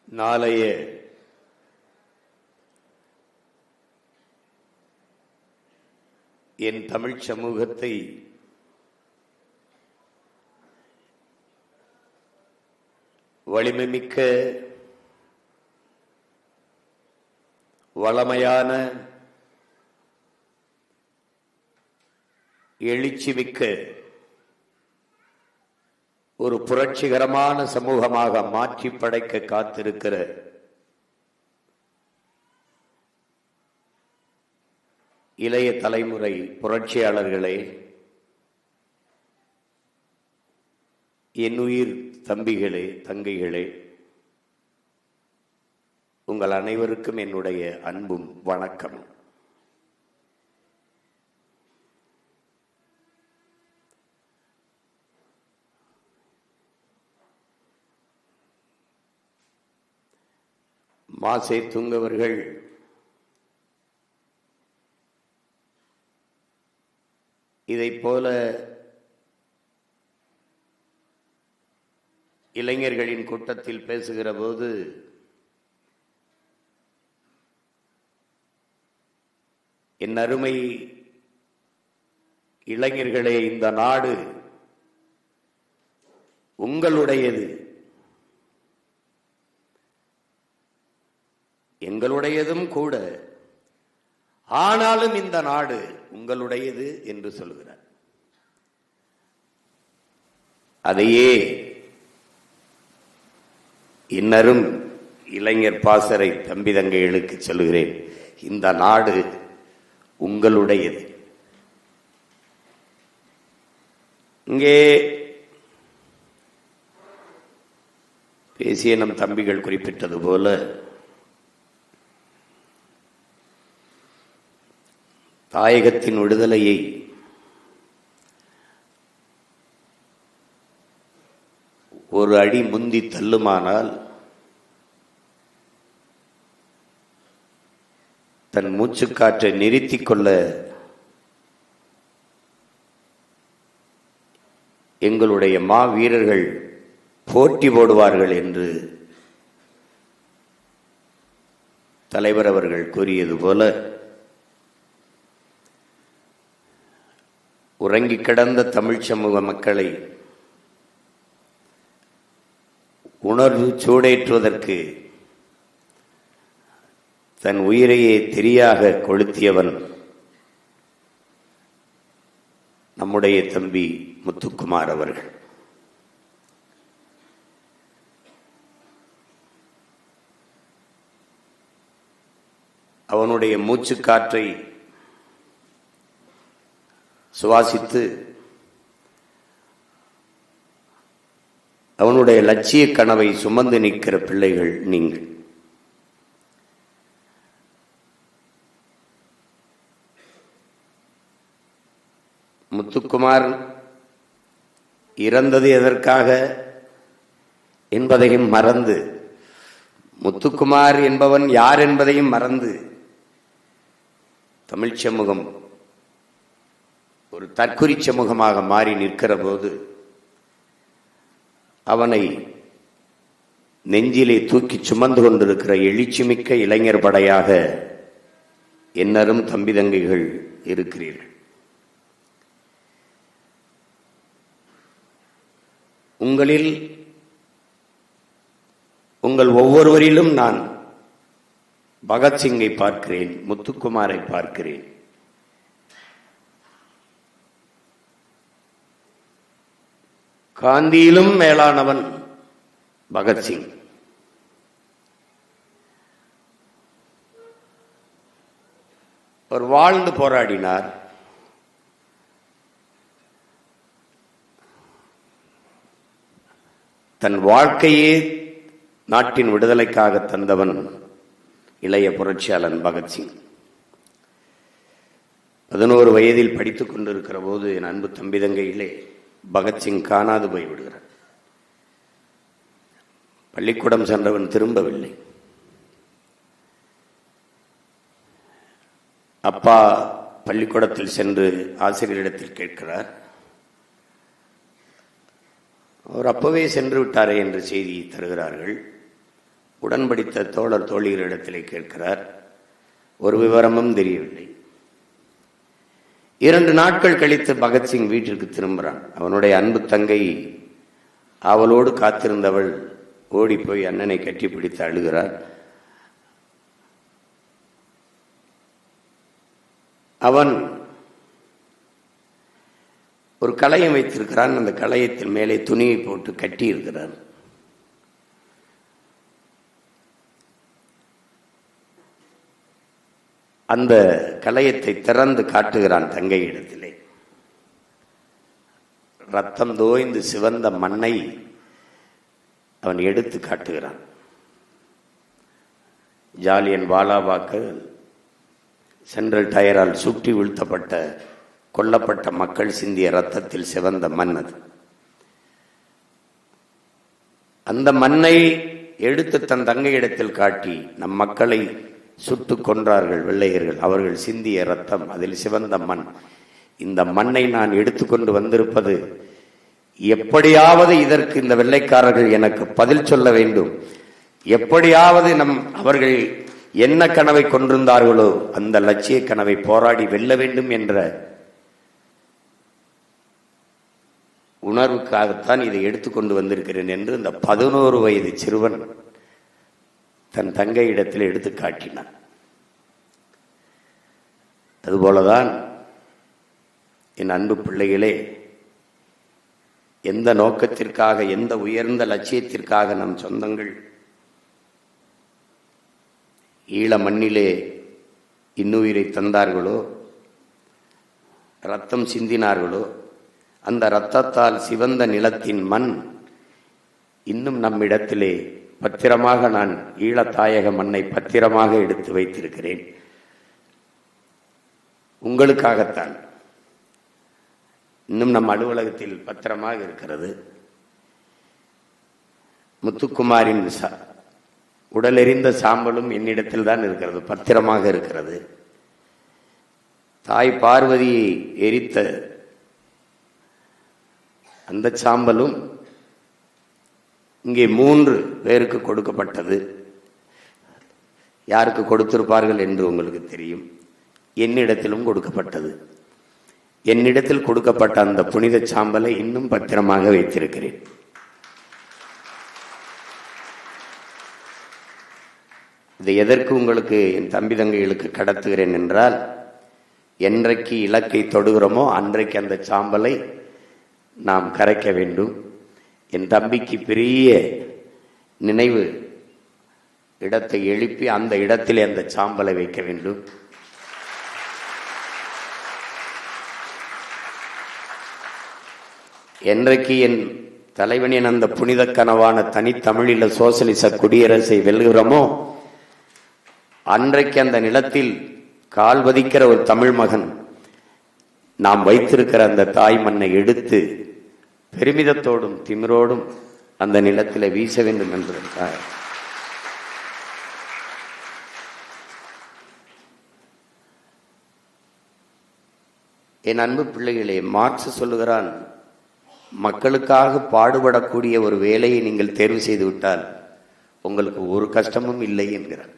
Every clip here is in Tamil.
நாளைய என் தமிழ் சமூகத்தை வலிமைமிக்க வளமையான எழுச்சிமிக்க ஒரு புரட்சிகரமான சமூகமாக மாற்றி படைக்க காத்திருக்கிற இளைய தலைமுறை புரட்சியாளர்களே, என் உயிர் தம்பிகளே, தங்கைகளே, உங்கள் அனைவருக்கும் என்னுடைய அன்பும் வணக்கம். மாசே துங்கவர்கள் இதைப் போல இளைஞர்களின் கூட்டத்தில் பேசுகிற போது என் அருமை இளைஞர்களே, இந்த நாடு உங்களுடையது, எங்களுடையதும் கூட. ஆனாலும் இந்த நாடு உங்களுடையது என்று சொல்கிறார். அதையே இன்னரும் இளைஞர் பாசறை தம்பி தங்கைகளுக்கு சொல்கிறேன். இந்த நாடு உங்களுடையது. இங்கே பேசிய நம் தம்பிகள் குறிப்பிட்டது போல தாயகத்தின் விடுதலையை ஒரு அடி முந்தி தள்ளுமானால் தன் மூச்சுக்காற்றை நிறுத்திக் கொள்ள எங்களுடைய மா வீரர்கள் போட்டி போடுவார்கள் என்று தலைவர் அவர்கள் கூறியது போல உறங்கி கிடந்த தமிழ் சமூக மக்களை உணர்வு சூடேற்றுவதற்கு தன் உயிரையே திரியாக கொளுத்தியவன் நம்முடைய தம்பி முத்துக்குமார் அவர்கள். அவனுடைய மூச்சுக்காற்றை சுவாசித்து அவனுடைய லட்சிய கனவை சுமந்து நிற்கிற பிள்ளைகள் நீங்கள். முத்துக்குமார் இறந்தது எதற்காக என்பதையும் மறந்து, முத்துக்குமார் என்பவன் யார் என்பதையும் மறந்து தமிழ் சமூகம் ஒரு தற்குறி சமூகமாக மாறி நிற்கிற போது அவனை நெஞ்சிலே தூக்கி சுமந்து கொண்டிருக்கிற எழுச்சிமிக்க இளைஞர் படையாக என்னரும் தம்பி தங்கைகள் இருக்கிறீர்கள். உங்களில் உங்கள் ஒவ்வொருவரிலும் நான் பகத்சிங்கை பார்க்கிறேன், முத்துக்குமாரை பார்க்கிறேன். காந்தியிலும் மேலானவன் பகத்சிங். அவர் வாழ்ந்து போராடினார். தன் வாழ்க்கையே நாட்டின் விடுதலைக்காக தந்தவன் இளைய புரட்சியாளன் பகத்சிங். 11 வயதில் படித்துக் கொண்டிருக்கிற போது என் அன்பு தம்பி தங்கையிலே பகத்சிங் காணாது போய்விடுகிறார். பள்ளிக்கூடம் சென்றவன் திரும்பவில்லை. அப்பா பள்ளிக்கூடத்தில் சென்று ஆசிரியரிடத்தில் கேட்கிறார். அவர் அப்பவே சென்று விட்டாரே என்ற செய்தியை தருகிறார்கள். உடன்படித்த தோழர் தோழியரிடத்திலே கேட்கிறார். ஒரு விவரமும் தெரியவில்லை. 2 நாட்கள் கழித்து பகத்சிங் வீட்டிற்கு திரும்புகிறான். அவனுடைய அன்பு தங்கை அவளோடு காத்திருந்தவள் ஓடி போய் அண்ணனை கட்டிப்பிடித்து அழுகிறார். அவன் ஒரு களையம் வைத்திருக்கிறான். அந்த களையத்தின் மேலே துணியை போட்டு கட்டி இருக்கிறான். அந்த களையத்தை திறந்து காட்டுகிறான் தங்கை இடத்திலே. ரத்தம் தோய்ந்து சிவந்த மண்ணை அவன் எடுத்து காட்டுகிறான். ஜாலியன் வாலாபாக்கு சென்ட்ரல் டயரால் சுட்டி வீழ்த்தப்பட்ட கொல்லப்பட்ட மக்கள் சிந்திய ரத்தத்தில் சிவந்த மண் அது. அந்த மண்ணை எடுத்து தன் தங்கையிடத்தில் காட்டி, நம் மக்களை சுட்டு கொன்றார்கள் வெள்ளையர்கள், அவர்கள் சிந்திய ரத்தம், அதில் சிவந்த மண், இந்த மண்ணை நான் எடுத்துக்கொண்டு வந்திருப்பது எப்படியாவது இதற்கு இந்த வெள்ளைக்காரர்கள் எனக்கு பதில் சொல்ல வேண்டும், எப்படியாவது அவர்கள் என்ன கனவை கொண்டிருந்தார்களோ அந்த லட்சிய கனவை போராடி வெல்ல வேண்டும் என்ற உணர்வுக்காகத்தான் இதை எடுத்துக்கொண்டு வந்திருக்கிறேன் என்று இந்த 11 வயது சிறுவன் தன் தங்கை இடத்தில் எடுத்து காட்டினான். அதுபோலதான் என் அன்பு பிள்ளைகளே, எந்த நோக்கத்திற்காக, எந்த உயர்ந்த லட்சியத்திற்காக நம் சொந்தங்கள் ஈழ மண்ணிலே இன்னுயிரை தந்தார்களோ, ரத்தம் சிந்தினார்களோ, அந்த இரத்தத்தால் சிவந்த நிலத்தின் மண் இன்னும் நம்மிடத்திலே பத்திரமாக, நான் ஈழத்தாயக மண்ணை பத்திரமாக எடுத்து வைத்திருக்கிறேன். உங்களுக்காகத்தான் இன்னும் நம் அலுவலகத்தில் பத்திரமாக இருக்கிறது. முத்துக்குமாரின் உடலெறிந்த சாம்பலும் என்னிடத்தில் தான் இருக்கிறது, பத்திரமாக இருக்கிறது. தாய் பார்வதியை எரித்த அந்த சாம்பலும் இங்கே 3 பேருக்கு கொடுக்கப்பட்டது. யாருக்கு கொடுத்திருப்பார்கள் என்று உங்களுக்கு தெரியும். என்னிடத்திலும் கொடுக்கப்பட்டது. என்னிடத்தில் கொடுக்கப்பட்ட அந்த புனித சாம்பலை இன்னும் பத்திரமாக வைத்திருக்கிறேன். இதை எதற்கு உங்களுக்கு, என் தம்பி தங்கைகளுக்கு கடத்துகிறேன் என்றால், என்றைக்கு இலக்கை தொடுகிறோமோ அன்றைக்கு அந்த சாம்பலை நாம் கரைக்க வேண்டும். என் தம்பிக்கு பெரிய நினைவு இடத்தை எழுப்பி அந்த இடத்திலே அந்த சாம்பலை வைக்க வேண்டும். என்றைக்கு என் தலைவனின் அந்த புனித கனவான தனித்தமிழில சோசலிச குடியரசை வெல்கிறோமோ அன்றைக்கு அந்த நிலத்தில் கால் வதிக்கிற ஒரு தமிழ் மகன் நாம் வைத்திருக்கிற அந்த தாய் மண்ணை எடுத்து பெருமிதத்தோடும் திமிரோடும் அந்த நிலத்தில் வீச வேண்டும் என்பதற்காக என் அன்பு பிள்ளைகளே, மார்க்ஸ் சொல்லுகிறான், மக்களுக்காக பாடுபடக்கூடிய ஒரு வேலையை நீங்கள் தேர்வு செய்து விட்டால் உங்களுக்கு ஒரு கஷ்டமும் இல்லை என்கிறார்.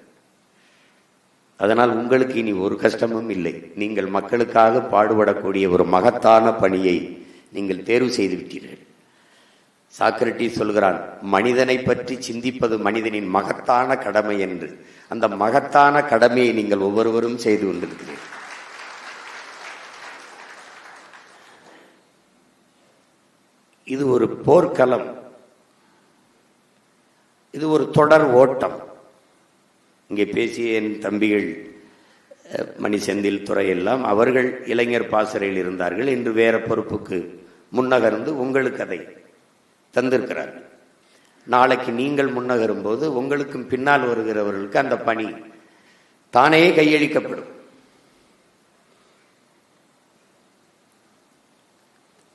அதனால் உங்களுக்கு இனி ஒரு கஷ்டமும் இல்லை. நீங்கள் மக்களுக்காக பாடுபடக்கூடிய ஒரு மகத்தான பணியை நீங்கள் தேர்வு செய்து விட்டீர்கள். சாக்ரட்டிஸ் சொல்கிறான், மனிதனை பற்றி சிந்திப்பது மனிதனின் மகத்தான கடமை என்று. அந்த மகத்தான கடமையை நீங்கள் ஒவ்வொருவரும் செய்து கொண்டிருக்கிறீர்கள். இது ஒரு போர்க்களம், இது ஒரு தொடர் ஓட்டம். இங்கே பேசிய என் தம்பிகள் மணி செந்தில் துறை எல்லாம் அவர்கள் இளைஞர் பாசறையில் இருந்தார்கள். இன்று வேற பொறுப்புக்கு முன்னகர்ந்து உங்களுக்கு அதை தந்திருக்கிறார்கள். நாளைக்கு நீங்கள் முன்னகரும் போது உங்களுக்கும் பின்னால் வருகிறவர்களுக்கு அந்த பணி தானே கையளிக்கப்படும்.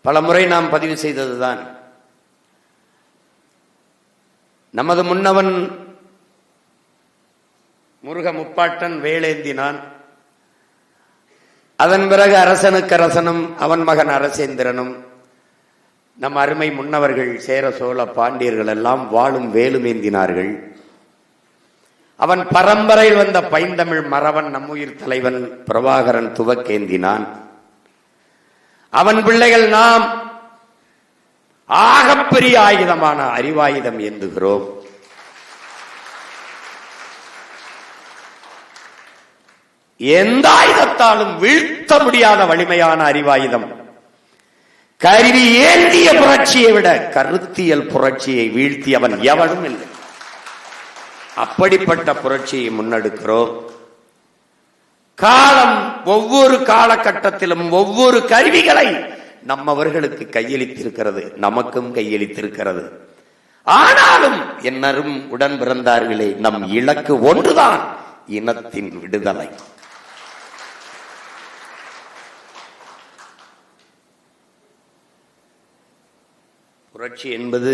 பல முறை நாம் பதிவு செய்ததுதான், நமது முன்னவன் முருக முப்பாட்டன் வேலேந்தினான். அதன் பிறகு அரசனுக்கு அரசனும் அவன் மகன் அரசேந்திரனும் நம் அருமை முன்னவர்கள் சேர சோழ பாண்டியர்கள் எல்லாம் வாளும் வேலும் ஏந்தினார்கள். அவன் பரம்பரையில் வந்த பைந்தமிழ் மறவன் நம்முயிர் தலைவன் பிரபாகரன் துவக்கேந்தினான். அவன் பிள்ளைகள் நாம் ஆகப்பெரிய ஆயுதமான அறிவாயுதம் ஏந்துகிறோம். எந்த ஆயுதத்தாலும் வீழ்த்த முடியாத வலிமையான அறிவாயுதம். கருவி ஏந்திய புரட்சியை விட கருத்தியல் புரட்சியை வீழ்த்தியவன் எவனும் இல்லை. அப்படிப்பட்ட புரட்சியை முன்னெடுக்கிறோம். காலம் ஒவ்வொரு காலகட்டத்திலும் ஒவ்வொரு கருவிகளை நம்மவர்களுக்கு கையளித்திருக்கிறது, நமக்கும் கையளித்திருக்கிறது. ஆனாலும் என்னரும் உடன் பிறந்தார்களே, நம் இலக்கு ஒன்றுதான், இனத்தின் விடுதலை. புரட்சி என்பது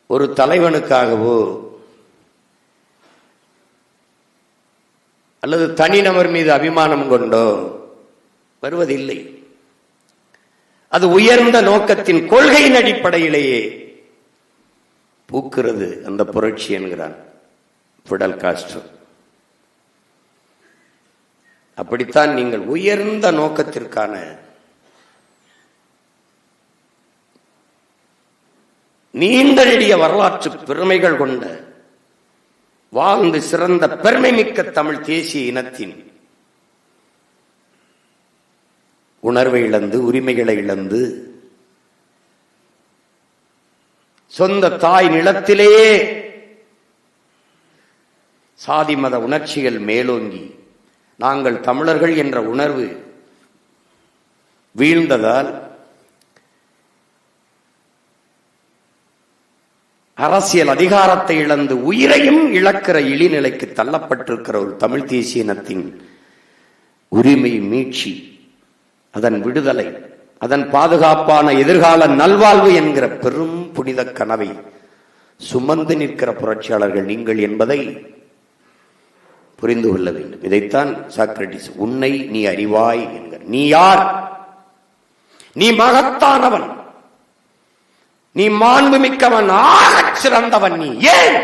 ஒரு தலைவனுக்காகவோ அல்லது தனிநபர் மீது அபிமானம் கொண்டோ வருவதில்லை. அது உயர்ந்த நோக்கத்தின் கொள்கையின் அடிப்படையிலேயே பூக்கிறது அந்த புரட்சி என்கிறான் பிடல் காஸ்ட்ரோ. அப்படித்தான் நீங்கள் உயர்ந்த நோக்கத்திற்கான நீண்ட நெடிய வரலாற்று பெருமைகள் கொண்ட வாழ்ந்து சிறந்த பெருமை மிக்க தமிழ் தேசிய இனத்தின் உணர்வை இழந்து, உரிமைகளை இழந்து, சொந்த தாய் நிலத்திலேயே சாதி மத உணர்ச்சிகள் மேலோங்கி நாங்கள் தமிழர்கள் என்ற உணர்வு வீழ்ந்ததால் அரசியல் அதிகாரத்தை இழந்து உயிரையும் இழக்கிற இழிநிலைக்கு தள்ளப்பட்டிருக்கிற ஒரு தமிழ் தேசிய இனத்தின் உரிமை மீட்சி, அதன் விடுதலை, அதன் பாதுகாப்பான எதிர்கால நல்வாழ்வு என்கிற பெரும் புனித கனவை சுமந்து நிற்கிற புரட்சியாளர்கள் நீங்கள் என்பதை புரிந்து கொள்ள வேண்டும். இதைத்தான் சாக்ரட்டிஸ் உன்னை நீ அறிவாய் என்கிறார். நீ யார்? நீ மகத்தானவன், நீ மாண்புமிக்கவன், ஆகச் சிறந்தவன். நீ ஏன்?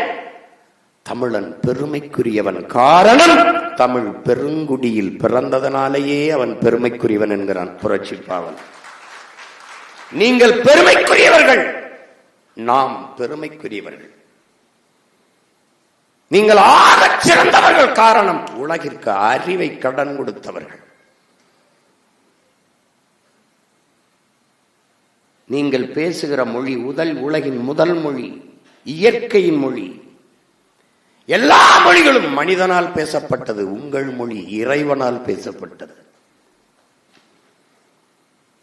தமிழன் பெருமைக்குரியவன். காரணம், தமிழ் பெருங்குடியில் பிறந்ததனாலேயே அவன் பெருமைக்குரியவன் என்கிறான் புரட்சி பாவன். நீங்கள் பெருமைக்குரியவர்கள், நாம் பெருமைக்குரியவர்கள். நீங்கள் ஆகச் சிறந்தவர்கள். காரணம், உலகிற்கு அறிவை கடன் கொடுத்தவர்கள். நீங்கள் பேசுகிற மொழி உலகின் முதல் மொழி, இயற்கையின் மொழி. எல்லா மொழிகளும் மனிதனால் பேசப்பட்டது. உங்கள் மொழி இறைவனால் பேசப்பட்டது.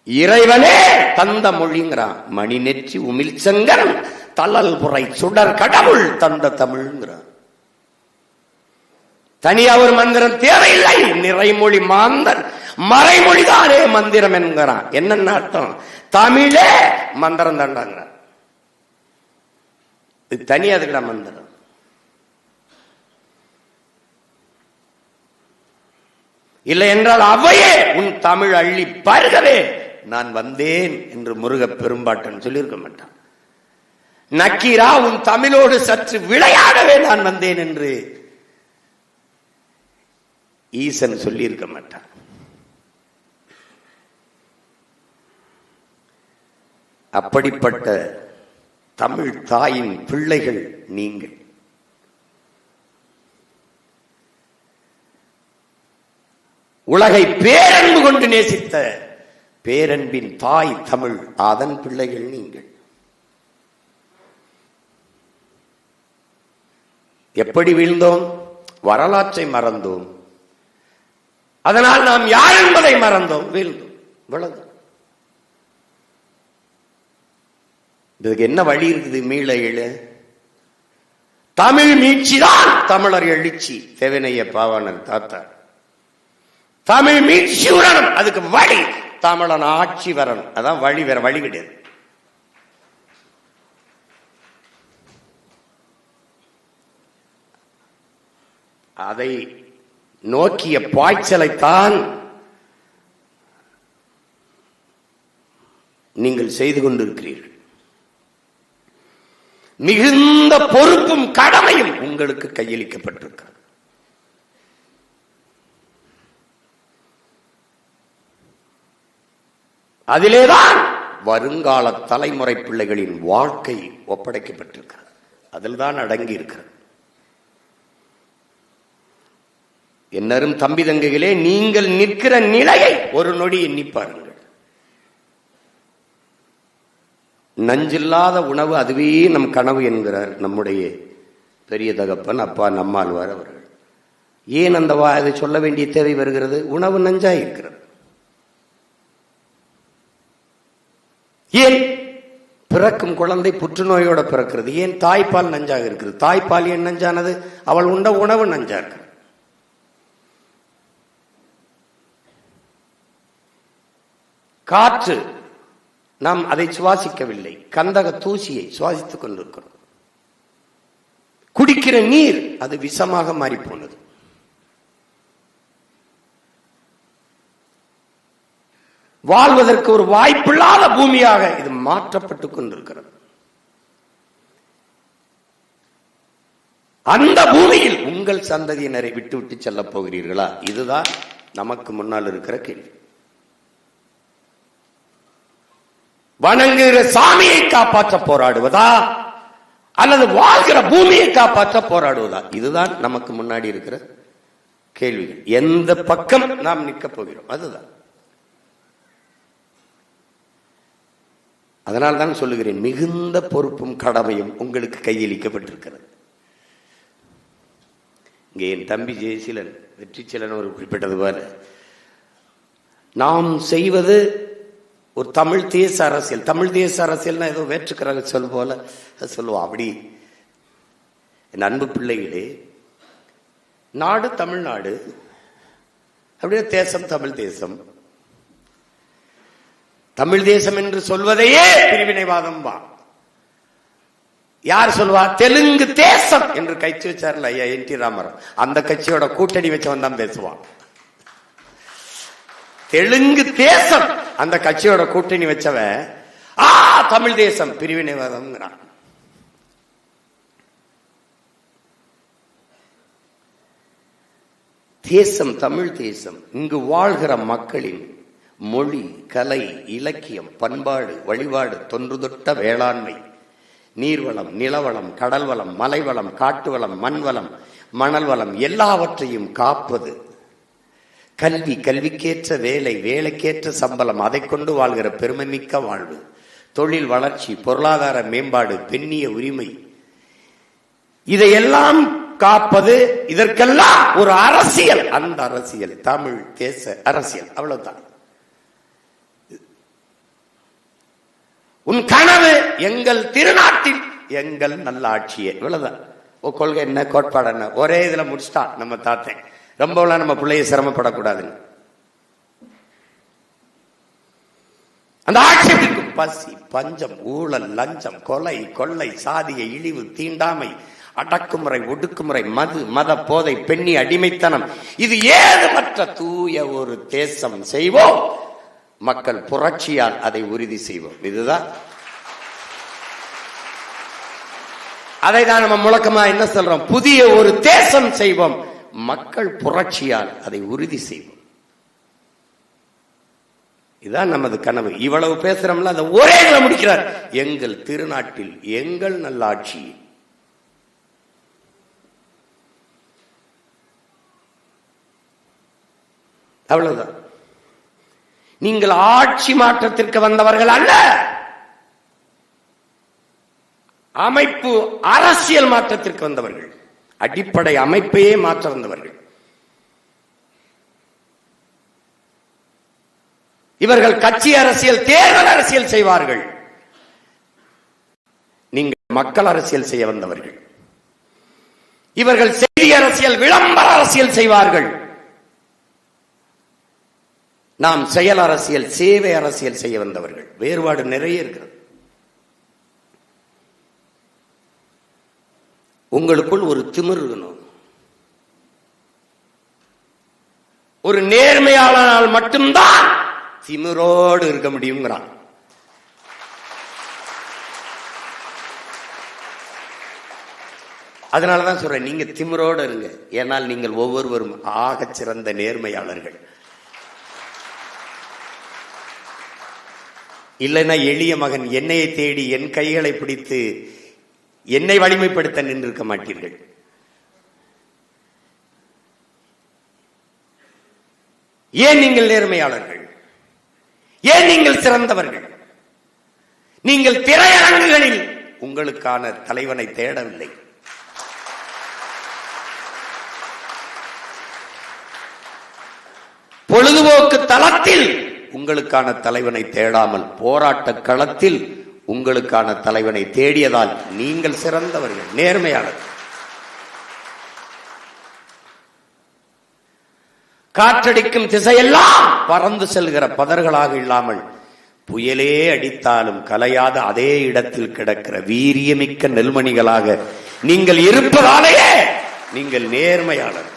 இறைவனே தந்த மொழிங்கிறான். மணி நெற்றி உமிழ் செங்கன் தளல் புரை சுடர் கடவுள் தந்த தமிழ்ங்கிறான். தனியா ஒரு மந்திரம் தேவையில்லை. நிறைமொழி மாந்தர் மறைமொழிதானே மந்திரம் என்கிறான். என்னென்ன அர்த்தம்? தமிழே மந்திரம் தாண்டாங்க. இது தனியாதுக்கடா மந்திரம். இல்லை என்றால் அவையே உன் தமிழ் அள்ளி பருகவே நான் வந்தேன் என்று முருக பெரும்பாட்டன் சொல்லியிருக்க மாட்டான். நக்கீரா உன் தமிழோடு சற்று விளையாடவே நான் வந்தேன் என்று ஈசன் சொல்லியிருக்க மாட்டான். அப்படிப்பட்ட தமிழ் தாயின் பிள்ளைகள் நீங்கள். உலகை பேரன்பு கொண்டு நேசித்த பேரன்பின் தாய் தமிழ், அதன் பிள்ளைகள் நீங்கள். எப்படி வீழ்ந்தோம்? வரலாற்றை மறந்தோம். அதனால் நாம் யார் என்பதை மறந்தோம், வீழ்ந்தோம். இவ்வளவு. இதுக்கு என்ன வழி இருக்குது? மீள எழு. தமிழ் மீட்சிதான் தமிழர் எழுச்சி. தேவனைய பாவாணர் தாத்தா தமிழ் மீட்சி வரணும். அதுக்கு வழி தமிழன் ஆட்சி வரணும். அதான் வழி, வேற வழி கிடையாது. அதை நோக்கிய பாய்ச்சலைத்தான் நீங்கள் செய்து கொண்டிருக்கிறீர்கள். மிகுந்த பொறுப்பும் கடமையும் உங்களுக்கு கையளிக்கப்பட்டிருக்கிறது. அதிலேதான் வருங்கால தலைமுறை பிள்ளைகளின் வாழ்க்கை ஒப்படைக்கப்பட்டிருக்கிறது. அதில் தான் அடங்கி இருக்கிறது. என்னரும் தம்பி தங்கைகளே, நீங்கள் நிற்கிற நிலையை ஒரு நொடி எண்ணி பாருங்கள். நஞ்சில்லாத உணவு அதுவே நம் கனவு என்கிறார் நம்முடைய பெரிய தகப்பன் அப்பா நம்மாழ்வார் அவர்கள். ஏன் அந்த அதை சொல்ல வேண்டிய தேவை வருகிறது? உணவு நஞ்சாய் இருக்கிறது. ஏன் பிறக்கும் குழந்தை புற்றுநோயோட பிறக்கிறது? ஏன் தாய்ப்பால் நஞ்சாக இருக்கிறது? தாய்ப்பால் ஏன் நஞ்சானது? அவள் உண்ட உணவு நஞ்சா இருக்கிறது. காற்று, நாம் அதை சுவாசிக்கவில்லை, கந்தக தூசியை சுவாசித்துக் கொண்டிருக்கிறோம். குடிக்கிற நீர் அது விஷமாக மாறி போனது. வாழ்வதற்கு ஒரு வாய்ப்பில்லாத பூமியாக இது மாற்றப்பட்டுக் கொண்டிருக்கிறது. அந்த பூமியில் உங்கள் சந்ததியினரை விட்டு விட்டு செல்ல போகிறீர்களா? இதுதான் நமக்கு முன்னால் இருக்கிற கேள்வி. வணங்குகிற சாமியை காப்பாற்ற போராடுவதா அல்லது வாழ்கிற பூமியை காப்பாற்ற போராடுவதா? இதுதான் நமக்கு முன்னாடி இருக்கிற கேள்விகள். எந்த பக்கம் நாம் நிற்கப் போகிறோம்? அதுதான். அதனால் தான் சொல்லுகிறேன், மிகுந்த பொறுப்பும் கடமையும் உங்களுக்கு கையளிக்கப்பட்டிருக்கிறது. இங்கே என் தம்பி ஜெயசீலன், வெற்றிச்சீலன் ஒரு குறிப்பிட்டது போல, நாம் செய்வது ஒரு தமிழ் தேச அரசியல். தமிழ் தேச அரசியல்னா ஏதோ வேற்றுக்கிற சொல் போல சொல்லுவோம். அப்படி என் அன்பு பிள்ளைகளே, நாடு தமிழ்நாடு, அப்படியே தேசம் தமிழ் தேசம். தமிழ் தேசம் என்று சொல்வதையே பிரிவினைவாதம் வா. யார் சொல்வா? தெலுங்கு தேசம் என்று கட்சி வச்சார்ல ஐயா என் டி ராமராவ், அந்த கட்சியோட கூட்டணி வச்சவன் தான் பேசுவான். தெலுங்கு தேசம் அந்த கட்சியோட கூட்டணி வச்சவன் தமிழ் தேசம் பிரிவினைவாதம். தேசம் தமிழ் தேசம். இங்கு வாழ்கிற மக்களின் மொழி, கலை, இலக்கியம், பண்பாடு, வழிபாடு, தொன்று தொட்ட வேளாண்மை, நீர்வளம், நிலவளம், கடல் வளம், மலைவளம், காட்டு வளம், மண் வளம், மணல் வளம் எல்லாவற்றையும் காப்பது. கல்வி, கல்விக்கேற்ற வேலை, வேலைக்கேற்ற சம்பளம், அதை கொண்டு வாழ்கிற பெருமைமிக்க வாழ்வு. தொழில் வளர்ச்சி, பொருளாதார மேம்பாடு, பெண்ணிய உரிமை, இதையெல்லாம் காப்பது. இதற்கெல்லாம் ஒரு அரசியல், அந்த அரசியல் தமிழ் தேச அரசியல். அவ்வளவுதான். உன் கனவு எங்கள் திருநாட்டில் எங்கள் நல்ல ஆட்சியே. இவ்வளவுதான். கொள்கை என்ன, கோட்பாடு என்ன, ஒரே இதுல முடிச்சுட்டா நம்ம தாத்தேன். ரொம்பலாம் நம்ம பிள்ளைய சிரமப்படக்கூடாதுன்னு. அந்த ஆட்சிக்கு பசி, பஞ்சம், ஊழல், லஞ்சம், கொலை, கொள்ளை, சாதிய இழிவு, தீண்டாமை, அடக்குமுறை, ஒடுக்குமுறை, மது, மத போதை, பெண்ணி அடிமைத்தனம், இது ஏதுமற்ற தூய ஒரு தேசம் செய்வோம். மக்கள் புரட்சியால் அதை உறுதி செய்வோம். இதுதான். அதை தான் நம்ம முழக்கமா என்ன சொல்றோம்? புதிய ஒரு தேசம் செய்வோம், மக்கள் புரட்சியால் அதை உறுதி செய்வோம். இதுதான் நமது கனவு. இவ்வளவு பேசுறோம்ல, அதை ஒரே முடிக்கிறார். எங்கள் திருநாட்டில் எங்கள் நல்லாட்சி. அவ்வளவுதான். நீங்கள் ஆட்சி மாற்றத்திற்கு வந்தவர்கள் அல்ல, அமைப்பு அரசியல் மாற்றத்திற்கு வந்தவர்கள். அடிப்படை அமைப்பையே மாற்ற வந்தவர்கள். இவர்கள் கட்சி அரசியல், தேர்தல் அரசியல் செய்வார்கள். நீங்கள் மக்கள் அரசியல் செய்ய வந்தவர்கள். இவர்கள் செய்தி அரசியல், விளம்பர அரசியல் செய்வார்கள். நாம் செயல் அரசியல், சேவை அரசியல் செய்ய வந்தவர்கள். வேறுபாடு நிறைய இருக்கிறது. உங்களுக்குள் ஒரு திமிர் இருக்கணும். ஒரு நேர்மையாளனால் மட்டும்தான் திமிரோடு இருக்க முடியுங்கிறான். அதனாலதான் சொல்றேன், நீங்க திமிரோடு இருங்க. ஏனால் நீங்கள் ஒவ்வொருவரும் ஆகச் சிறந்த நேர்மையாளர்கள். இல்லைன்னா எளிய மகன் என்னையை தேடி என் கைகளை பிடித்து என்னை வலிமைப்படுத்த நின்றிருக்க மாட்டீர்கள். ஏன் நீங்கள் நேர்மையாளர்கள்? ஏன் நீங்கள் சிறந்தவர்கள்? நீங்கள் திரையரங்குகளில் உங்களுக்கான தலைவனை தேடவில்லை. பொழுதுபோக்கு தளத்தில் உங்களுக்கான தலைவனை தேடாமல் போராட்ட களத்தில் உங்களுக்கான தலைவனை தேடியதால் நீங்கள் சிறந்தவர்கள், நேர்மையாளர். காற்றடிக்கும் திசையெல்லாம் பறந்து செல்கிற பதர்களாக இல்லாமல் புயலே அடித்தாலும் கலையாத அதே இடத்தில் கிடக்கிற வீரியமிக்க நெல்மணிகளாக நீங்கள் இருப்பதாலேயே நீங்கள் நேர்மையாளர்.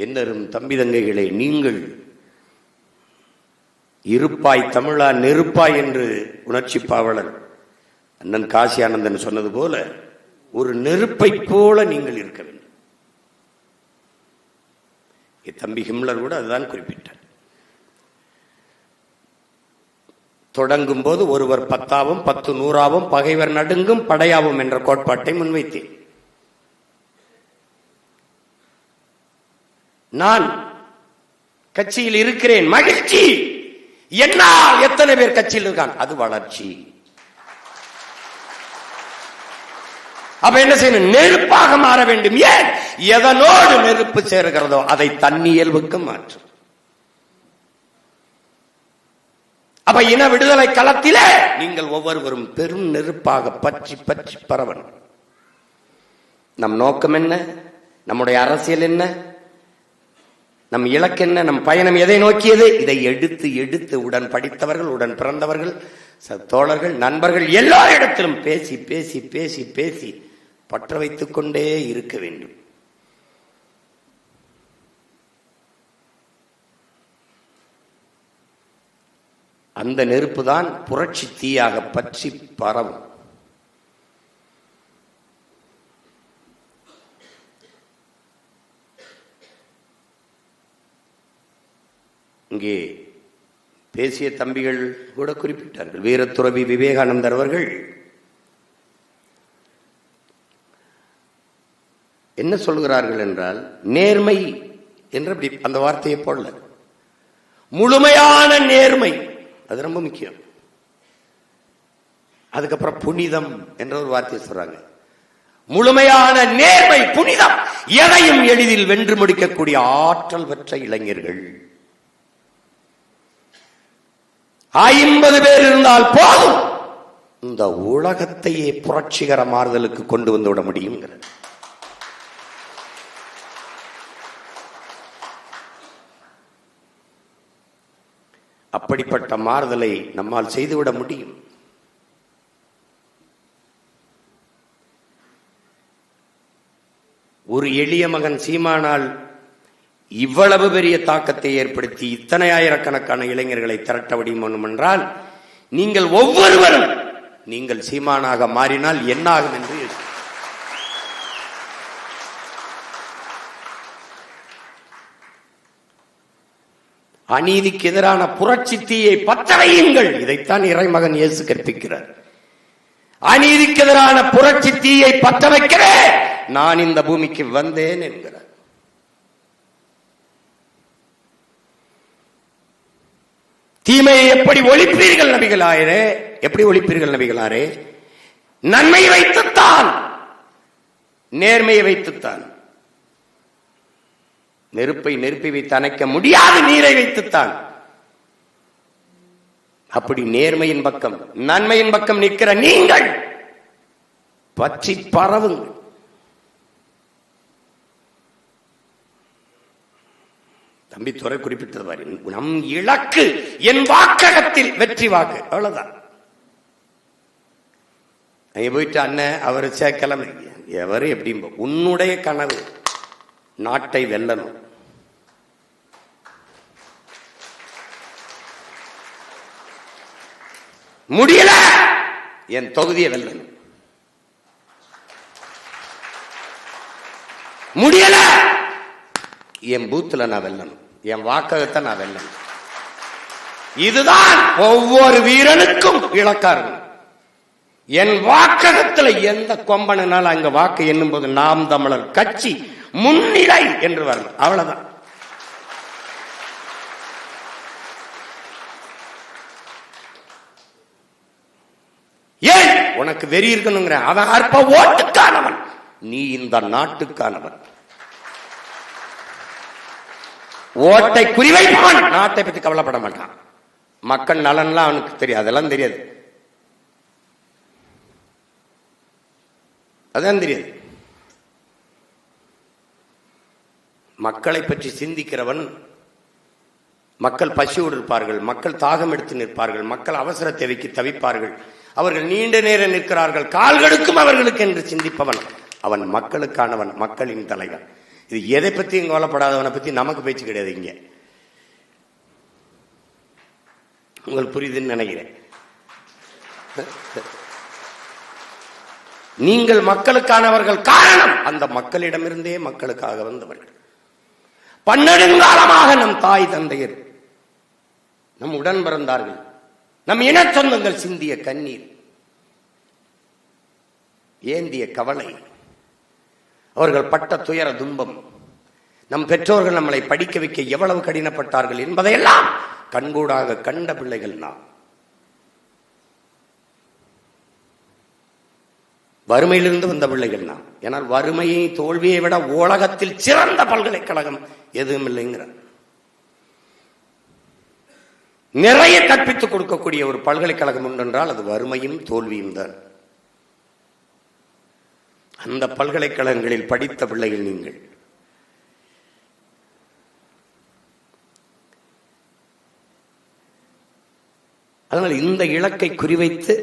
என்னரும் தம்பி தங்கைகளே, நீங்கள் இருப்பாய் தமிழா நெருப்பாய் என்று உணர்ச்சி பாவலர் அண்ணன் காசி ஆனந்தன் சொன்னது போல ஒரு நெருப்பை போல நீங்கள் இருக்க வேண்டும். தம்பி ஹிம்லர் கூட அதுதான் குறிப்பிட்டார். தொடங்கும் போது ஒருவர் 10ஆவும் 10 100ஆவும் பகைவர் நடுங்கும் படையாவும் என்ற கோட்பாட்டை முன்வைத்தேன். நான் கட்சியில் இருக்கிறேன், மகிழ்ச்சி. என்னால் எத்தனை பேர் கட்சியில் இருக்கான், அது வளர்ச்சி. அப்ப என்ன செய்யணும்? நெருப்பாக மாற வேண்டும். ஏன்? எதனோடு நெருப்பு சேருகிறதோ அதை தன்னியல்புக்கு மாற்றும். அப்ப இன விடுதலை களத்திலே நீங்கள் ஒவ்வொருவரும் பெரும் நெருப்பாக பற்றி பற்றி பரவணும். நம் நோக்கம் என்ன? நம்முடைய அரசியல் என்ன? நம் இலக்கு என்ன? நம் பயணம் எதை நோக்கியது? இதை எடுத்து எடுத்து உடன் படித்தவர்கள், உடன் பிறந்தவர்கள், தோழர்கள், நண்பர்கள் எல்லாரிடத்திலும் பேசி பேசி பேசி பேசி பற்ற வைத்துக் கொண்டே இருக்க வேண்டும். அந்த நெருப்பு தான் புரட்சி தீயாக பற்றி பரவும். இங்கே பேசிய தம்பிகள் கூட குறிப்பிட்டார்கள். வீரத்துறவி விவேகானந்தர் அவர்கள் என்ன சொல்கிறார்கள் என்றால், நேர்மை என்று அந்த வார்த்தையை போடல, முழுமையான நேர்மை, அது ரொம்ப முக்கியம். அதுக்கப்புறம் புனிதம் என்ற ஒரு வார்த்தையை சொல்றாங்க. முழுமையான நேர்மை, புனிதம், எதையும் எளிதில் வென்று முடிக்கக்கூடிய ஆற்றல் பெற்ற இளைஞர்கள். 50 பேர் இருந்தால் போதும், இந்த உலகத்தையே புரட்சிகர மாறுதலுக்கு கொண்டு வந்து விட முடியும். அப்படிப்பட்ட மாறுதலை நம்மால் செய்துவிட முடியும். ஒரு எளிய மகன் சீமானால் இவ்வளவு பெரிய தாக்கத்தை ஏற்படுத்தி இத்தனை ஆயிரக்கணக்கான இளைஞர்களை திரட்ட முடியும் என்றால், நீங்கள் ஒவ்வொருவரும் நீங்கள் சீமானாக மாறினால் என்ன ஆகும் என்று அநீதிக்கு எதிரான புரட்சி தீயை பற்ற வையுங்கள். இதைத்தான் இறைமகன் இயேசு கற்பிக்கிறார். அநீதிக்கு எதிரான புரட்சி தீயை பற்ற வைக்கிறேன், நான் இந்த பூமிக்கு வந்தேன் என்கிறார். தீமையை எப்படி ஒழிப்பீர்கள் நபிகளாரே? எப்படி ஒழிப்பீர்கள் நபிகளாரே? நன்மையை வைத்துத்தான், நேர்மையை வைத்துத்தான். நெருப்பை நெருப்பை வைத்து அணைக்க முடியாது, நீரை வைத்துத்தான். அப்படி நேர்மையின் பக்கம், நன்மையின் பக்கம் நிற்கிற நீங்கள் பற்றி பரவுங்கள். தம்பி துறை குறிப்பிட்டது பாரு, நம் இலக்கு என் வாக்ககத்தில் வெற்றி வாக்கு, அவ்வளவுதான். அங்க போயிட்டு அண்ணன் அவரு சேர்க்கலாம், எவரு எப்படி, உன்னுடைய கனவு நாட்டை வெல்லணும். முடியல, என் தொகுதியை வெல்லணும். முடியல, என் பூத்துல நான் வெல்லணும், என் வாக்ககத்தை நான் வெல்லணும். இதுதான் ஒவ்வொரு வீரனுக்கும் இலக்காகும். என் வாக்ககத்துல எந்த கொம்பனால அங்க வாக்கு எண்ணும் போது நாம் தமிழர் கட்சி முன்னிலை என்று வரணும். அவ்வளவுதான். ஏன் உனக்கு வெறி இருக்கணுங்கிற? அவன் அற்ப ஓட்டுக்கானவன், நீ இந்த நாட்டுக்கானவன். ஓட்டை குறிவைப்பான், நாட்டை பத்தி கவலைப்பட மாட்டான். மக்கள் நலன்லாம் அவனுக்கு தெரியாது, அதெல்லாம் தெரியாது, அதான் தெரியாது. மக்களை பற்றி சிந்திக்கிறவன், மக்கள் பசியோடு இருப்பார்கள், மக்கள் தாகம் எடுத்து நிற்பார்கள், மக்கள் அவசர தேவைக்கு தவிப்பார்கள், அவர்கள் நீண்ட நேரம் நிற்கிறார்கள், கால்களுக்கும் அவர்களுக்கு என்று சிந்திப்பவன் அவன் மக்களுக்கானவன், மக்களின் தலைவன். இது எதை பற்றியும் கவலைப்படாதவனை பத்தி நமக்கு பேச்சு கிடையாது இங்க. உங்களுக்கு புரியுதுன்னு நினைக்கிறேன். நீங்கள் மக்களுக்கானவர்கள், காரணம் அந்த மக்களிடமிருந்தே மக்களுக்காக வந்தவர்கள். பன்னெடுங்காலமாக நம் தாய் தந்தையர், நம் உடன் பிறந்தார்கள், நம் இன சொந்தங்கள் சிந்திய கண்ணீர், ஏந்திய கவலை, அவர்கள் பட்ட துயர துன்பம், நம் பெற்றோர்கள் நம்மளை படிக்க வைக்க எவ்வளவு கடினப்பட்டார்கள் என்பதையெல்லாம் கண்கூடாக கண்ட பிள்ளைகள் நாம். வறுமையிலிருந்து வந்த பிள்ளைகள் நாம். ஏனால் வறுமையை தோல்வியை விட உலகத்தில் சிறந்த பல்கலைக்கழகம் எதுவும் இல்லைங்கிறார். நிறைய கற்பித்துக் கொடுக்கக்கூடிய ஒரு பல்கலைக்கழகம் உண்டென்றால் அது வறுமையும் தோல்வியும் தான். அந்த பல்கலைக்கழகங்களில் படித்த பிள்ளைகள் நீங்கள். அதனால் இந்த இலக்கை குறிவைத்து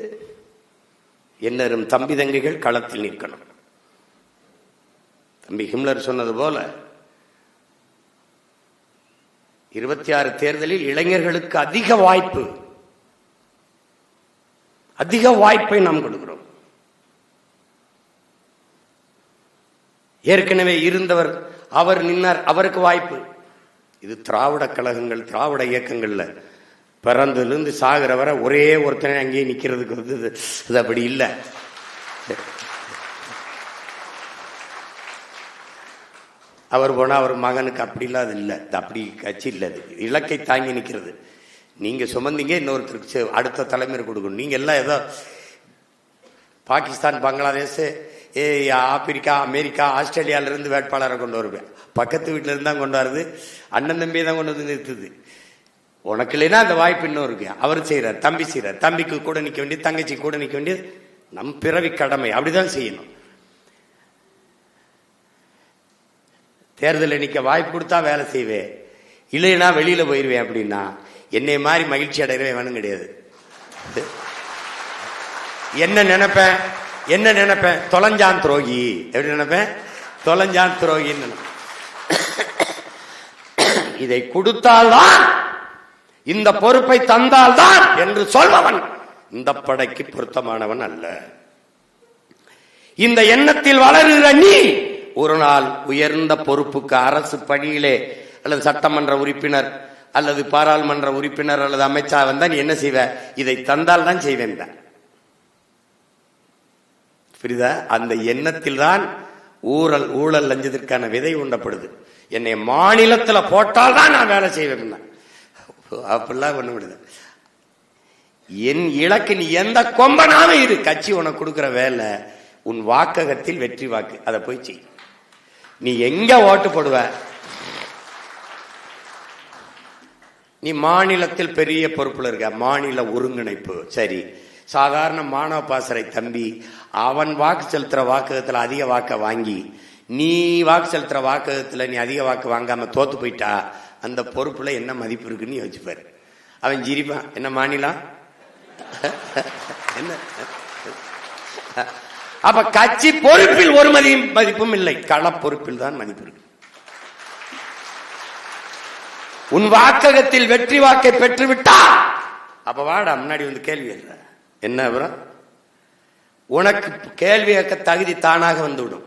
என்னரும் தம்பி தங்கைகள் களத்தில் நிற்கணும். தம்பி ஹிம்லர் சொன்னது போல 26 தேர்தலில் இளைஞர்களுக்கு அதிக வாய்ப்பை நாம் கொடுக்கிறோம். ஏற்கனவே இருந்தவர் அவர் நின்னார், அவருக்கு வாய்ப்பு. இது திராவிட கழகங்கள், திராவிட இயக்கங்கள்ல பிறந்திலிருந்து சாகிற வரை ஒரே ஒருத்தனை அங்கேயே நிக்கிறதுக்கு வந்து அது அப்படி இல்லை. அவர் போனா அவர் மகனுக்கு அப்படி இல்லாது இல்லை, அப்படி கட்சி இல்லை. இலக்கை தாங்கி நிற்கிறது. நீங்க சுமந்தீங்க, இன்னொருத்தருக்கு அடுத்த தலைமுறை கொடுக்கணும். நீங்க எல்லாம் ஏதோ பாகிஸ்தான், பங்களாதேஷ், ஆப்பிரிக்கா, அமெரிக்கா, ஆஸ்திரேலியால இருந்து வேட்பாளரை கொண்டு வருவேன். பக்கத்து வீட்டுல இருந்து தான் கொண்டு வருது, அண்ணன் தம்பியை தான் கொண்டு வந்து நிறுத்துது. உனக்கு இல்லைன்னா அந்த வாய்ப்பு இன்னும் இருக்கு. அவர் செய்யறார், தம்பி செய்யறார், தம்பிக்கு கூட நிக்க வேண்டியது, தங்கச்சி கூட நிக்க வேண்டியது நம் பிறவி கடமை. அப்படிதான் செய்யணும். தேர்தலில் நிக்க வாய்ப்பு கொடுத்தா வேலை செய்வேன், இல்லைன்னா வெளியில போயிருவேன். அப்படின்னா என்னை மாதிரி மகிழ்ச்சி அடையவே வேணும் கிடையாது. என்ன நினைப்பேன் தொலைஞ்சான் துரோகி. எப்படி நினைப்பேன்? தொலைஞ்சான் துரோகின்னு. இதை கொடுத்தால்தான், இந்த பொறுப்பை தந்தால்தான் என்று சொல்பவன் இந்த படைக்கு பொருத்தமானவன் அல்ல. இந்த எண்ணத்தில் வளருகிற நீ ஒரு நாள் உயர்ந்த பொறுப்புக்கு, அரசு பணியிலே அல்லது சட்டமன்ற உறுப்பினர் அல்லது பாராளுமன்ற உறுப்பினர் அல்லது அமைச்சர் வந்தா நீ என்ன செய்வ? இதை தந்தால் தான் செய்வேன். புரியுதா? அந்த எண்ணத்தில் தான் ஊழல் லஞ்சத்திற்கான விதை உண்டப்படுது. என்னை மாநிலத்தில் போட்டால் தான் நான் வேலை செய்வேன். அப்படிலாம் ஒண்ணு விடுது. என் இலக்கு, நீ எந்த கொம்பனாலும் இரு, கட்சி உனக்கு கொடுக்கிற வேலை உன் வாக்ககத்தில் வெற்றி வாக்கு, அதை போய் செய். நீ எங்க ஓட்டு போடுவ? நீ மாநிலத்தில் பெரிய பொறுப்புல இருக்க, மாநில ஒருங்கிணைப்பு சரி. சாதாரண மாணவ பாசறை தம்பி, அவன் வாக்கு செலுத்துற வாக்ககத்துல அதிக வாக்க வாங்கி, நீ வாக்கு செலுத்துற வாக்ககத்துல நீ அதிக வாக்கு வாங்காம தோத்து போயிட்டா அந்த பொறுப்புல என்ன மதிப்பு இருக்குன்னு யோசிப்பாரு. அவன் ஜிரிப்பான், என்ன மாநிலம் என்ன? அப்ப கட்சி பொறுப்பில் ஒரு மதிப்பும் இல்லை, கள பொறுப்பில் தான் மதிப்பு இருக்கு. உன் வாக்ககத்தில் வெற்றி வாக்கை பெற்றுவிட்டா அப்ப வாடா முன்னாடி வந்து கேள்வி எழுற. என்ன அப்புறம்? உனக்கு கேள்வி கேட்க தகுதி தானாக வந்துவிடும்.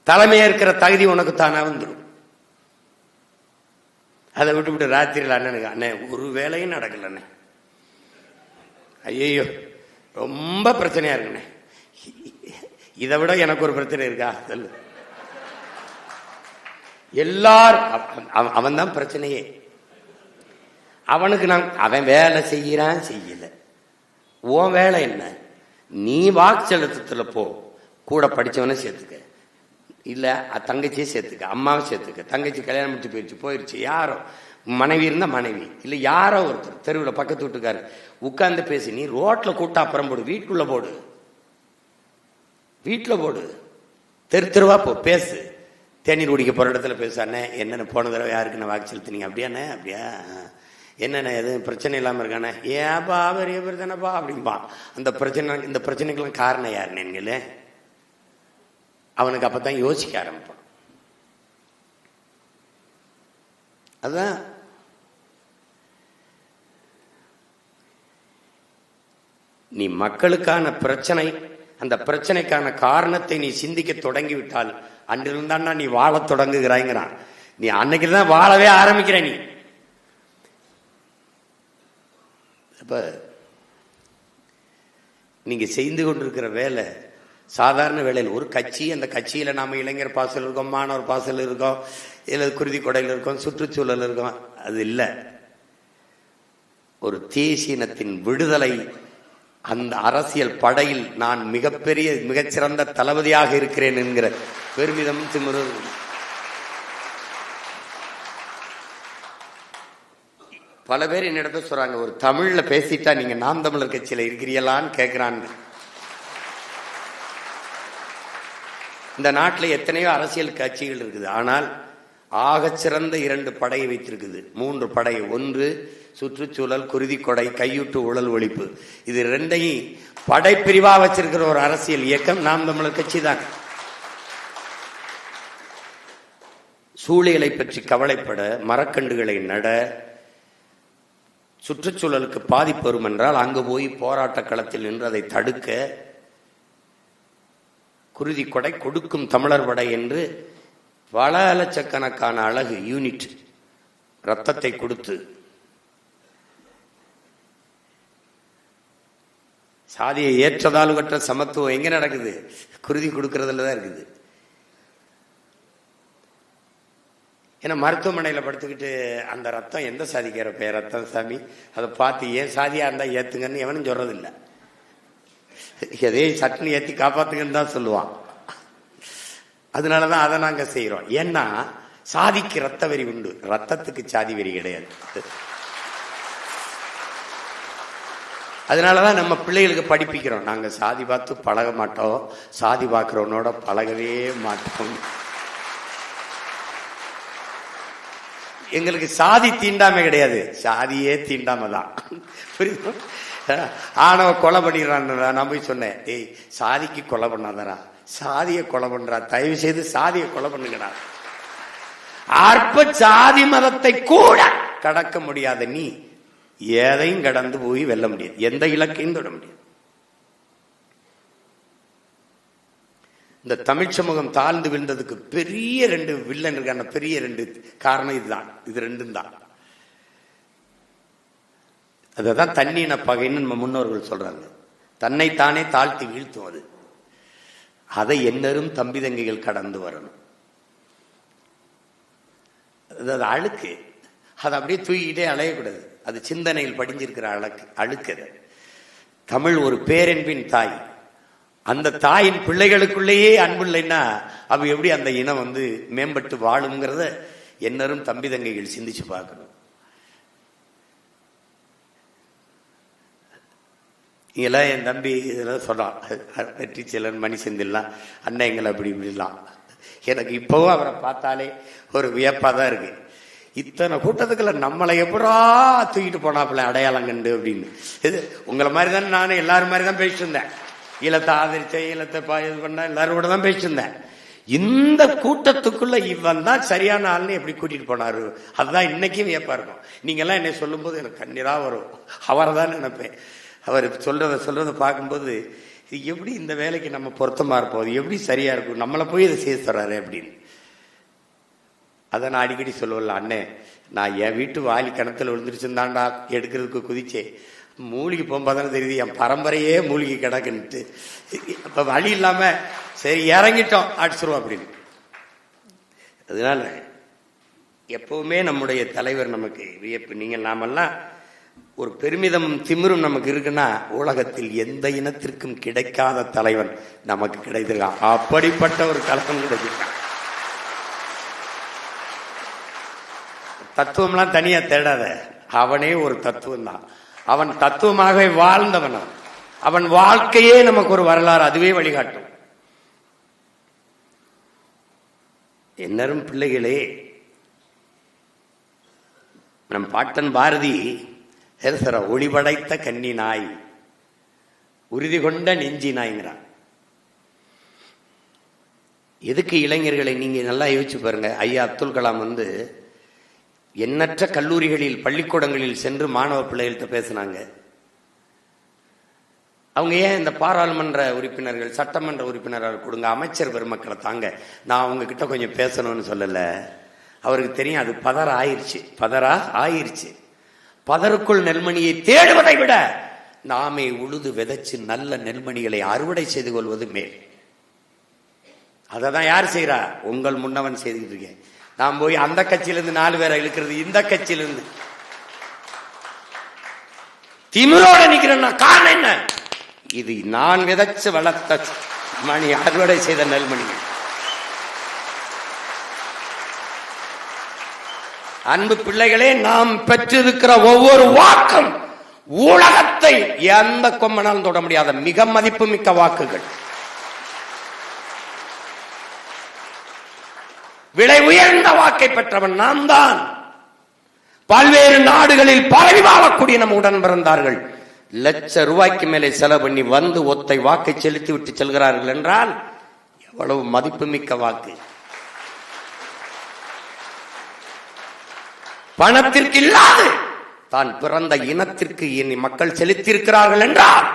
தலைமையா இருக்கிற தகுதி உனக்கு தானாக வந்துடும். அதை விட்டு ராத்திரியில் அண்ணனுக்கு, அண்ணே ஒரு வேலையும் நடக்கல அண்ணே, ஐயோ ரொம்ப பிரச்சனையா இருக்குண்ணே. இதை விட எனக்கு ஒரு பிரச்சனை இருக்கா சொல்லு? எல்லாரும் அவன் தான் பிரச்சனையே. அவனுக்கு அவன் வேலை செய்யறான் செய்யல, உன் வேலை என்ன? நீ வாக்கு செலுத்தத்துல போ, கூட படிச்சவனை சேர்த்துக்க, இல்ல தங்கச்சியை சேர்த்துக்க, அம்மாவை சேர்த்துக்க. தங்கச்சி கல்யாணம் முடிச்சு போயிருச்சு, யாரோ மனைவி இருந்தா மனைவி, இல்ல யாரோ ஒருத்தர் தெருவில் பக்கத்து வீட்டுக்காரு உட்கார்ந்து பேசி. நீ ரோட்ல கூட்டா அப்புறம் போடு, வீட்டுக்குள்ள போடு, வீட்டுல போடு, தெருவா போ, பேசு. தேநீர் குடிக்க போற இடத்துல பேசானே, என்னென்ன போன தடவை யாருக்கு நான் வாக்கு செலுத்தினீங்க, அப்படியாண்ணே, அப்படியா, என்னென்ன எதுவும் பிரச்சனை இல்லாம இருக்கானே, ஏப்பா பெரிய பிரச்சனைப்பா அப்படின்பா. அந்த பிரச்சனை, இந்த பிரச்சனைக்கெல்லாம் காரணம் யாருன்னு நீங்களே? அவனுக்கு அப்பதான் யோசிக்க ஆரம்பிப்பான். அதான் நீ மக்களுக்கான பிரச்சனை, அந்த பிரச்சனைக்கான காரணத்தை நீ சிந்திக்க தொடங்கிவிட்டால் அன்றிருந்தான்னா நீ வாழ தொடங்குகிறாய்ங்கிறான். நீ அன்னைக்குதான் வாழவே ஆரம்பிக்கிற. நீ அப்ப நீங்க செய்து கொண்டிருக்கிற வேலை சாதாரண வேலையில் ஒரு கட்சி, அந்த கட்சியில நாம இளைஞர் பாசல் இருக்கோம், மாணவர் பாசல் இருக்கோம், இல்ல குருதி கொடையில் இருக்கோம், சுற்றுச்சூழல் இருக்கோம், அது இல்ல. ஒரு தேசியனத்தின் விடுதலை, அந்த அரசியல் படையில் நான் மிகப்பெரிய மிகச்சிறந்த தளபதியாக இருக்கிறேன் என்கிற பெருமிதம் திமிரு. பல பேர் என்னிடத்த சொல்றாங்க, ஒரு தமிழ்ல பேசிட்டா நீங்க நாம் தமிழர் கட்சியில இருக்கிறீங்களான்னு கேட்கிறான்னு. இந்த நாட்டில் எத்தனையோ அரசியல் கட்சிகள் இருக்குது, ஆனால் ஆகச்சிறந்த 2 படையை வைத்திருக்குது, 3 படை. ஒன்று சுற்றுச்சூழல், குருதி கொடை, கையூட்டு ஊழல் ஒழிப்பு. இது 2ஐயும் படைப்பிரிவா வச்சிருக்கிற ஒரு அரசியல் இயக்கம் நாம் தமிழர் கட்சி தான். சூழலை பற்றி கவலைப்பட, மரக்கண்டுகளை நட, சுற்றுச்சூழலுக்கு பாதிப்பு வரும் என்றால் அங்கு போய் போராட்ட களத்தில் நின்று அதை தடுக்க, குருதி கொடை கொடுக்கும் தமிழர் படை என்று பல லட்சக்கணக்கான அழகு யூனிட் ரத்தத்தை கொடுத்து சாதியை ஏற்றதாழ்வற்ற சமத்துவம் எங்க நடக்குது? குருதி கொடுக்கறதுல தான் இருக்குது. ஏன்னா மருத்துவமனையில் படுத்துக்கிட்டு அந்த ரத்தம் எந்த சாதிக்கிற பேர் ரத்தம் சாமி, அதை பார்த்து ஏன் சாதியா இருந்தா ஏத்துங்கன்னு எவனும் சொல்றதில்லை. எதையும் சட்னி ஏற்றி காப்பாத்துங்கன்னு தான் சொல்லுவான். அதனாலதான் அதை நாங்க செய்யறோம். ஏன்னா சாதிக்கு ரத்த வெறி உண்டு, ரத்தத்துக்கு சாதி வெறி கிடையாது. அதனாலதான் நம்ம பிள்ளைகளுக்கு படிப்பிக்கிறோம், நாங்க சாதி பார்த்து பழக மாட்டோம், சாதி பார்க்கிறவனோட பழகவே மாட்டோம். எங்களுக்கு சாதி தீண்டாமை கிடையாது, சாதியே தீண்டாமை தான். புரியுது? ஆனவ கொலை பண்ணிடுறான். நான் போய் சொன்னேன், ஏய் சாதிக்கு கொலை பண்ணாதரா, சாதியை கொலை பண்றா, தயவு செய்து சாதியை கொலை பண்ணுங்கடா. அற்ப சாதி மதத்தை கூட கடக்க முடியாத நீ எதையும் கடந்து போய் வெல்ல முடியாது, எந்த இலக்கையும் தொட முடியாது. இந்த தமிழ் சமூகம் தாழ்ந்து விழுந்ததுக்கு பெரிய 2 வில்லன் இருக்கான, பெரிய 2 காரணம் இதுதான். இது 2 தான். அதான் தன்னின பகைன்னு நம்ம முன்னோர்கள் சொல்றாங்க. தன்னைத்தானே தாழ்த்தி வீழ்த்தும் அது. அதை என்னரும் தம்பி தங்கைகள் கடந்து வரணும். அது அழுக்கு, அதை அப்படியே தூக்கிட்டே அலையக்கூடாது. அது சிந்தனையில் படிஞ்சிருக்கிற அழுக்கு. தமிழ் ஒரு பேரன்பின் தாய். அந்த தாயின் பிள்ளைகளுக்குள்ளேயே அன்பு இல்லைன்னா அவ எப்படி அந்த இனம் மேம்பட்டு வாழுங்கிறத என்னரும் தம்பி தங்கைகள் சிந்திச்சு பார்க்கணும். இதெல்லாம் என் தம்பி இதெல்லாம் சொல்றான், வெற்றி செல்லன், மணி செந்தில்லாம் அண்ணன் எங்களை அப்படி இப்படிலாம். எனக்கு இப்பவும் அவரை பார்த்தாலே ஒரு வியப்பா தான் இருக்கு. இத்தனை கூட்டத்துக்குள்ள நம்மளை எப்படா தூக்கிட்டு போனாப்புல அடையாளம் கண்டு அப்படின்னு. இது உங்களை மாதிரி தானே, நானும் எல்லாரும் மாதிரி தான் பேசிட்டு இருந்தேன். ஈழத்தை ஆதரிச்சேன், ஈழத்தை இது பண்ண எல்லாரும் கூட தான் பேசிட்டு இருந்தேன். இந்த கூட்டத்துக்குள்ள இவன் தான் சரியான ஆள்னு எப்படி கூட்டிட்டு போனாரு, அதுதான் இன்னைக்கும் வியப்பா இருக்கும். நீங்க எல்லாம் என்னை சொல்லும் போது எனக்கு கண்ணீரா வரும். அவரை தான் நினைப்பேன். அவர் சொல்றத பார்க்கும்போது இது எப்படி இந்த வேலைக்கு நம்ம பொருத்தமா இருப்போம், அது எப்படி சரியா இருக்கும், நம்மளை போய் இதை செய்ய சொல்றாரு அப்படின்னு. அதை நான் அடிக்கடி சொல்லுவேன்ல, அண்ணே நான் என் வீட்டு வாலி கிணத்துல விழுந்துருச்சுந்தாண்டா எடுக்கிறதுக்கு குதிச்சே, மூலிகை போகும்போதானே தெரியுது என் பரம்பரையே மூலிகை கிடக்குன்ட்டு. அப்ப வழி இல்லாம சரி இறங்கிட்டோம் அடிச்சிருவோம் அப்படின்னு. அதனால எப்பவுமே நம்முடைய தலைவர் நமக்கு வியப்பு. நீங்க நாமெல்லாம் ஒரு பெருமிதம் திமிரும் நமக்கு இருக்குன்னா உலகத்தில் எந்த இனத்திற்கும் கிடைக்காத தலைவன் நமக்கு கிடைத்திருக்கான். அப்படிப்பட்ட ஒரு தலைவன் கிடைச்சிருக்கான். தத்துவம்லாம் தனியா தேடாத, அவனே ஒரு தத்துவம் தான். அவன் தத்துவமாகவே வாழ்ந்தவன். அவன் வாழ்க்கையே நமக்கு ஒரு வரலாறு, அதுவே வழிகாட்டும். என்னரும் பிள்ளைகளே, நம் பாட்டன் பாரதி ஒளிபடைத்த கன்னி நாய் உறுதி கொண்ட நெஞ்சி நாய்ங்கிறான். எதுக்கு இளைஞர்களை நீங்க நல்லா யோசிச்சு பாருங்க. ஐயா அப்துல் கலாம் எண்ணற்ற கல்லூரிகளில் பள்ளிக்கூடங்களில் சென்று மாணவ பிள்ளைகள்கிட்ட பேசினாங்க. அவங்க ஏன் இந்த பாராளுமன்ற உறுப்பினர்கள் சட்டமன்ற உறுப்பினர்கள் கொடுங்க, அமைச்சர் பெருமக்களை தாங்க, நான் அவங்க கிட்ட கொஞ்சம் பேசணும்னு சொல்லல. அவருக்கு தெரியும் அது பதரா ஆயிருச்சு. பதருக்குள் நெல்மணியை தேடுவதை விட நாமே உழுது விதைச்சு நல்ல நெல்மணிகளை அறுவடை செய்து கொள்வது மேல். அததான் யார் செய்யறா? உங்கள் முன்னவன் செய்துட்டு இருக்கேன். நான் போய் அந்த கட்சியிலிருந்து 4 பேரை இழுக்கிறது, இந்த கட்சியிலிருந்து திமிரோட நிக்கிறேன்னா காரணம் என்ன? இது நான் விதைச்சு வளர்த்த மணி, அறுவடை செய்த நெல்மணி. அன்பு பிள்ளைகளே, நாம் பெற்றிருக்கிற ஒவ்வொரு வாக்கும் உலகத்தை எந்த கொம்பனாலும் தொட முடியாத மிக மதிப்பு மிக்க வாக்குகள். விலை உயர்ந்த வாக்கை பெற்றவன் நாம் தான். பல்வேறு நாடுகளில் பரவி வாழக்கூடிய நம் உடன் பிறந்தார்கள் ₹1,00,000 மேலே செலவு பண்ணி ஒத்தை வாக்கை செலுத்தி விட்டு செல்கிறார்கள் என்றால் எவ்வளவு மதிப்புமிக்க வாக்கு. பணத்திற்கு இல்லாது தான் பிறந்த இனத்திற்கு மக்கள் செலுத்தியிருக்கிறார்கள் என்றால்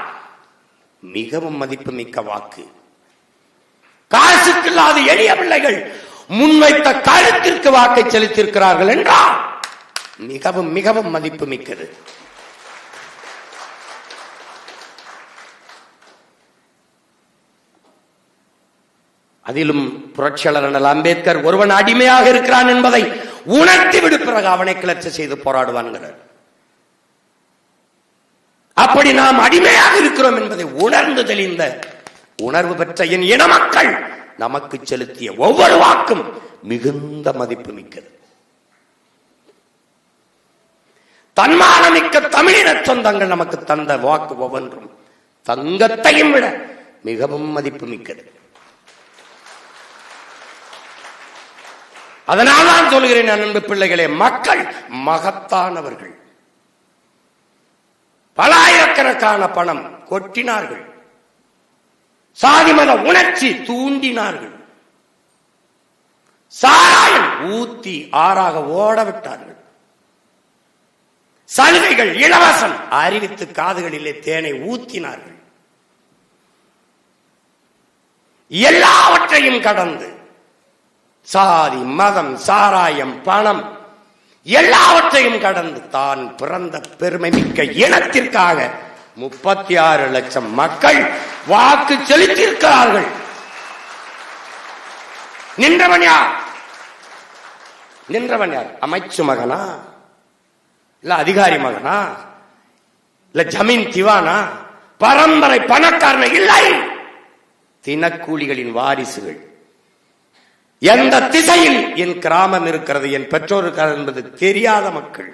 மிகவும் மதிப்புமிக்க வாக்கு. காசுக்கு இல்லாத எளிய பிள்ளைகள் முன்வைத்த கருத்திற்கு வாக்கை செலுத்தியிருக்கிறார்கள் என்றால் மிகவும் மிகவும் மதிப்பு மிக்கது. அதிலும் புரட்சியாளர் அண்ணல் அம்பேத்கர் ஒருவன் அடிமையாக இருக்கிறான் என்பதை உணர்த்தி விடு, பிறகு அவனை கிளர்ச்சி செய்து போராடுவான்கிறார். அப்படி நாம் அடிமையாக இருக்கிறோம் என்பதை உணர்ந்து தெளிந்த உணர்வு பெற்ற என் இன மக்கள் நமக்கு செலுத்திய ஒவ்வொரு வாக்கும் மிகுந்த மதிப்பு மிக்கது. தன்மானமிக்க தமிழின சொந்தங்கள் நமக்கு தந்த வாக்கு ஒவ்வொன்றும் தங்கத்தையும் விட மிகவும் மதிப்பு மிக்கது. அதனால் நான் சொல்கிறேன் அன்பு பிள்ளைகளே, மக்கள் மகத்தானவர்கள். பல ஆயிரக்கணக்கான பணம் கொட்டினார்கள், சாதி மத உணர்ச்சி தூண்டினார்கள், சாராயம் ஊத்தி ஆறாக ஓட விட்டார்கள், சலுகைகள் இலவசம் அறிவித்து காதுகளிலே தேனை ஊத்தினார்கள். எல்லாவற்றையும் கடந்து சாதி மதம் சாராயம் பணம் எல்லாவற்றையும் கடந்து தான் பிறந்த பெருமை மிக்க இனத்திற்காக 36 லட்சம் மக்கள் வாக்கு செலுத்தியிருக்கிறார்கள். நின்றவன் யார்? அமைச்சு மகனா, இல்ல அதிகாரி மகனா, இல்ல ஜமீன் திவானா, பரம்பரை பணக்காரன் இல்லை, தினக்கூலிகளின் வாரிசுகள். எந்த திசையில் என் கிராமம் இருக்கிறது, என் பெற்றோர் இருக்கிறது என்பது தெரியாத மக்கள்,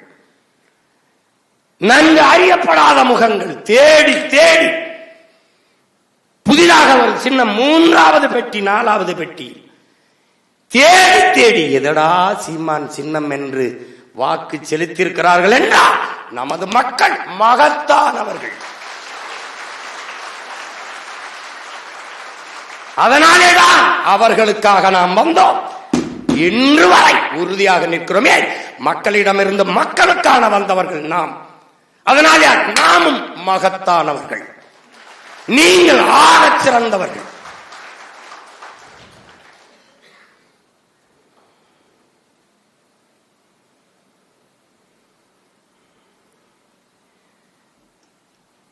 நன்கு அறியப்படாத முகங்கள், தேடி தேடி புதிதாக ஒரு சின்ன 3வது பெட்டி 4வது பெட்டி தேடி தேடி எதடா சீமான் சின்னம் என்று வாக்கு செலுத்தியிருக்கிறார்கள் என்றால் நமது மக்கள் மகத்தானவர்கள். அதனாலேதான் அவர்களுக்காக நாம் வந்தோம். இன்று வரை உறுதியாக நிற்கிறோமே, மக்களிடமிருந்து மக்களுக்கான வந்தவர்கள் நாம். அதனால நாமும் மகத்தானவர்கள், நீங்கள் ஆகச் சிறந்தவர்கள்.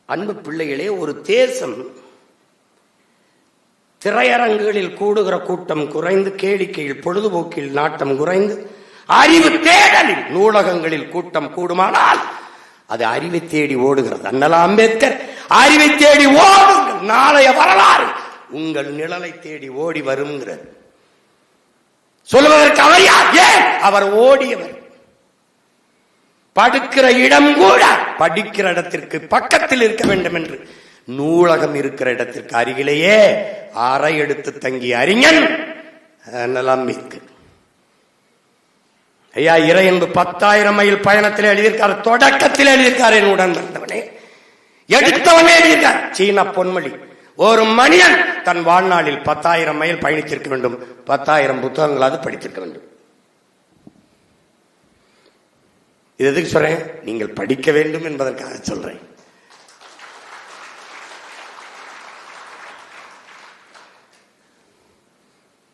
அன்பு பிள்ளைகளே, ஒரு தேசம் திரையரங்குகளில் கூடுகிற கூட்டம் குறைந்து, கேளிக்கையில் பொழுதுபோக்கில் நாட்டம் குறைந்து, அறிவு தேடலில் நூலகங்களில் கூட்டம் கூடுமானால் அது அறிவை தேடி ஓடுகிறது. அண்ணலா அம்பேத்கர் அறிவை தேடி ஓடுங்கள், நாளைய வரலாறு உங்கள் நிழலை தேடி ஓடி வருங்கிறது. சொல்லுவதற்கு அவர் யார்? ஏன் அவர் ஓடியவர். படுக்கிற இடம் கூட படிக்கிற இடத்திற்கு பக்கத்தில் இருக்க வேண்டும் என்று நூலகம் இருக்கிற இடத்திற்கு அருகிலேயே அறை எடுத்து தங்கிய அறிஞன் அம்பேத்கர். ஐயா, இறை என்பது 10,000 மைல் பயணத்தில் எழுதியிருக்காரு, தொடக்கத்தில் எழுதியிருக்காரு. என்னுடன் வந்தவனே எடுத்தவனே எழுதியிருக்கார். சீன பொன்மொழி, ஒரு மனிதன் தன் வாழ்நாளில் 10,000 மைல் பயணித்திருக்க வேண்டும், 10,000 புத்தகங்களாவது படித்திருக்க வேண்டும். இது எதுக்கு சொல்றேன்? நீங்கள் படிக்க வேண்டும் என்பதற்காக சொல்றேன்.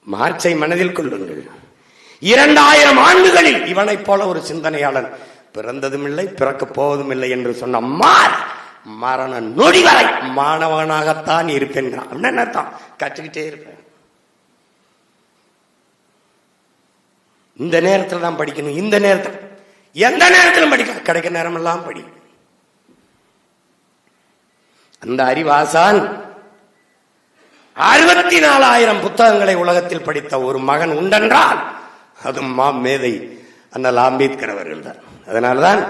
மார்க்ஸை மனதில் கொள்ளுங்கள். 2000 ஆண்டுகளில் இவனை போல ஒரு சிந்தனையாளன் பிறந்ததும் இல்லை, பிறக்கப் போவதும் இல்லை என்று சொன்ன மரண நொடி வரை மாணவனாகத்தான் இருப்பேன். என்னத்தான் கற்றுக்கிட்டே இருப்பேன். இந்த நேரத்தில் தான் படிக்கணும், இந்த நேரத்தில் எந்த நேரத்திலும் படிக்க, கிடைக்க நேரம் எல்லாம் படி. அந்த அறிவாசான் 64,000 புத்தகங்களை உலகத்தில் படித்த ஒரு மகன் உண்டென்றால் அது மேதை அண்ணல் அம்பேத்கர் அவர்கள் தான். அதனால்தான்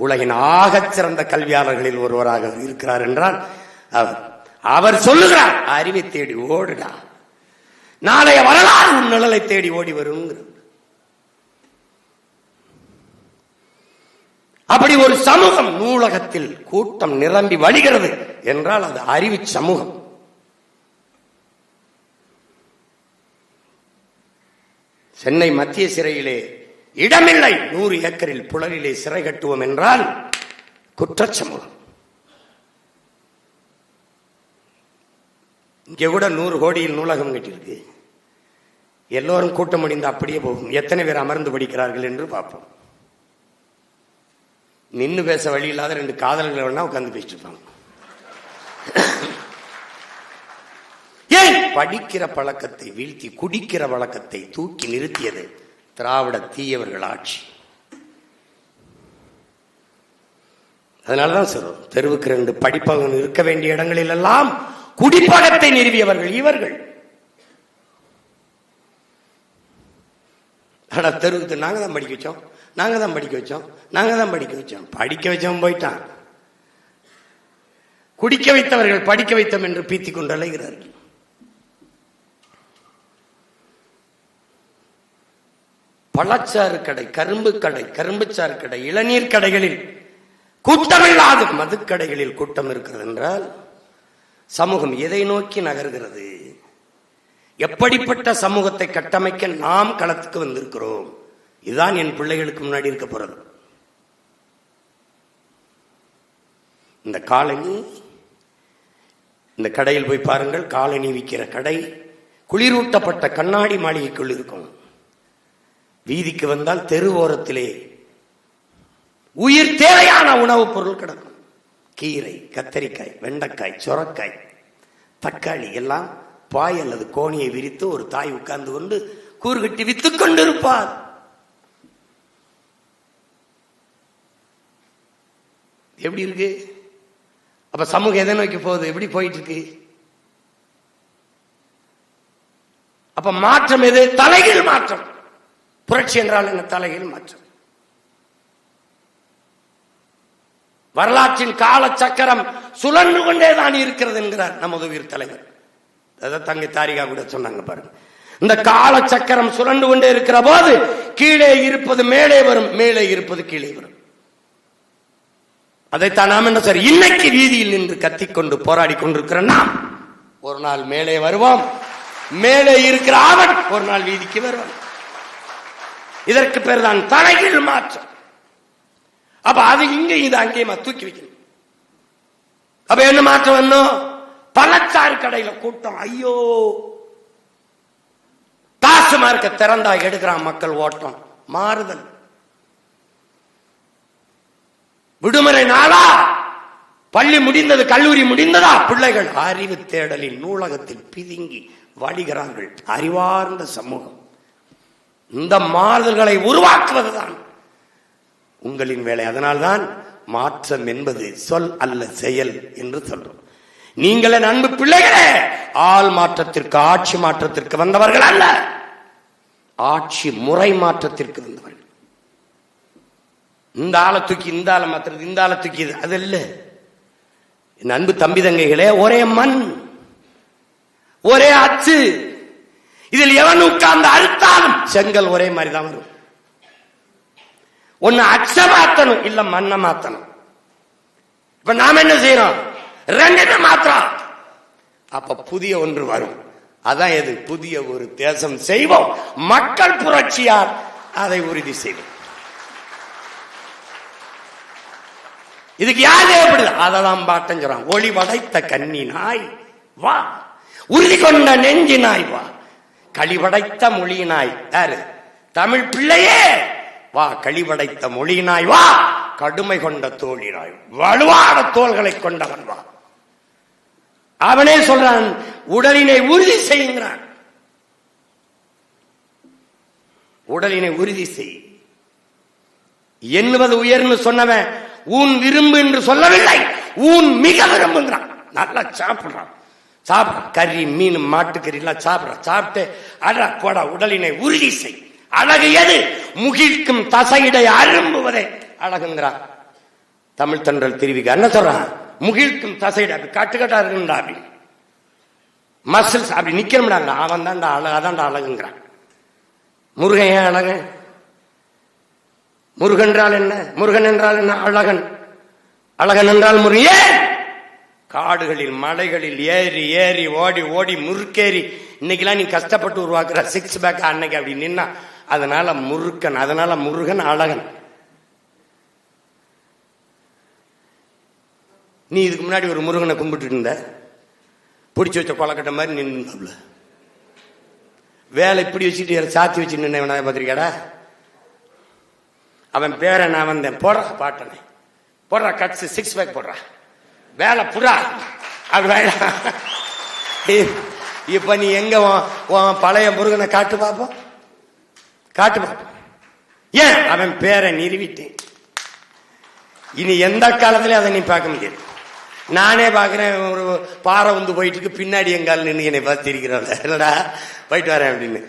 உலகின் ஆகச் சிறந்த கல்வியாளர்களில் ஒருவராக இருக்கிறார் என்றால் அவர் சொல்லுகிறார், அறிவை தேடி ஓடுடா, நாளைய வரலாறு உன் நிழலை தேடி ஓடி வரும். அப்படி ஒரு சமூகம் நூலகத்தில் கூட்டம் நிரம்பி வழிகிறது என்றால் அது அறிவு சமூகம். சென்னை மத்திய சிறையிலே இடமில்லை, 100 ஏக்கரில் புழலிலே சிறை கட்டுவோம் என்றால் குற்றச் சமூகம். இங்கே கூட 100 கோடியில் நூலகம் கட்டியிருக்கு. எல்லோரும் கூட்டம் முடிந்து அப்படியே போகும். எத்தனை பேர் அமர்ந்து படிக்கிறார்கள் என்று பார்ப்போம். நின்று பேச வழி இல்லாத 2 காதல்களை வேணா உட்கார்ந்து பேசிட்டு இருப்பாங்க. ஏன்? படிக்கிற பழக்கத்தை வீழ்த்தி குடிக்கிற வழக்கத்தை தூக்கி நிறுத்தியது திராவிட தீயவர்கள் ஆட்சி. அதனாலதான் சொல்றோம், தெருவுக்கு 2 படிப்பவன் இருக்க வேண்டிய இடங்களில் எல்லாம் குடிப்பழக்கத்தை நிறுவியவர்கள் இவர்கள். ஆனா தெருவுக்கு நாங்க தான் படிக்க வச்சோம், நாங்க தான் படிக்க வச்சோம், நாங்க தான் படிக்க வச்சோம். படிக்க வச்சவன் போயிட்டான். குடிக்க வைத்தவர்கள் படிக்க வைத்தோம் என்று பீத்திக் கொண்டு அலைகிறார்கள். பழச்சாறு கடை, கரும்பு கடை, கரும்புச்சாறு கடை, இளநீர் கடைகளில் கூட்டமில்லாத மதுக்கடைகளில் கூட்டம் இருக்கிறது என்றால் சமூகம் எதை நோக்கி நகர்கிறது? எப்படிப்பட்ட சமூகத்தை கட்டமைக்க நாம் களத்துக்கு வந்திருக்கிறோம்? இதுதான் என் பிள்ளைகளுக்கு முன்னாடி இருக்க போறது. இந்த காலனி, இந்த கடையில் போய் பாருங்கள், காலனி விற்கிற கடை குளிரூட்டப்பட்ட கண்ணாடி மாளிகைக்குள் இருக்கும். வீதிக்கு வந்தால் தெரு ஓரத்திலே உயிர் தேவையான உணவுப் பொருள் கிடக்கும். கீரை, கத்தரிக்காய், வெண்டைக்காய், சொரக்காய், தக்காளி எல்லாம் பாய் அல்லது கோணியை விரித்து ஒரு தாய் உட்கார்ந்து கொண்டு கூறுகட்டி வித்துக் கொண்டிருப்பார். எப்படி இருக்கு? அப்ப சமூகம் எதை நோக்கி போகுது? எப்படி போயிட்டு இருக்கு? அப்ப மாற்றம் எது? தலைகீழ் மாற்றம். புரட்சி என்றால் என்ன? தலைகீழ் மாற்றம். வரலாற்றின் கால சக்கரம் சுழன்று கொண்டேதான் இருக்கிறது என்கிறார் நமது உயிர் தலைவர். தங்கை தாரிகா கூட சொன்னாங்க பாருங்க. இந்த கால சக்கரம் சுழன்று கொண்டே இருக்கிற போது கீழே இருப்பது மேலே வரும், மேலே இருப்பது கீழே வரும். அதைத்தான் நாம் என்ன சார் இன்னைக்கு வீதியில் நின்று கத்திக்கொண்டு போராடி கொண்டிருக்கிற நாம் ஒரு நாள் மேலே வருவோம். மேலே இருக்கிற அவன் ஒரு நாள் வீதிக்கு வருவான். இதற்கு பேர் தான் தலைகீழ் மாற்றம். அப்ப அது இங்க இது அங்கேயுமா தூக்கி வைக்கணும். அப்ப என்ன மாற்றம் வேணும்? பழச்சாறு கடையில கூட்டம், ஐயோ டாஸ்மார்க்க திறந்தா எடுக்கிறான் மக்கள் ஓட்டம். மாறுதல். விடுமுறை நாளா, பள்ளி முடிந்தது, கல்லூரி முடிந்ததா, பிள்ளைகள் அறிவு தேடலில் நூலகத்தில் பிதுங்கி வழிகிறார்கள். அறிவார்ந்த சமூகம். இந்த மாறுதல்களை உருவாக்குவதுதான் உங்களின் வேலை. அதனால்தான் மாற்றம் என்பது சொல் அல்ல செயல் என்று சொல்றோம். நீங்களே அன்பு பிள்ளைகளே, ஆள் மாற்றத்திற்கு, ஆட்சி மாற்றத்திற்கு வந்தவர்கள் அல்ல, ஆட்சி முறை மாற்றத்திற்கு வந்தவர்கள். இந்த ஆளை தூக்கி இந்த ஆளை மாத்துறது, இந்த ஆளை தூக்கி அது இல்ல. என் அன்பு தம்பி தங்கைகளே, ஒரே மண், ஒரே அச்சு. இதில் எவன் உட்கார்ந்து அழுத்தாலும் செங்கல் ஒரே மாதிரி தான் வரும். ஒன்னு அச்ச மாத்தணும், இல்ல மண்ணை மாத்தணும். இப்ப நாம என்ன செய்யறோம்? ரெண்டு மாத்திரம். அப்ப புதிய ஒன்று வரும். அதான் எது? புதிய ஒரு தேசம் செய்வோம். மக்கள் புரட்சியால் அதை உறுதி செய்வோம். இதுக்கு யார் தேவைப்படுது? அதெல்லாம் பாட்டஞ்சான். ஒளி படைத்த கன்னி நாய் வா, உறுதி கொண்ட நெஞ்சி நாய் வா, களிபடைத்த மொழி நாய் யாரு? தமிழ் பிள்ளையே வா, களிபடைத்த மொழி நாய் வா, கடுமை கொண்ட தோழி நாய், வலுவான தோள்களை கொண்டவன் வா. அவனே சொல்றான், உடலினை உறுதி செய்கிறான். உடலினை உறுதி செய் என்பது உயர்ந்து சொன்னவன் ஊன் விரும்பு என்று சொல்லவில்லை, ஊன் மிக விரும்புகிறான். நல்லா சாப்பிடுறான், சாப்பிடுறான், கறி மீன் மாட்டுக்கறி எல்லாம் சாப்பிடுறான். சாப்பிட்டு அடா போடா, உடலினை உறுதி செய். அழகு எது? முகிழ்க்கும் தசையிடை அரும்புவதே அழகுங்கிறான். தமிழ் தென்றல் தெரிவிக்க என்ன சொல்றான்? முகிழ்க்கும் தசையிட கட்டுக்கட்டா இருக்குண்டா, அப்படி மசில்ஸ் அப்படி நிக்கிறோம்டாங்க. அவன் தான்டா அழகு, அதான்டா அழகுங்கிறான். முருகன் ஏன் அழகு? முருகன் என்றால் என்ன? முருகன் என்றால் என்ன? அழகன். அழகன் என்றால் முருகன். காடுகளில் மலைகளில் ஏறி ஏறி ஓடி ஓடி முறுக்கேறி இன்னைக்கெல்லாம் நீ கஷ்டப்பட்டு உருவாக்குற சிக்ஸ் பேக் அன்னைக்கு அப்படி நின்னா, அதனால முருகன். அதனால முருகன் அழகன். நீ இதுக்கு முன்னாடி ஒரு முருகனை கும்பிட்டு இருந்த, பிடிச்சி வச்ச கொலக்கட்ட மாதிரி நின்று வேலை இப்படி வச்சுட்டு சாத்தி வச்சு நின்ன பார்த்திருக்கடா. அவன் பேர நான் வந்தேன், போடுறா பாட்டனை, போடுறா கட்ஸ் சிக்ஸ் பேக் போடுறா, வேலை புறா அது வேலை. இப்ப நீ எங்க பழைய முருகனை காட்டு பார்ப்போம், காட்டு பார்ப்போம். ஏன்? அவன் பேரை நிறுவிட்டேன். இனி எந்த காலத்திலயும் அதை நீ பார்க்க முடியாது. நானே பாக்குறேன், ஒரு பாறை வந்து போயிட்டு இருக்கு, பின்னாடி எங்கால் நின்று என்னை பார்த்து இருக்கிறாள், இல்லடா போயிட்டு வரேன் அப்படின்னு.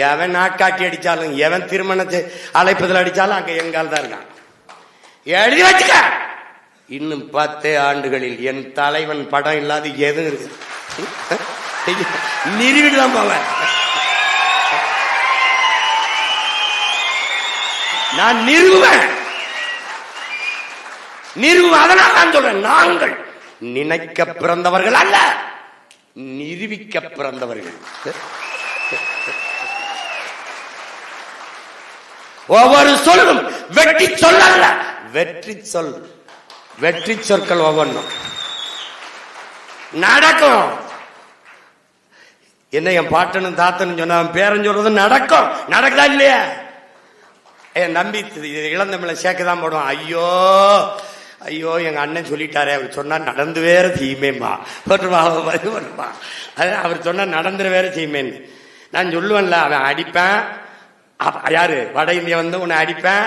எவன் நாட்காட்டி அடிச்சாலும், எவன் திருமணத்தை அழைப்பதில் அடிச்சாலும் அங்க எங்கால் தான் இருக்கான். எழுதி வச்சுக்க. இன்னும் 10 ஆண்டுகளில் என் தலைவன் படம் இல்லாத எதுவும் இருக்கு, நிறுவிட்டு தான் போவேன். நான் நிறுவுவேன். அதனால் நான் சொல்றேன், நாங்கள் நினைக்க பிறந்தவர்கள் அல்ல, நிரூபிக்க பிறந்தவர்கள். ஒவ்வொரு சொல்லும் வெற்றி சொல் அல்ல, வெற்றி சொல். வெற்றி சொற்கள் ஒவ்வொன்றும் நடக்கும். என்ன என் பாட்டனும் தாத்தனும் சொன்ன பேரன் சொல்றது நடக்கும். நடக்குதா இல்லையா? என் நம்பி இளந்தமிழ சேர்க்கதான் போடுவான். ஐயோ ஐயோ எங்க அண்ணன் சொல்லிட்டாரே, அவர் சொன்னா நடந்து வேற செய்யுமேம்மா, வருவா. அவர் சொன்னா நடந்துரு வேற செய்யுமேன்னு நான் சொல்லுவேன்ல. அவன் அடிப்பேன், யாரு வட இந்தியா வந்து உன்னை அடிப்பேன்,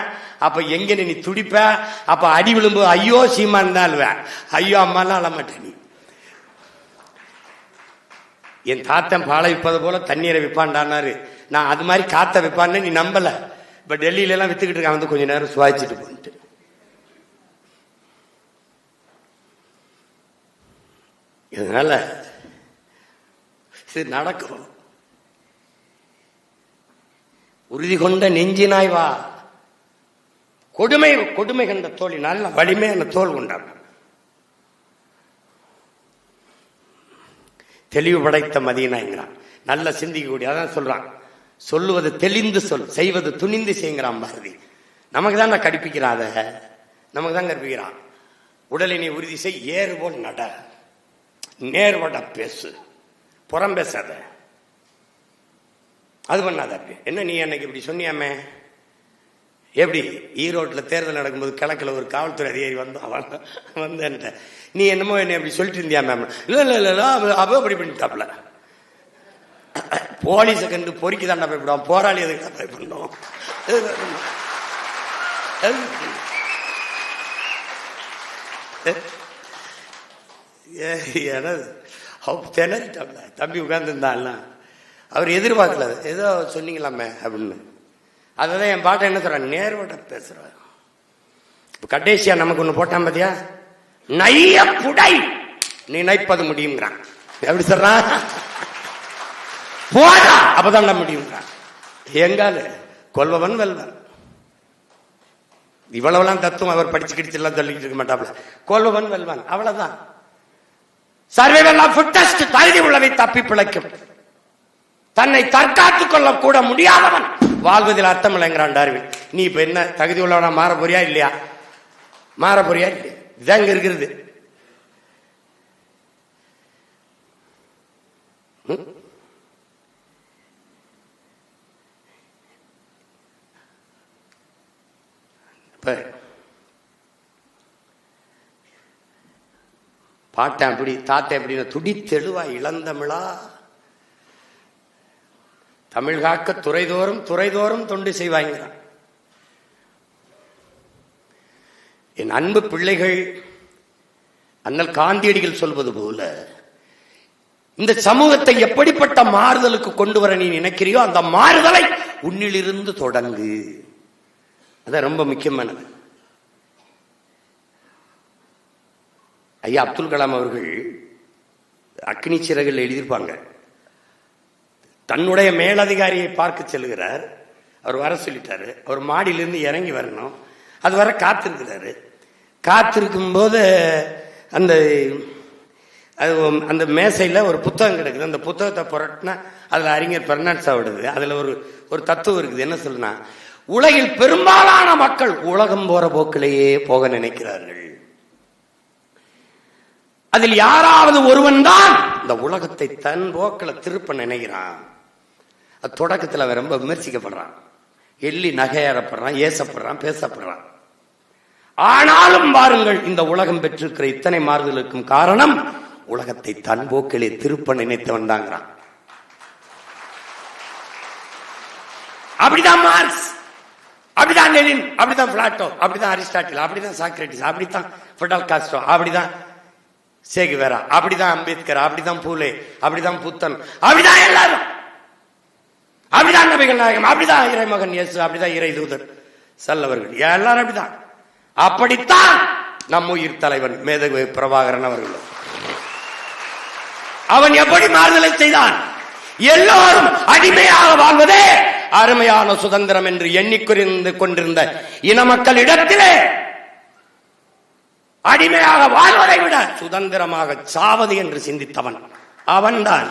அப்ப எங்க நீ துடிப்ப, அப்ப அடி விழும்பு ஐயோ சீமான் தான் அழுவேன், ஐயோ அம்மாலாம் அழமாட்டேன். நீ என் தாத்தன் பாலை விற்பது போல தண்ணீரை விற்பான்டானாரு. நான் அது மாதிரி காத்த விற்பான்னு நீ நம்பல. இப்ப டெல்லியில எல்லாம் வித்துக்கிட்டு இருக்கான், வந்து கொஞ்ச நேரம் சுவாய்ச்சிட்டு போயிட்டு. இதனால இது நடக்கும். உறுதி கொண்ட நெஞ்சினாய் வா, கொடுமை கொடுமை கண்ட தோழி, நல்ல வலிமையான தோல் கொண்டான். தெளிவு படைத்த மதியனாங்கிறான், நல்ல சிந்திக்கக்கூடிய. அதான் சொல்றான், சொல்லுவது தெளிந்து சொல், செய்வது துணிந்து செய்யுங்கிறான் பாரதி. நமக்கு தான் நான் கடிப்பிக்கிறான். அதை நமக்கு தான் கற்பிக்கிறான். உடலை நீ உறுதி செய், ஏறு போல் நட, நேர்வட பேசு, புறம் பேசாத, அது பண்ணாத. என்ன நீ அன்னைக்கு இப்படி சொன்னியாமே, எப்படி ஈரோட்டில் தேர்தல் நடக்கும்போது கிழக்கில் ஒரு காவல்துறை அதிகாரி வந்தேன்ட்ட, நீ என்னமோ என்ன எப்படி சொல்லிட்டு இருந்தியா மேம்? இல்லை அப்போ அப்படி பண்ணிட்டாப்ல. போலீஸை கண்டு பொறுக்கி தாண்டா பயப்படுவான், போராளி எதுக்கு தான் பயப்படணும்? திணறிட்டாப்ல தம்பி உட்கார்ந்துருந்தான்ல, அவர் எதிர்பார்க்கல, ஏதோ சொன்னீங்களாமே அப்படின்னு. அதான் என் பாட்டை என்ன சொல்றான், நேர்வட்ட பேசுறான். கடைசியா நமக்கு ஒண்ணு போட்டான் பாத்தியா, நைய புடை நினைப்பது முடியுங்கிறான். எப்படி சொல்றான், போடா அப்பதான் முடியுங்கிறான். எங்கால கொல்பவன் வெல்வன். இவ்வளவுலாம் தத்துவம் அவர் படிச்சு கிடிச்சு எல்லாம் சொல்லிக்கிட்டு இருக்க மாட்டாப்ல. கொல்பவன் வெல்வன், அவ்வளவுதான். சர்வைவல் ஆஃப் ஃபிட்டஸ்ட், தகுதி உள்ளவை தப்பி பிழைக்கும். தன்னை தற்காத்துக் கொள்ள கூட முடியாதவன் வாழ்வதில் அர்த்தம் இல்லைங்கிறான் டார்வின். நீ இப்ப என்ன தகுதி உள்ளவனா மாற போறியா இல்லையா? மாற போறியா இல்லையா? இதாங்க இருக்கிறது. பாட்டேன் அப்படி, தாத்தேன் அப்படின்னு துடி தெளிவா இளந்தமிழா தமிழ் காக்க துறைதோறும் தொண்டு செய்வாங்க. என் அன்பு பிள்ளைகள், அண்ணல் காந்தியடிகள் சொல்வது போல, இந்த சமூகத்தை எப்படிப்பட்ட மாறுதலுக்கு கொண்டு வர நீ நினைக்கிறியோ அந்த மாறுதலை உன்னிலிருந்து தொடங்கு. அதான் ரொம்ப முக்கியமானது. ஐயா அப்துல் கலாம் அவர்கள் அக்னி சிறகில் எழுதியிருப்பாங்க. தன்னுடைய மேலதிகாரியை பார்க்க செல்கிறார். அவர் வர சொல்லிட்டாரு. அவர் மாடியிலிருந்து இறங்கி வரணும். அது வர காத்திருக்கிறாரு. காத்திருக்கும் போது அந்த மேசையில் ஒரு புத்தகம் கிடக்குது. அந்த புத்தகத்தை புரட்டினா அதில் அறிஞர் பெர்னாட்ஸாவோடது. அதில் ஒரு தத்துவம் இருக்குது. என்ன சொல்லுனா, உலகில் பெரும்பாலான மக்கள் உலகம் போற போக்கிலேயே போக நினைக்கிறார்கள். அதில் யாராவது ஒருவன் தான் இந்த உலகத்தை தன் போக்கில் திருப்ப நினைக்கிறான். அது தொடக்கத்தில் அவன் ரொம்ப விமர்சிக்கப்படுறான், எள்ளி நகையாறப்படுறான், ஏசப்படுறான், பேசப்படுறான். ஆனாலும் பாருங்கள், இந்த உலகம் பெற்றிருக்கிற இத்தனை மாறுதலுக்கும் காரணம் உலகத்தை தன் போக்கிலே திருப்ப நினைத்தவன் தாங்கிறான். அப்படிதான் மார்க்ஸ், அப்படிதான் லெனின், அப்படிதான் பிளாட்டோ, அப்படிதான் அரிஸ்டாட்டில், அப்படிதான் சாக்ரட்டிஸ், அப்படித்தான் ஃபிடல் காஸ்ட்ரோ, அப்படிதான் சேகுவேரா, அப்படிதான் அம்பேத்கர், அப்படிதான் பூலே, அப்படிதான் புத்தன், அப்படிதான் எல்லாரும், அப்படிதான் நபிகள் நாயகம், அப்படிதான் இறைமகன் இயேசு, அப்படிதான் இறை தூதர் செல்லவர்கள், எல்லாரும் அப்படிதான். அப்படித்தான் நம் உயிர் தலைவன் மேதகு பிரபாகரன் அவர்கள். அவன் எப்படி மாறுதலை செய்தான்? எல்லோரும் அடிமையாக வாழ்வதே அருமையான சுதந்திரம் என்று எண்ணிக்கொண்டு கொண்டிருந்த இன மக்களிடத்திலே அடிமையாக வாழ்வதை விட சுதந்திரமாக சாவது என்று சிந்தித்தவன் அவன்தான்.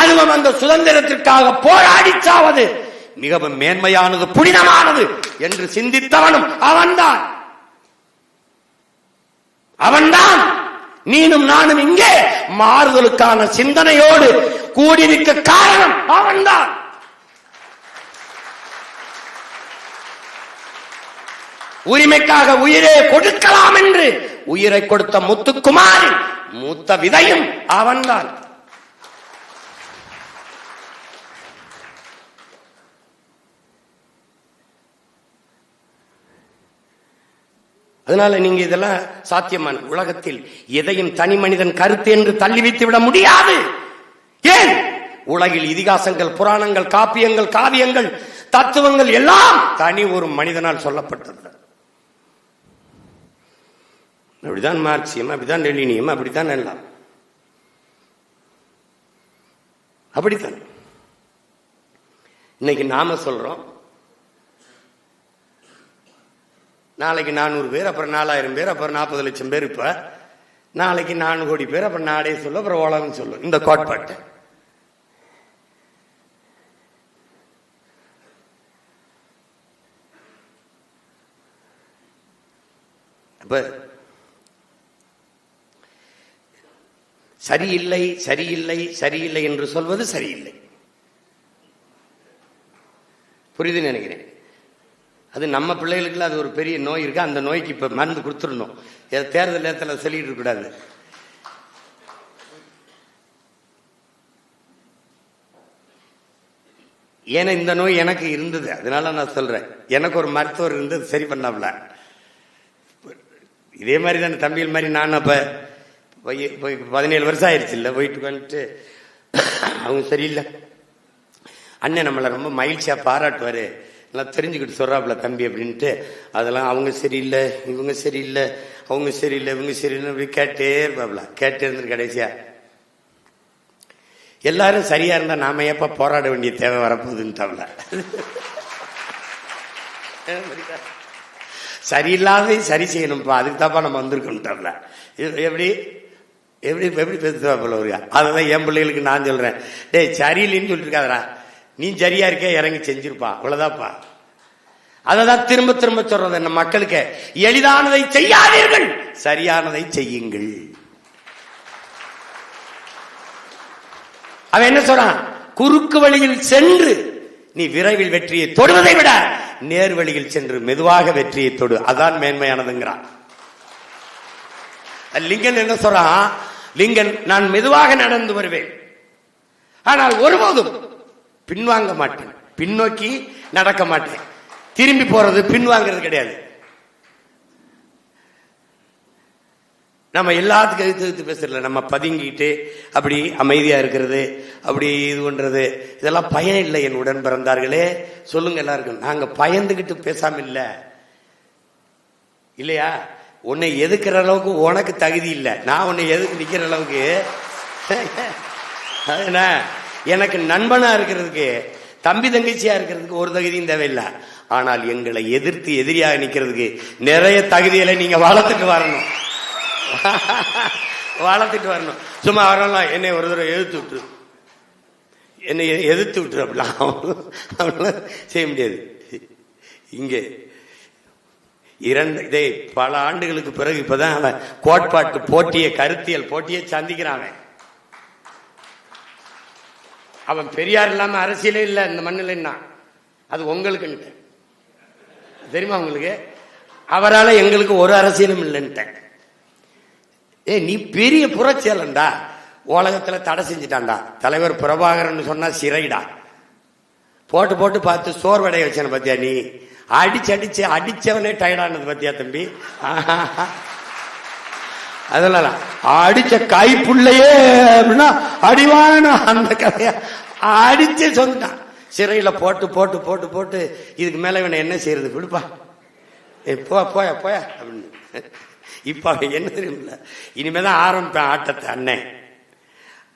அதுவும் அந்த சுதந்திரத்திற்காக போராடி சாவது மிகவும் மேன்மையானது, புனிதமானது என்று சிந்தித்தவனும் அவன்தான். அவன்தான் நீனும் நானும் இங்கே மாறுதலுக்கான சிந்தனையோடு கூடி நிற்க காரணம் அவன்தான். உரிமைக்காக உயிரே கொடுக்கலாம் என்று உயிரை கொடுத்த முத்துக்குமாரின் மூத்த விதையும் அவன்தான். அதனால நீங்க இதெல்லாம் சாத்தியமான உலகத்தில் எதையும் தனி மனிதன் கருத்து என்று தள்ளிவித்து விட முடியாது. ஏன்? உலகில் இதிகாசங்கள், புராணங்கள், காப்பியங்கள், காவியங்கள், தத்துவங்கள் எல்லாம் தனி ஒரு மனிதனால் சொல்லப்பட்டது. அப்படிதான் மார்க்சியம், அப்படிதான் லெனினியம், அப்படித்தான் எல்லாம் அப்படித்தான். இன்னைக்கு நாம சொல்றோம், நாளைக்கு 400 பேர், அப்புறம் 4000 பேர், அப்புறம் 40 லட்சம் பேர், இப்ப நாளைக்கு 4 கோடி பேர், அப்புறம் நாடே சொல்லும், அப்புறம் உலகம் சொல்லும். இந்த கோட்பாட்டை அப்ப சரியில்லை சரியில்லை சரியில்லை என்று சொல்வது சரியில்லை. புரியுது நினைக்கிறேன். அது நம்ம பிள்ளைகளுக்குள்ள அது ஒரு பெரிய நோய் இருக்கு. அந்த நோய்க்கு இப்ப மருந்து கொடுத்துடணும். தேர்தல் நேரத்தில் சொல்லிட்டு இருக்க கூடாது. ஏன்னா இந்த நோய் எனக்கு இருந்தது, அதனால நான் சொல்றேன். எனக்கு ஒரு மருத்துவர் இருந்தது, சரி பண்ணாப்ல. இதே மாதிரி தான் தம்பிகள் மாதிரி நான் அப்ப 17 வருஷம் ஆயிடுச்சு இல்ல, போயிட்டு வந்துட்டு அவங்க சரியில்லை. அண்ணன் நம்மளை ரொம்ப மகிழ்ச்சியா பாராட்டுவாரு, நல்லா தெரிஞ்சுக்கிட்டு சொல்றாப்புல தம்பி அப்படின்ட்டு. அதெல்லாம் அவங்க சரியில்லை, இவங்க சரியில்லை, அவங்க சரியில்லை, இவங்க சரியில்லை அப்படி கேட்டே இருப்பாப்ல. கேட்டே இருந்து கடைசியா எல்லாரும் சரியா இருந்தா நாம எப்ப போராட வேண்டிய தேவை வரப்போகுதுன்ட்டாப்ல. சரியில்லாத சரி செய்யணும்ப்பா, அதுக்கு தாப்பா நம்ம வந்திருக்கோம்ட்டாப்ல. எப்படி எப்படி எப்படி பேசுவாப்புல ஒரு. அதான் என் பிள்ளைகளுக்கு நான் சொல்றேன், டேய் சரியில்லைன்னு சொல்லிட்டு இருக்காதரா, நீ சரியா இருக்க இறங்கி செஞ்சிருப்பா, அவ்வளவுதான்ப்பா. அததான் திரும்ப திரும்ப சொல்றது என்ன மக்களுக்கு, எளிதானதை செய்யாதீர்கள், சரியானதை செய்யுங்கள். அவன் என்ன சொல்றான், குறுக்கு வழியில் சென்று நீ விரைவில் வெற்றியை தொடுவதை விட நேர் வழியில் சென்று மெதுவாக வெற்றியை தொடு, அதான் மேன்மையானதுங்கிறான். லிங்கன் என்ன சொல்றான், லிங்கன் நான் மெதுவாக நடந்து வருவேன், ஆனால் ஒருபோதும் பின்வாங்க மாட்டேன், பின்னோக்கி நடக்க மாட்டேன். திரும்பி போறது பின்வாங்கிறது கிடையாது. நம்ம எல்லாத்துக்கும் எதிர்த்து பேசுறதுல நம்ம பதுங்கிட்டு அப்படி அமைதியா இருக்கிறது, அப்படி இது பண்றது, இதெல்லாம் பயன் இல்லை. என் உடன் பிறந்தார்களே சொல்லுங்க எல்லாருக்கும், நாங்க பயந்துகிட்டு பேசாம இல்ல இல்லையா. உன்னை எதுக்குற அளவுக்கு உனக்கு தகுதி இல்லை, நான் உன்னை எதுக்கு நிக்கிற அளவுக்கு. எனக்கு நண்பனா இருக்கிறதுக்கு, தம்பி தங்கச்சியா இருக்கிறதுக்கு ஒரு தகுதியும் தேவையில்லை. ஆனால் எங்களை எதிர்த்து எதிரியாக நிக்கிறதுக்கு நிறைய தகுதிகளை நீங்க வளர்த்துட்டு வரணும், வளர்த்துட்டு வரணும். சும்மா வரலாம், என்னை ஒரு தடவை எதிர்த்து விட்டுரு, என்னை எதிர்த்து விட்டுரு, அப்படிலாம் செய்ய முடியாது. இங்கே இதை பல ஆண்டுகளுக்கு பிறகு இப்பதான் அவன் கோட்பாட்டு போட்டியை, கருத்தியல் போட்டியை சந்திக்கிறான். அவன் பெரியார் இல்லாம அரசியலே இல்லை இந்த மண்ணில். அது உங்களுக்கு தெரியுமா உங்களுக்கு, அவரால் எங்களுக்கு ஒரு அரசியலும் இல்லைன்ட்டேன். நீ பெரிய புரட்சியாளன்டா, உலகத்துல தடை செஞ்சுட்டான்டா. தலைவர் பிரபாகரன் சொன்னா சிறைடா, போட்டு போட்டு பார்த்து சோர்வடைய வச்சன பத்தியா, நீ அடிச்சு அடிச்சு அடிச்சவனே டயர்டானது பத்தியா தம்பி. அதனால அடிச்ச கைப்புள்ளையே அப்படின்னா அடிவான அந்த கதையா அடிச்சு சொன்னான். சிறையில போட்டு போட்டு போட்டு போட்டு இதுக்கு மேல இவனை என்ன செய்யறது, விடுப்பா போயா போயா அப்படின்னு. இப்ப என்ன தெரியுமில்ல, இனிமேதான் ஆரம்பிப்பேன் ஆட்டத்தை. அண்ணன்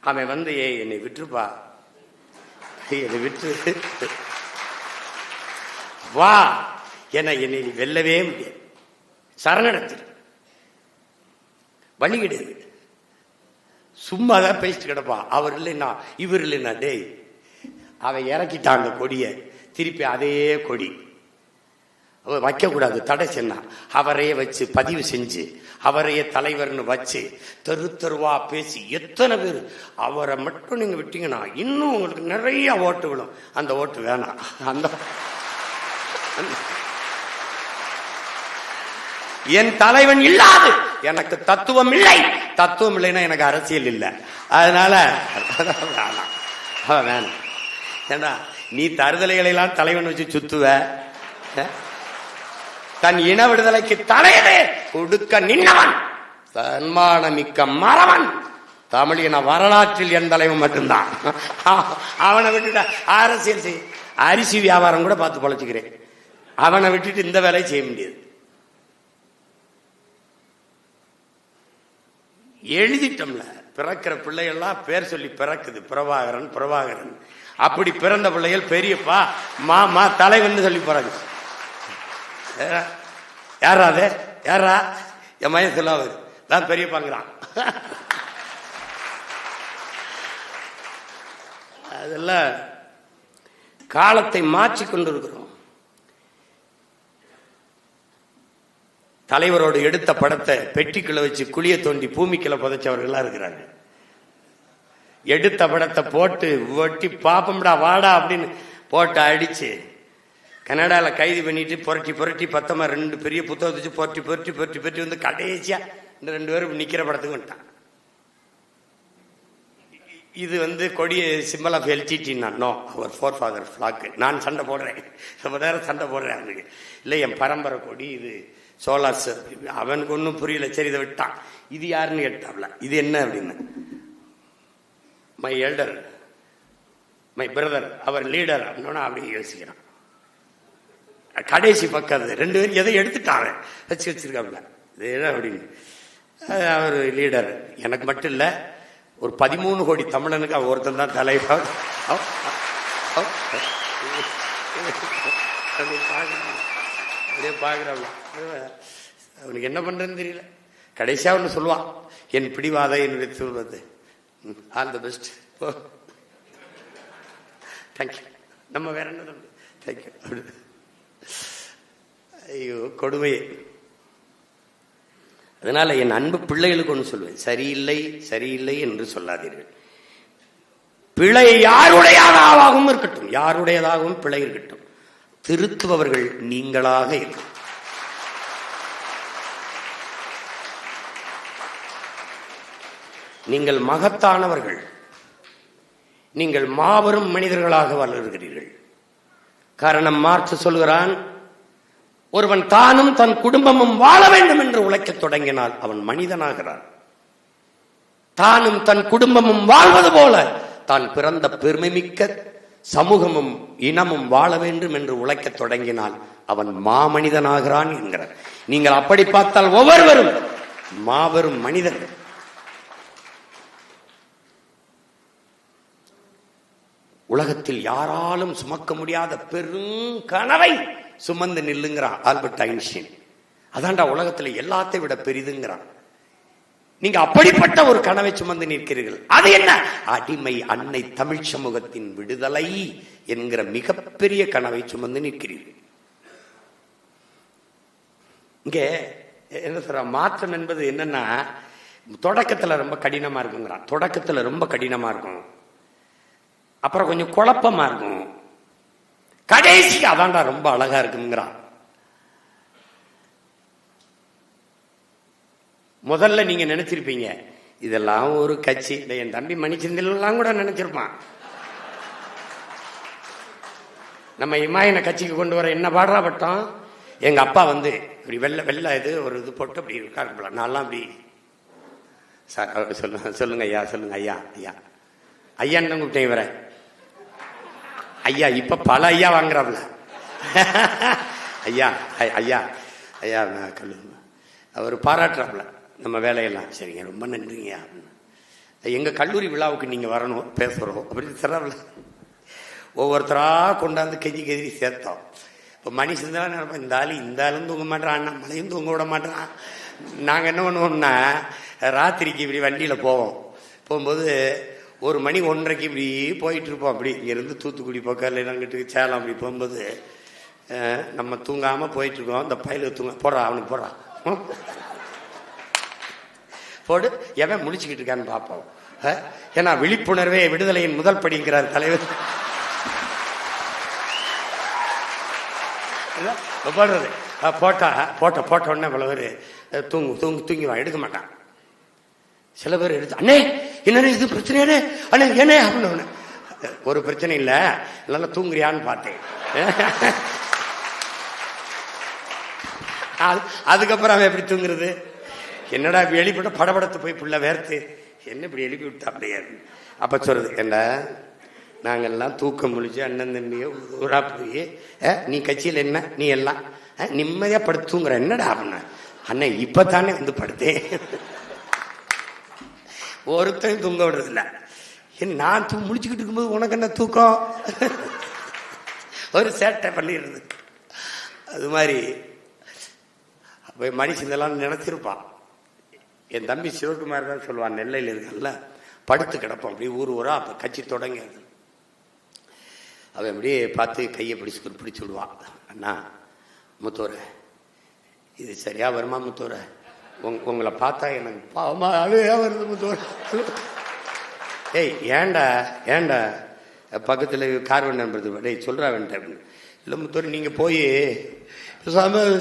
அவன் வந்து, என்னை விட்டுருப்பா, என்னை விட்டு வா, என்னை நீ வெல்லவே முடியாது, சரணடைச்சிரு, வழி கிடையாது. சும்மாதான் பேசிட்டு கிடப்பா. அவர் இல்லைன்னா இவர் இல்லைன்னா, டேய் அவன் இறக்கிட்டான் அந்த கொடிய, திருப்பி அதே கொடி அவர் வைக்க கூடாது, தடை சென்னா அவரையே வச்சு பதிவு செஞ்சு அவரையே தலைவர்னு வச்சு தெரு தெருவா பேசி எத்தனை பேர். அவரை மட்டும் நீங்க விட்டீங்கன்னா இன்னும் உங்களுக்கு நிறைய ஓட்டு விடும். அந்த ஓட்டு வேணாம். அந்த என் தலைவன் இல்லாது எனக்கு தத்துவம் இல்லை, தத்துவம் இல்லைன்னா எனக்கு அரசியல் இல்லை. அதனால வேணாம். ஏன்னா நீ தருதலைகளை எல்லாம் தலைவன் வச்சு சுத்துவ, தன் இன விடுதலைக்கு தலையவே கொடுக்க நின்னவன் தன்மானமிக்க மறவன் தமிழின வரலாற்றில் என் தலைவன் மட்டும்தான். அவனை விட்டுட்ட அரசியல் செய், அரிசி வியாபாரம் கூட பார்த்து பொழைச்சுக்கிறேன். அவனை விட்டுட்டு இந்த வேலையை செய்ய முடியாது. எழுதிட்டோம்ல, பிறக்கிற பிள்ளைகள்லாம் பேர் சொல்லி பிறக்குது, பிரபாகரன் பிரபாகரன். அப்படி பிறந்த பிள்ளைகள் பெரியப்பா மாமா தலைவன் சொல்லி பிறகு. யாரா அது, யாரா என் மையம் சொல்லாவது தான் பெரியப்பாங்கிறான். அதெல்லாம் காலத்தை மாற்றி கொண்டிருக்கிறோம். தலைவரோடு எடுத்த படத்தை பெட்டிக்குள்ள வச்சு குழிய தோண்டி பூமிக்குள்ள புதைச்சவர்களா இருக்கிறாங்க. எடுத்த படத்தை போட்டு ஒட்டி பாப்பம்டா வாடா அப்படின்னு போட்டு அடிச்சு கனடாவில் கைது பண்ணிட்டு புரட்டி புரட்டி 2 பெரிய புத்தகத்தை வச்சு புரட்டி புரட்டி புரட்டி புரட்டி வந்து கடைசியா இந்த 2 பேரும் நிக்கிற படத்துக்கு வந்துட்டான். இது வந்து கொடிய symbol of LTTE. No our forefather flag. நான் சண்டை போடுறேன், ரொம்ப நேரம் சண்டை போடுறேன் அவனுக்கு. இல்லை என் பரம்பரை கொடி இது சோலாஸ். அவனுக்கு ஒன்றும் புரியல. சரி இதை விட்டான். இது யாருன்னு கேட்டாப்ல, இது என்ன அப்படின்னு. மை எல்டர், மை பிரதர், அவர் லீடர் அப்படின்னா அப்படி யோசிக்கிறான். கடைசி பக்கம் 2 பேரும் எதை எடுத்துட்டாங்க வச்சிருக்காப்ல, இது என்ன அப்படின்னு. அவர் லீடர். எனக்கு மட்டும் இல்லை, ஒரு 13 கோடி தமிழனுக்கு அவர் ஒருத்தன் தான் தலைவர். அப்படியே பார்க்குறாப்ல. அவனுக்கு என்ன பண்றதுன்னு தெரியல. கடைசியா ஒன்று சொல்லுவான், என் பிடிவாத என்னுடைய சொல்வது ஆல் தி பெஸ்ட், தேங்க்யூ, நம்ம வேற என்ன தேங்க்யூ. ஐயோ கொடுமையே. அதனால என் அன்பு பிள்ளைகளுக்கு ஒன்று சொல்வேன், சரியில்லை சரியில்லை என்று சொல்லாதீர்கள். பிழை யாருடையதாகவும் இருக்கட்டும், யாருடையதாகவும் பிழை இருக்கட்டும், திருத்துபவர்கள் நீங்களாக இருக்கும். நீங்கள் மகத்தானவர்கள், நீங்கள் மாபெரும் மனிதர்களாக வளர்கிறீர்கள். காரணம், மார்க்ஸ் சொல்கிறான், ஒருவன் தானும் தன் குடும்பமும் வாழ வேண்டும் என்று உழைக்க தொடங்கினால் அவன் மனிதனாகிறான். தானும் தன் குடும்பமும் வாழ்வது போல தான் பிறந்த பெருமைமிக்க சமூகமும் இனமும் வாழ வேண்டும் என்று உழைக்க தொடங்கினால் அவன் மாமனிதனாகிறான் என்கிறார். நீங்கள் அப்படி பார்த்தால் ஒவ்வொருவரும் மாபெரும் மனிதர்கள். உலகத்தில் யாராலும் சுமக்க முடியாத பெரும் கனவை சுமந்து நில்லுங்கிறான் ஆல்பர்ட் ஐன்ஸ்டீன். அதான்டா உலகத்துல எல்லாத்தையும் விட பெரிதுங்கிறான். நீங்க அப்படிப்பட்ட ஒரு கனவை சுமந்து நிற்கிறீர்கள். அது என்ன? அடிமை அன்னை தமிழ் சமூகத்தின் விடுதலை என்கிற மிகப்பெரிய கனவை சுமந்து நிற்கிறீர்கள். இங்க என்ன சொல்ற, மாற்றம் என்பது என்னன்னா, தொடக்கத்துல ரொம்ப கடினமா இருக்குங்கிறான். தொடக்கத்துல ரொம்ப கடினமா இருக்கும், அப்புறம் கொஞ்சம் குழப்பமா இருக்கும், கடைசி அதான்டா ரொம்ப அழகா இருக்குங்கிறான். முதல்ல நீங்க நினைச்சிருப்பீங்க இதெல்லாம் ஒரு கட்சி. என் தம்பி மணிச்சந்திரன் கூட நினைச்சிருப்பான், நம்ம இமாயின கட்சிக்கு கொண்டு வர என்ன பாடுறா பட்டம். எங்க அப்பா வந்து இப்படி வெள்ளை இது ஒரு இது போட்டு அப்படி இருக்காரு. நான்லாம் அப்படி சொல்லுங்க ஐயா, சொல்லுங்க ஐயா, ஐயா ஐயான்னு தான் கூப்பிட்டேன் இவரை. ஐயா இப்ப பல ஐயா வாங்குறாப்ல. ஐயா ஐயா ஐயா கல்லு அவர் பாராட்டுறாப்ல நம்ம வேலையெல்லாம். சரிங்க ரொம்ப நன்றிங்க. எங்க கல்லூரி விழாவுக்கு நீங்க வரணும், பேசுறோம் அப்படின்னு தர்றாப்ல. ஒவ்வொருத்தரா கொண்டாந்து கெஞ்சி கெதிரி சேர்த்தோம். இப்போ மணி செஞ்சாலும் நினைப்போம், இந்த ஆளும் தூங்க மாட்டான், நம்மளையும் தூங்க விட மாட்டான். நாங்க என்ன பண்ணுவோம்னா, ராத்திரிக்கு இப்படி வண்டியில போகும்போது 1 மணி 1:30 இப்படி போயிட்டு இருப்போம். அப்படி இங்கிருந்து தூத்துக்குடி பக்கம் இல்லைன்னா அங்கிட்டு சேலம் அப்படி போகும்போது நம்ம தூங்காம போயிட்டு இருக்கோம். இந்த பயில தூங்க போடுறான், அவனுக்கு போடுறான், போடு எவன் முடிச்சுக்கிட்டு இருக்கான்னு பார்ப்போம். ஏன்னா விழிப்புணர்வே விடுதலையின் முதல் படிங்கிறார் தலைவர். போடுறது போட்ட உடனே பல பேர் தூங்கிவான், எடுக்க மாட்டான். சில பேர் எடுத்து, அண்ணே என்ன இது பிரச்சனை அண்ணே என்ன அப்படின்னு. ஒரு பிரச்சனை இல்ல, நல்லா தூங்குறியான்னு பார்த்தேன். அதுக்கப்புறம் அவன் எப்படி தூங்குறது? என்னடா இப்படி எழுப்பிவிட்ட படபடத்து போய் புள்ள வேர்த்து என்ன இப்படி எழுப்பி விட்டா அப்படியே. அப்ப சொல்றது என்ன, நாங்கெல்லாம் தூக்கம் முழிச்சு அண்ணன் தம்பியோ ஊரா போய் நீ கட்சியில் என்ன நீ எல்லாம் நிம்மதியா படுத்து தூங்குற என்னடா அப்படின்னா, அண்ணன் இப்பதானே வந்து படுத்தேன். ஒருத்தையும் தூங்க விடுறது இல்ல. நான் முழிச்சுக்கிட்டு இருக்கும்போது உனக்கு என்ன தூக்கம்? ஒரு சேட்டை பண்ணிடுறது. அது மாதிரி மனுஷன் நினைச்சிருப்பான். என் தம்பி சிவகுமார் தான் சொல்லுவான், நெல்லையில் இருக்கல படுத்து கிடப்போம் அப்படி ஊரா. அப்ப கட்சி தொடங்கிறது அவன் அப்படியே பார்த்து கையை பிடிச்சு விடுவான். அண்ணா முத்தோர இது சரியா வருமா முத்தூர? உங்களை பார்த்தா எனக்கு பாவமா அழுகையா வருது முத்தூர. ஏய் ஏண்டா ஏண்டா பக்கத்தில் கார்வன் நண்பர் டேய் சொல்றா வேண்டாம் அப்படின்னு. இல்லை முத்தூர் நீங்க போய்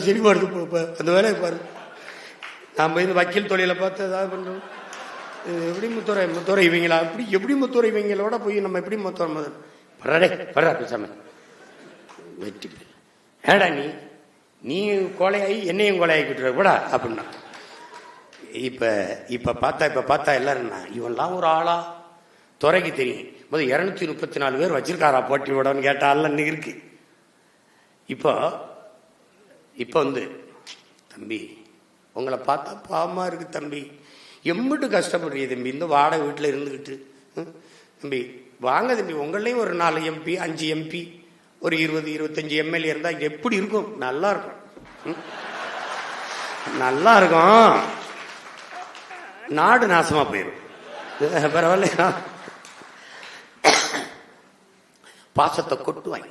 சினிமா எடுத்து அந்த வேலையை பாரு. நான் போய் இந்த வக்கீல் தொழிலை பார்த்து ஏதாவது பண்றோம். எப்படி முத்தூரை இவங்களா அப்படி எப்படி முத்தூரை இவங்களோட போய் நம்ம எப்படி முத்தூர் வர்றடே வர்றா பேசாம வெற்றி ஏடா நீ கோலையாகி என்னையும் கோலையாக்கிட்டு கூட அப்படின்னா. இப்ப பார்த்தா எல்லாரும் இவன்லாம் ஒரு ஆளா துறைக்கு தெரியும். முதல் 234 பேர் வச்சிருக்காரா போட்டி விடன்னு கேட்டால இன்னைக்கு இருக்கு. இப்போ வந்து தம்பி உங்களை பார்த்தா பாவமா இருக்கு தம்பி, எம்பிட்டு கஷ்டப்படுறீங்க தம்பி இந்த வாடகை வீட்டில் இருந்துக்கிட்டு. தம்பி வாங்க தம்பி, உங்களையும் ஒரு 4 MP 5 MP ஒரு 20-25 MLA இருந்தா எப்படி இருக்கும்? நல்லா இருக்கும், நல்லா இருக்கும். நாடு நாசமா போயிடும். பரவாயில்ல, பாசத்தை கொட்டுவாங்க.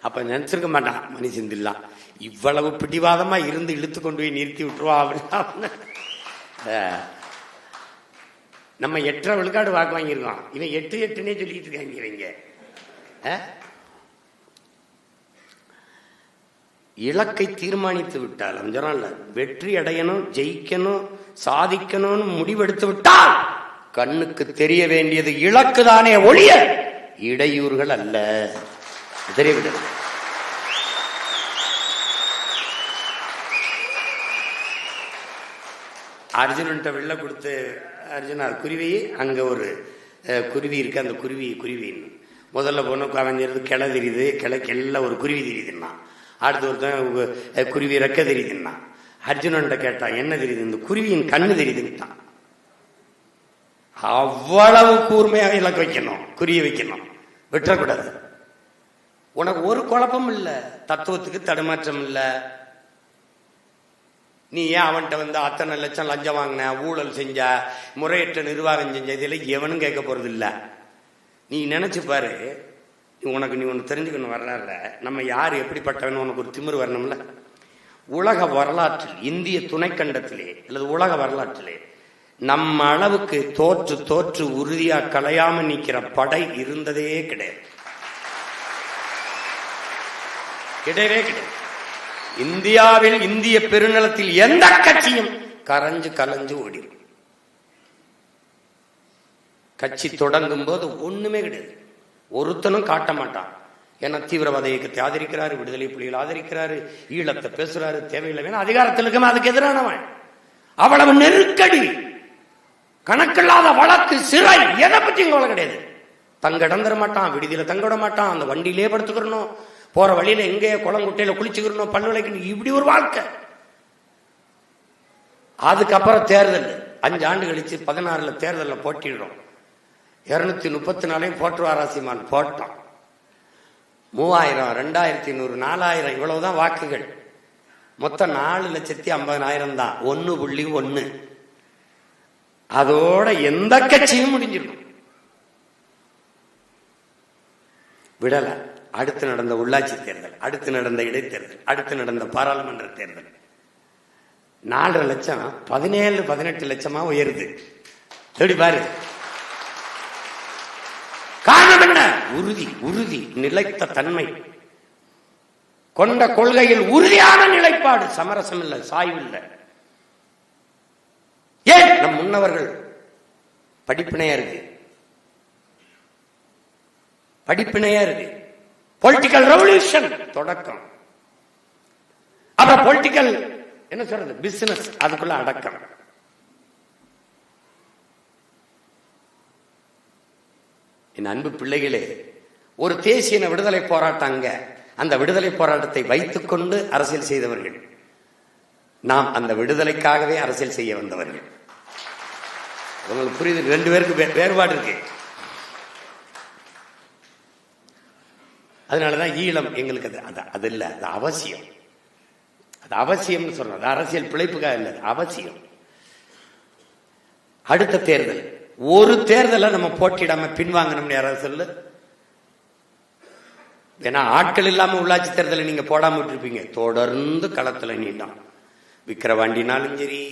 அப்ப நினைச்சிருக்க மாட்டான் மனுஷன் தில்லாம் இவ்வளவு பிடிவாதமா இருந்து இழுத்து கொண்டு போய் நிறுத்தி விட்டுருவா அப்படின்னா. நம்ம 8.5 விழுக்காடு வாக்கு வாங்கியிருக்கோம், இவன் 8-8ன்னே சொல்லிட்டு இருக்காங்க இவங்க. இலக்கை தீர்மானித்து விட்டால் சொன்னால வெற்றி அடையணும், ஜெயிக்கணும், சாதிக்கணும்னு முடிவெடுத்து விட்டால் கண்ணுக்கு தெரிய வேண்டியது இலக்கு தானே ஒழிய இடையூறுகள் அல்ல. தெரியவிட அர்ஜுனன்ட்ட வெள்ள கொடுத்து அர்ஜுனா குருவி, அங்க ஒரு குருவி இருக்கு, அந்த குருவின்னு முதல்ல போன கவஞ்சிருந்து கிளை தெரியுது, கிளைக்கு எல்லாம் ஒரு குருவி தெரியுதுன்னா. அடுத்து ஒருத்தன் குருவி ரெக்க தெரியுதுன்னா. அர்ஜுனன்ட்ட கேட்டான் என்ன தெரியுது? இந்த குருவியின் கண்ணு தெரியுதுன்ட்டான். அவ்வளவு கூர்மையாக இலக்கு வைக்கணும், குறிய வைக்கணும், விட்டுறக்கூடாது. உனக்கு ஒரு குழப்பம் இல்ல, தத்துவத்துக்கு தடுமாற்றம் இல்ல. நீ ஏன் அவன்கிட்ட வந்து அத்தனை லட்சம் லஞ்சம் வாங்கின, ஊழல் செஞ்ச, முறையற்ற நிர்வாகம் செஞ்ச, இதெல்லாம் எவனும் கேட்க போறது இல்ல. நீ நினைச்சு பாரு, உனக்கு நீ ஒன்று தெரிஞ்சுக்கணும் வரலாறுல நம்ம யார் எப்படிப்பட்டவன் உனக்கு ஒரு திமிரு வரணும்ல. உலக வரலாற்றில், இந்திய துணைக்கண்டத்திலே அல்லது உலக வரலாற்றிலே நம்ம அளவுக்கு தோற்று உறுதியா கலையாம நிக்கிற படை இருந்ததே கிடையாது, கிடையவே கிடையாது. இந்தியாவில், இந்திய பெருநிலத்தில் எந்த கட்சியும் கரைஞ்சு கலைஞ்சு ஓடிடும். கட்சி தொடங்கும் போது ஒண்ணுமே கிடையாது, ஒருத்தனும் காட்ட மாட்டான். ஏன்னா தீவிரவாத இயக்கத்தை ஆதரிக்கிறாரு, விடுதலை புலிகள் ஆதரிக்கிறாரு, ஈழத்தை பேசுறாரு, தேவையில்லை வேணும் அதிகாரத்தில் இருக்க அதுக்கு எதிரானவன். அவ்வளவு நெருக்கடி, கணக்கில்லாத வழக்கு, சிறை, எதை பற்றியும் கவலை கிடையாது. தங்க இடம் தர மாட்டான், விடுதியில தங்க விட மாட்டான், அந்த வண்டியிலே படுத்துக்கிறணும், போற வழியில எங்கேயோ குளங்குட்டையில குளிச்சுக்கிறணும், பல் விளக்கணும், இப்படி ஒரு வாழ்க்கை. அதுக்கப்புறம் தேர்தல் 5 ஆண்டு கழிச்சு 16ல தேர்தலில் போட்டிடுறோம். 234 போற்றுவாராசிமான் போட்டான். 3000, 2500, 4000 இவ்வளவுதான் வாக்குகள். மொத்தம் 4,50,000 தான். 1.1. அதோட எந்த கட்சியும் முடிஞ்சிடும். விடல. அடுத்து நடந்த உள்ளாட்சி தேர்தல், அடுத்து நடந்த இடைத்தேர்தல், அடுத்து நடந்த பாராளுமன்ற தேர்தல் 4 லட்சம் 17-18 லட்சமா உயருது. எப்படி பாரு. காரணம் என்ன? உறுதி, நிலைத்த தன்மை கொண்ட கொள்கையில் உறுதியான நிலைப்பாடு, சமரசம் இல்லை, சாய்வு இல்லை. ஏன் நம் முன்னவர்கள் படிப்பினையா இருக்கு. பொலிட்டிக்கல் ரெவல்யூஷன் தொடக்கம். அப்புறம் பொலிட்டிக்கல் என்ன சொல்றது, பிசினஸ், அதுக்குள்ள அடக்கம். என் அன்பு பிள்ளைகளே, ஒரு தேசிய விடுதலை போராட்டங்க, அந்த விடுதலை போராட்டத்தை வைத்துக் கொண்டு அரசியல் செய்தவர்கள். நாம் அந்த விடுதலைக்காகவே அரசியல் செய்ய வந்தவர்கள். உங்களுக்கு புரியுது? 2 பேருக்கு வேறுபாடு இருக்கு. அதனாலதான் ஈழம் எங்களுக்கு அது இல்ல, அது அவசியம். அது அவசியம்னு சொல்றது, அரசியல் பிழைப்புக்காக இல்லை, அவசியம். அடுத்த தேர்தல், ஒரு தேர்தலை நம்ம போட்டியிடாம பின்வாங்கணும்னு யாராவது சொல்லு. ஏன்னா ஆட்கள் இல்லாம உள்ளாட்சி தேர்தலை நீங்க போடாம விட்டுருப்பீங்க. தொடர்ந்து களத்துல நீண்டான். விக்கிரவாண்டினாலும் சரி,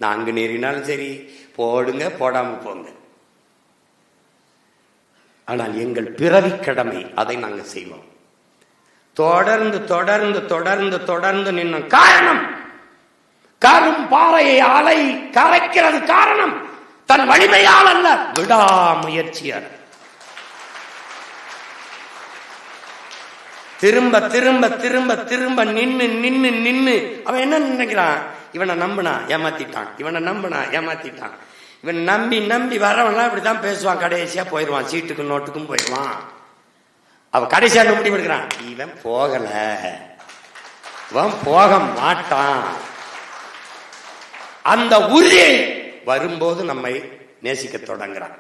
நாங்குநேரினாலும் சரி, போடுங்க, போடாம போங்க. ஆனால் எங்கள் பிறவி கடமை, அதை நாங்கள் செய்வோம். தொடர்ந்து தொடர்ந்து தொடர்ந்து தொடர்ந்து நின்ன காரணம், கரும் பாறையை அலை கரைக்கிறது காரணம் தன் வலிமையால் அல்ல, விடாமுயற்சியால். திரும்ப திரும்ப திரும்ப திரும்ப நின்னு நின்னு நின்னு அவன் என்ன நினைக்கிறான்? இவனை நம்பினா ஏமாத்திட்டான், இவனை நம்பினா ஏமாத்திட்டான். இவன் நம்பி நம்பி வரவன்லாம் இப்படித்தான் பேசுவான். கடைசியா போயிடுவான், சீட்டுக்கும் நோட்டுக்கும் போயிடுவான். அவ கடைசியா முடிவு எடுக்கிறான், இவன் போகல, இவன் போக மாட்டான். அந்த உறுதி வரும்போது நம்மை நேசிக்க தொடங்குறான்.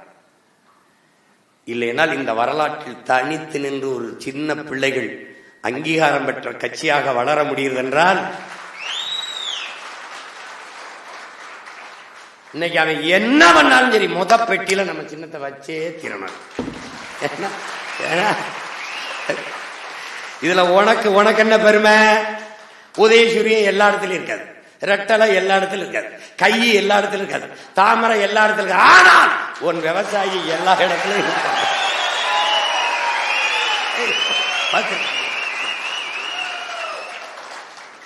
இல்லைனால் இந்த வரலாற்றில் தனித்து நின்று ஒரு சின்ன பிள்ளைகள் அங்கீகாரம் பெற்ற கட்சியாக வளர முடியுது என்றால், இன்னைக்கு அவன் என்ன பண்ணாலும் சரி முத பெட்டியில நம்ம சின்னத்தை வச்சே தீரணும். இதுல உனக்கு உனக்கு என்ன பெருமை? உதயசூரியன் எல்லா இடத்துலயும் இருக்காது, ரெட்டலை எல்லா இடத்துலயும் இருக்காது, கை எல்லா இடத்துலயும் இருக்காது, தாமரை எல்லா இடத்துல இருக்காது. ஆனால் உன் விவசாயி எல்லா இடத்துலயும் இருக்காது.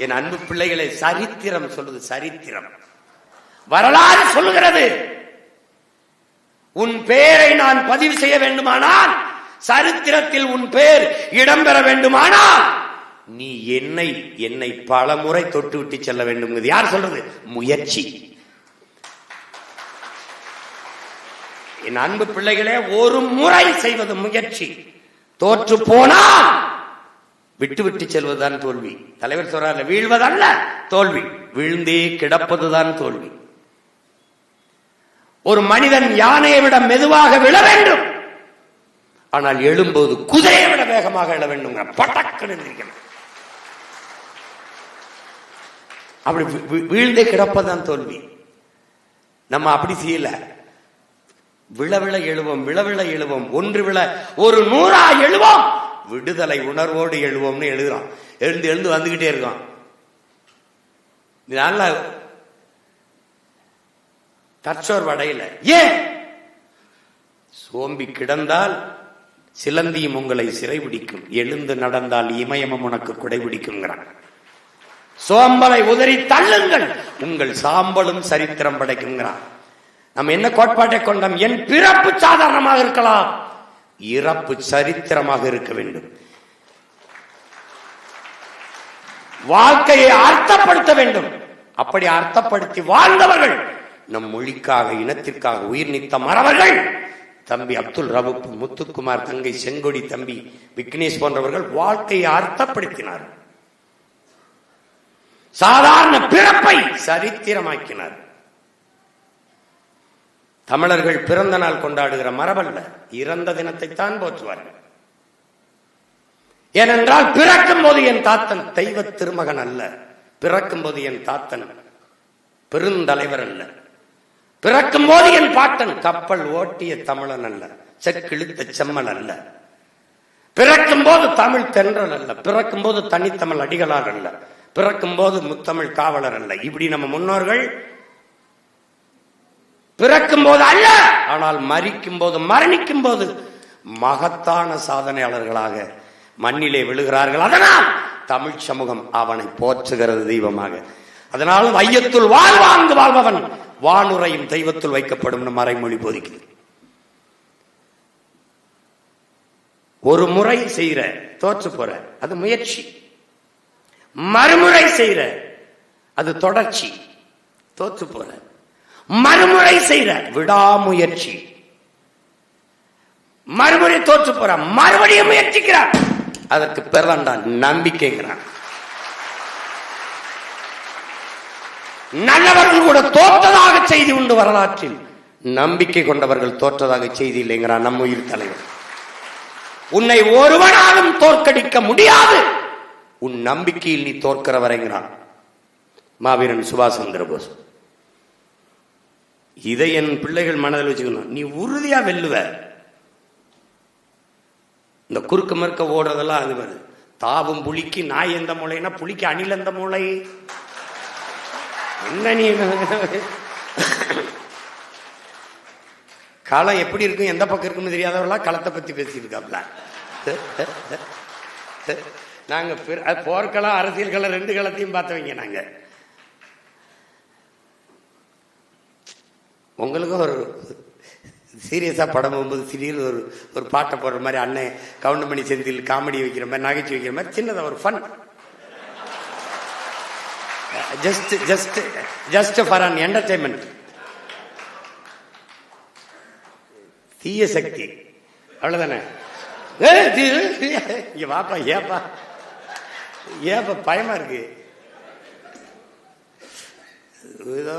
என் அன்பு பிள்ளைகளை, சரித்திரம் சொல்லுது, சரித்திரம் வரலாறு சொல்லுகிறது. உன் பெயரை நான் பதிவு செய்ய வேண்டுமானால், சரித்திரத்தில் உன் பெயர் இடம்பெற வேண்டுமானால், நீ என்னை பல முறை தொட்டு விட்டு செல்ல வேண்டும். யார் சொல்றது? முயற்சி. என் அன்பு பிள்ளைகளே, ஒரு முறை செய்வது முயற்சி. தோற்று போனால் விட்டு விட்டு செல்வதுதான் தோல்வி. தலைவர் சொல்றாரு, வீழ்வதல்ல தோல்வி, விழுந்தே கிடப்பதுதான் தோல்வி. ஒரு மனிதன் யானையை விட மெதுவாக விழ வேண்டும், ஆனால் எழும்போது குதிரையை விட வேகமாக எழ வேண்டும். பட்டக்கணும். அப்படி வீழ்ந்தே கிடப்பதுதான் தோல்வி. நம்ம அப்படி செய்யல. விழ விழ எழுவோம், விழ விழ எழுவோம், ஒன்று விழ ஒரு 100 எழுவோம், விடுதலை உணர்வோடு எழுவோம்னு எழுதுறான். எழுந்து எழுந்து வந்துகிட்டே இருக்கான். நல்ல தற்சோர்வடையில. ஏன்? சோம்பி கிடந்தால் சிலந்தியும் உங்களை சிறைபிடிக்கும், எழுந்து நடந்தால் இமயமும் உனக்கு குடைபிடிக்குங்கிறான். சோம்பலை உதறி தள்ளுங்கள், உங்கள் சாம்பலும் சரித்திரம் படைக்குங்கிறான். நம்ம என்ன கோட்பாட்டை கொண்டோம்? என் பிறப்பு சாதாரணமாக இருக்கலாம், இறப்பு சரித்திரமாக இருக்க வேண்டும். வாழ்க்கையை அர்த்தப்படுத்த வேண்டும். அப்படி அர்த்தப்படுத்தி வாழ்ந்தவர்கள், நம் மொழிக்காக இனத்திற்காக உயிர் நீத்த மறவர்கள், தம்பி அப்துல் ரவுப், முத்துக்குமார், தங்கை செங்கொடி, தம்பி விக்னேஷ் போன்றவர்கள் வாழ்க்கையை அர்த்தப்படுத்தினார். சாதாரண பிறப்பை சரித்திரமாக்கினார். தமிழர்கள் பிறந்த நாள் கொண்டாடுகிற மரபல்ல, இறந்த தினத்தை தான் போற்றுவார்கள். ஏனென்றால் பிறக்கும் போது என் தாத்தன் தெய்வ திருமகன் அல்ல, பிறக்கும் போது என் தாத்தன் பெருந்தலைவர் அல்ல, பிறக்கும் போது என் பாட்டன் கப்பல் ஓட்டிய தமிழன் அல்ல, செக்கிழுத்த செம்மன் அல்ல, பிறக்கும் போது தமிழ் தென்றல் அல்ல, பிறக்கும் போது தனித்தமிழ் அடிகளார் அல்ல, பிறக்கும் போது முத்தமிழ் காவலர் அல்ல. இப்படி நம்ம முன்னோர்கள் பிறக்கும் போது அல்ல, ஆனால் மரிக்கும் போது, மரணிக்கும் போது மகத்தான சாதனையாளர்களாக மண்ணிலே விழுகிறார்கள். அதனால் தமிழ் சமூகம் அவனை போற்றுகிறது தெய்வமாக. அதனால் வையத்துள் வாழ்வாங்கு வாழ்பவன் வானுரையும் தெய்வத்துள் வைக்கப்படும் மறைமொழி போதிக்குது. ஒரு முறை செய்யற தோற்று போற அது முயற்சி, மறுமுறை செய்யற அது தொடர்ச்சி, தோற்று போற. மறுமுறை செய்யற விடாமுயற்சி, மறுமுறை தோற்று போற, மறுபடியும் முயற்சிக்கிறார், அதற்கு பெறலாண்டான் நம்பிக்கைங்கிறான். நல்லவர்கள் கூட தோற்றதாக செய்தி உண்டு வரலாற்றில், நம்பிக்கை கொண்டவர்கள் தோற்றதாக செய்தி இல்லைங்கிறான் நம்ம உயிர் தலைவர். உன்னை ஒருவனாலும் தோற்கடிக்க முடியாது, உன் நம்பிக்கையில் நீ தோற்கிற வரைங்கிறான் மாவீரன் சுபாஷ் சந்திர போஸ். இதை என் பிள்ளைகள் மனதில் வச்சுக்கணும். நீ உறுதியா வெல்லுவ, இந்த குறுக்க மறுக்க ஓடுறதெல்லாம் அது வருது. தாவும் புலிக்கு நாய் எந்த மூளைன்னா புலிக்கு அணில் எந்த மூளை? என்ன நீ களம் எப்படி இருக்கும் எந்த பக்கம் இருக்குன்னு தெரியாதவர்களா களத்தை பத்தி பேசிட்டு இருக்காப்ல. நாங்க போர்க்களம் அரசியல் களம் ரெண்டு களத்தையும் பார்த்தவங்க. நாங்க உங்களுக்கும் ஒரு சீரியஸா படம் போகும்போது திடீர்னு ஒரு பாட்டை போடுற மாதிரி அண்ணன் கவுண்டமணி செந்தில் காமெடி வைக்கிற மாதிரி நகைச்சு வைக்கிற மாதிரி சின்னதா ஒரு fun, just for an entertainment. தீய சக்தி அவ்வளவுதானே. வாப்பா ஏப்பா ஏப்பா பயமா இருக்கு. ஏதோ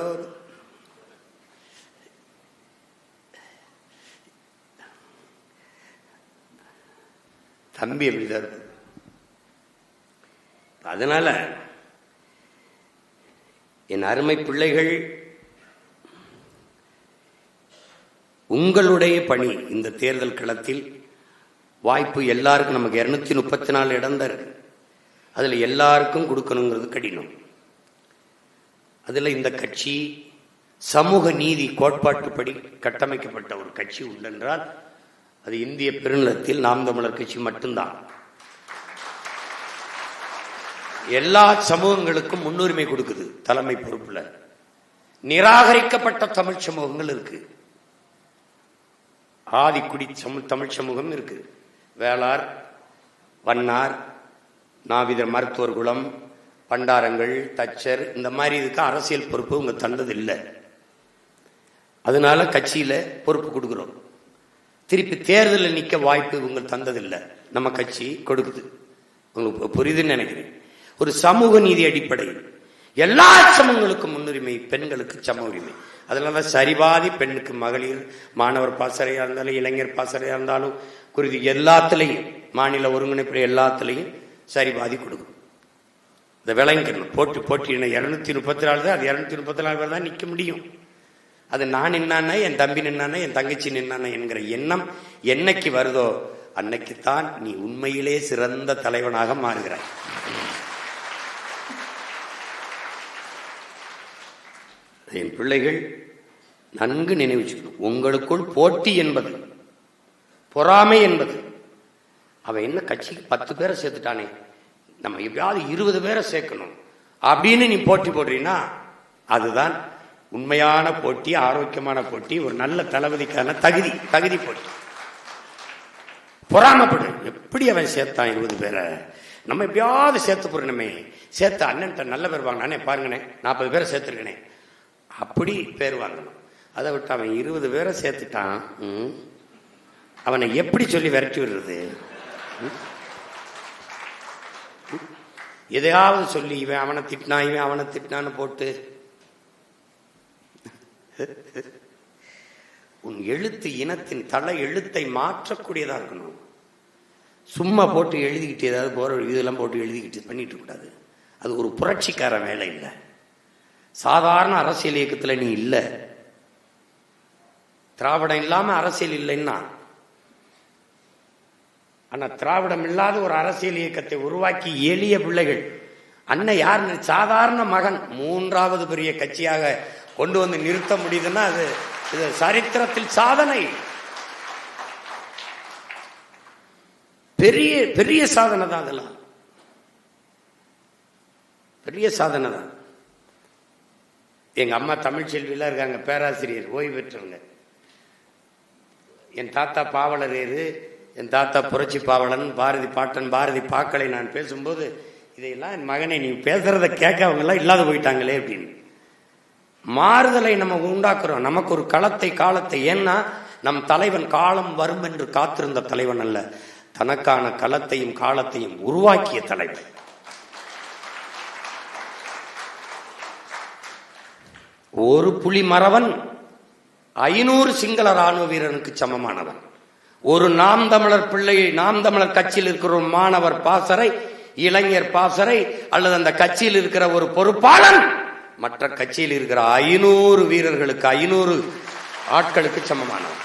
தம்பி அப்படிதான் இருக்கு. அதனால என் அருமை பிள்ளைகள், உங்களுடைய பணி இந்த தேர்தல் களத்தில் வாய்ப்பு எல்லாருக்கும், நமக்கு 234 இடம் தான் இருக்கு, அதுல எல்லாருக்கும் கொடுக்கணுங்கிறது கடினம். அதுல இந்த கட்சி சமூக நீதி கோட்பாட்டுப்படி கட்டமைக்கப்பட்ட ஒரு கட்சி உண்டென்றால் அது இந்திய பெருநிலத்தில் நாம் தமிழர் கட்சி மட்டும்தான். எல்லா சமூகங்களுக்கும் முன்னுரிமை கொடுக்குது தலைமை பொறுப்புல. நிராகரிக்கப்பட்ட தமிழ் சமூகங்கள் இருக்கு, ஆதிக்குடி தமிழ் சமூகம் இருக்கு, வேளார், வண்ணார், நாவிதர், மருத்துவர் குலம், பண்டாரங்கள், தச்சர், இந்த மாதிரி இதுக்கு அரசியல் பொறுப்பு உங்க தந்தது இல்லை. அதனால கட்சியில பொறுப்பு கொடுக்கிறோம். திருப்பி தேர்தலில் நிக்க வாய்ப்பு இவங்க தந்ததில்லை, நம்ம கட்சி கொடுக்குது. உங்களுக்கு புரியுதுன்னு நினைக்கிறேன். ஒரு சமூக நீதி அடிப்படையில் எல்லா சமூகங்களுக்கும் முன்னுரிமை, பெண்களுக்கு சம உரிமை. அதனாலதான் சரிபாதி பெண்ணுக்கு மகளிர் மாணவர் பாசறையா இருந்தாலும் இளைஞர் பாசறையா இருந்தாலும் குருதி எல்லாத்துலையும் மாநில ஒருங்கிணைப்பு எல்லாத்துலையும் சரிபாதி கொடுக்கும். இந்த விளங்கணும். போட்டி 234 தான், அது 234 பேர் தான் நிக்க முடியும். அது நான் நின்னானே, என் தம்பி நின்னானே, என் தங்கச்சி நின்னானே என்கிற எண்ணம் என்னைக்கு வருதோ அன்னைக்குத்தான் நீ உண்மையிலே சிறந்த தலைவனாக மாறுகிறாய். என் பிள்ளைகள் நன்கு நினைவுச்சுக்கணும். உங்களுக்குள் போட்டி என்பது, பொறாமை என்பது, அவன் என்ன கட்சிக்கு 10 பேரை சேர்த்துட்டானே, நம்ம எப்பயாவது 20 பேரை சேர்க்கணும் அப்படின்னு நீ போட்டி போடுறீன்னா அதுதான் உண்மையான போட்டி, ஆரோக்கியமான போட்டி, ஒரு நல்ல தளபதிக்கான தகுதி போட்டி. பொறாமப்படு. எப்படி அவன் சேர்த்தான் 20 பேரை, நம்ம எப்பயாவது சேர்த்து போறணுமே, சேர்த்து அண்ணன் நல்ல பேர் வாங்கினானே பாருங்கண்ணே, 40 பேரை சேர்த்துருக்கனே, அப்படி பேர் வாங்கணும். அதை விட்டு அவன் 20 பேரை சேர்த்துட்டான், அவனை எப்படி சொல்லி விரட்டி விடுறது? எதையாவது சொல்லி இவன் அவனை திட்டினா, இவன் அவனை திட்டினான்னு போட்டு உன் எழுத்து இனத்தின் தலை எழுத்தை மாற்றக்கூடியதா இருக்கணும். சும்மா போட்டு எழுதிக்கிட்டு ஏதாவது போற இதெல்லாம் போட்டு எழுதிக்கிட்டு பண்ணிட்டு கூடாது. அது ஒரு புரட்சிக்கார வேலை இல்லை. சாதாரண அரசியல் இயக்கத்துல நீ இல்ல. திராவிடம் இல்லாம அரசியல் இல்லைன்னா, ஆனா திராவிடம் இல்லாத ஒரு அரசியல் இயக்கத்தை உருவாக்கி எளிய பிள்ளைகள், அண்ணன் யார், சாதாரண மகன் 3வது பெரிய கட்சியாக கொண்டு வந்து நிறுத்த முடியுதுன்னா அது சரித்திரத்தில் சாதனை, பெரிய பெரிய சாதனை தான். அதெல்லாம் பெரிய சாதனை தான். எங்க அம்மா தமிழ்ச்செல்வியெல்லாம் இருக்காங்க, பேராசிரியர், ஓய்வு பெற்றவங்க. என் தாத்தா பாவலரேரு, என் தாத்தா புரட்சி பாவலன், பாரதி பாட்டன், பாரதி பாக்களை நான் பேசும்போது இதையெல்லாம் என் மகனை நீ பேசுறத கேட்க அவங்க எல்லாம் இல்லாத போயிட்டாங்களே அப்படின்னு. மாறுதலை நம்ம உண்டாக்குறோம், நமக்கு ஒரு காலத்தை. ஏன்னா நம் தலைவன் காலம் வரும் என்று காத்திருந்த தலைவன் அல்ல, தனக்கான களத்தையும் காலத்தையும் உருவாக்கிய தலைவன். ஒரு புலி மறவன் 500 சிங்கள ராணுவ வீரனுக்கு சமமானவன். ஒரு நாம் தமிழர் பிள்ளை, நாம் தமிழர் கட்சியில் இருக்கிற ஒரு மாணவர் பாசறை, இளைஞர் பாசறை, அல்லது அந்த கட்சியில் இருக்கிற ஒரு பொறுப்பாளன் மற்ற கட்சியில் இருக்கிற 500 வீரர்களுக்கு, 500 ஆட்களுக்கு சமமானவன்.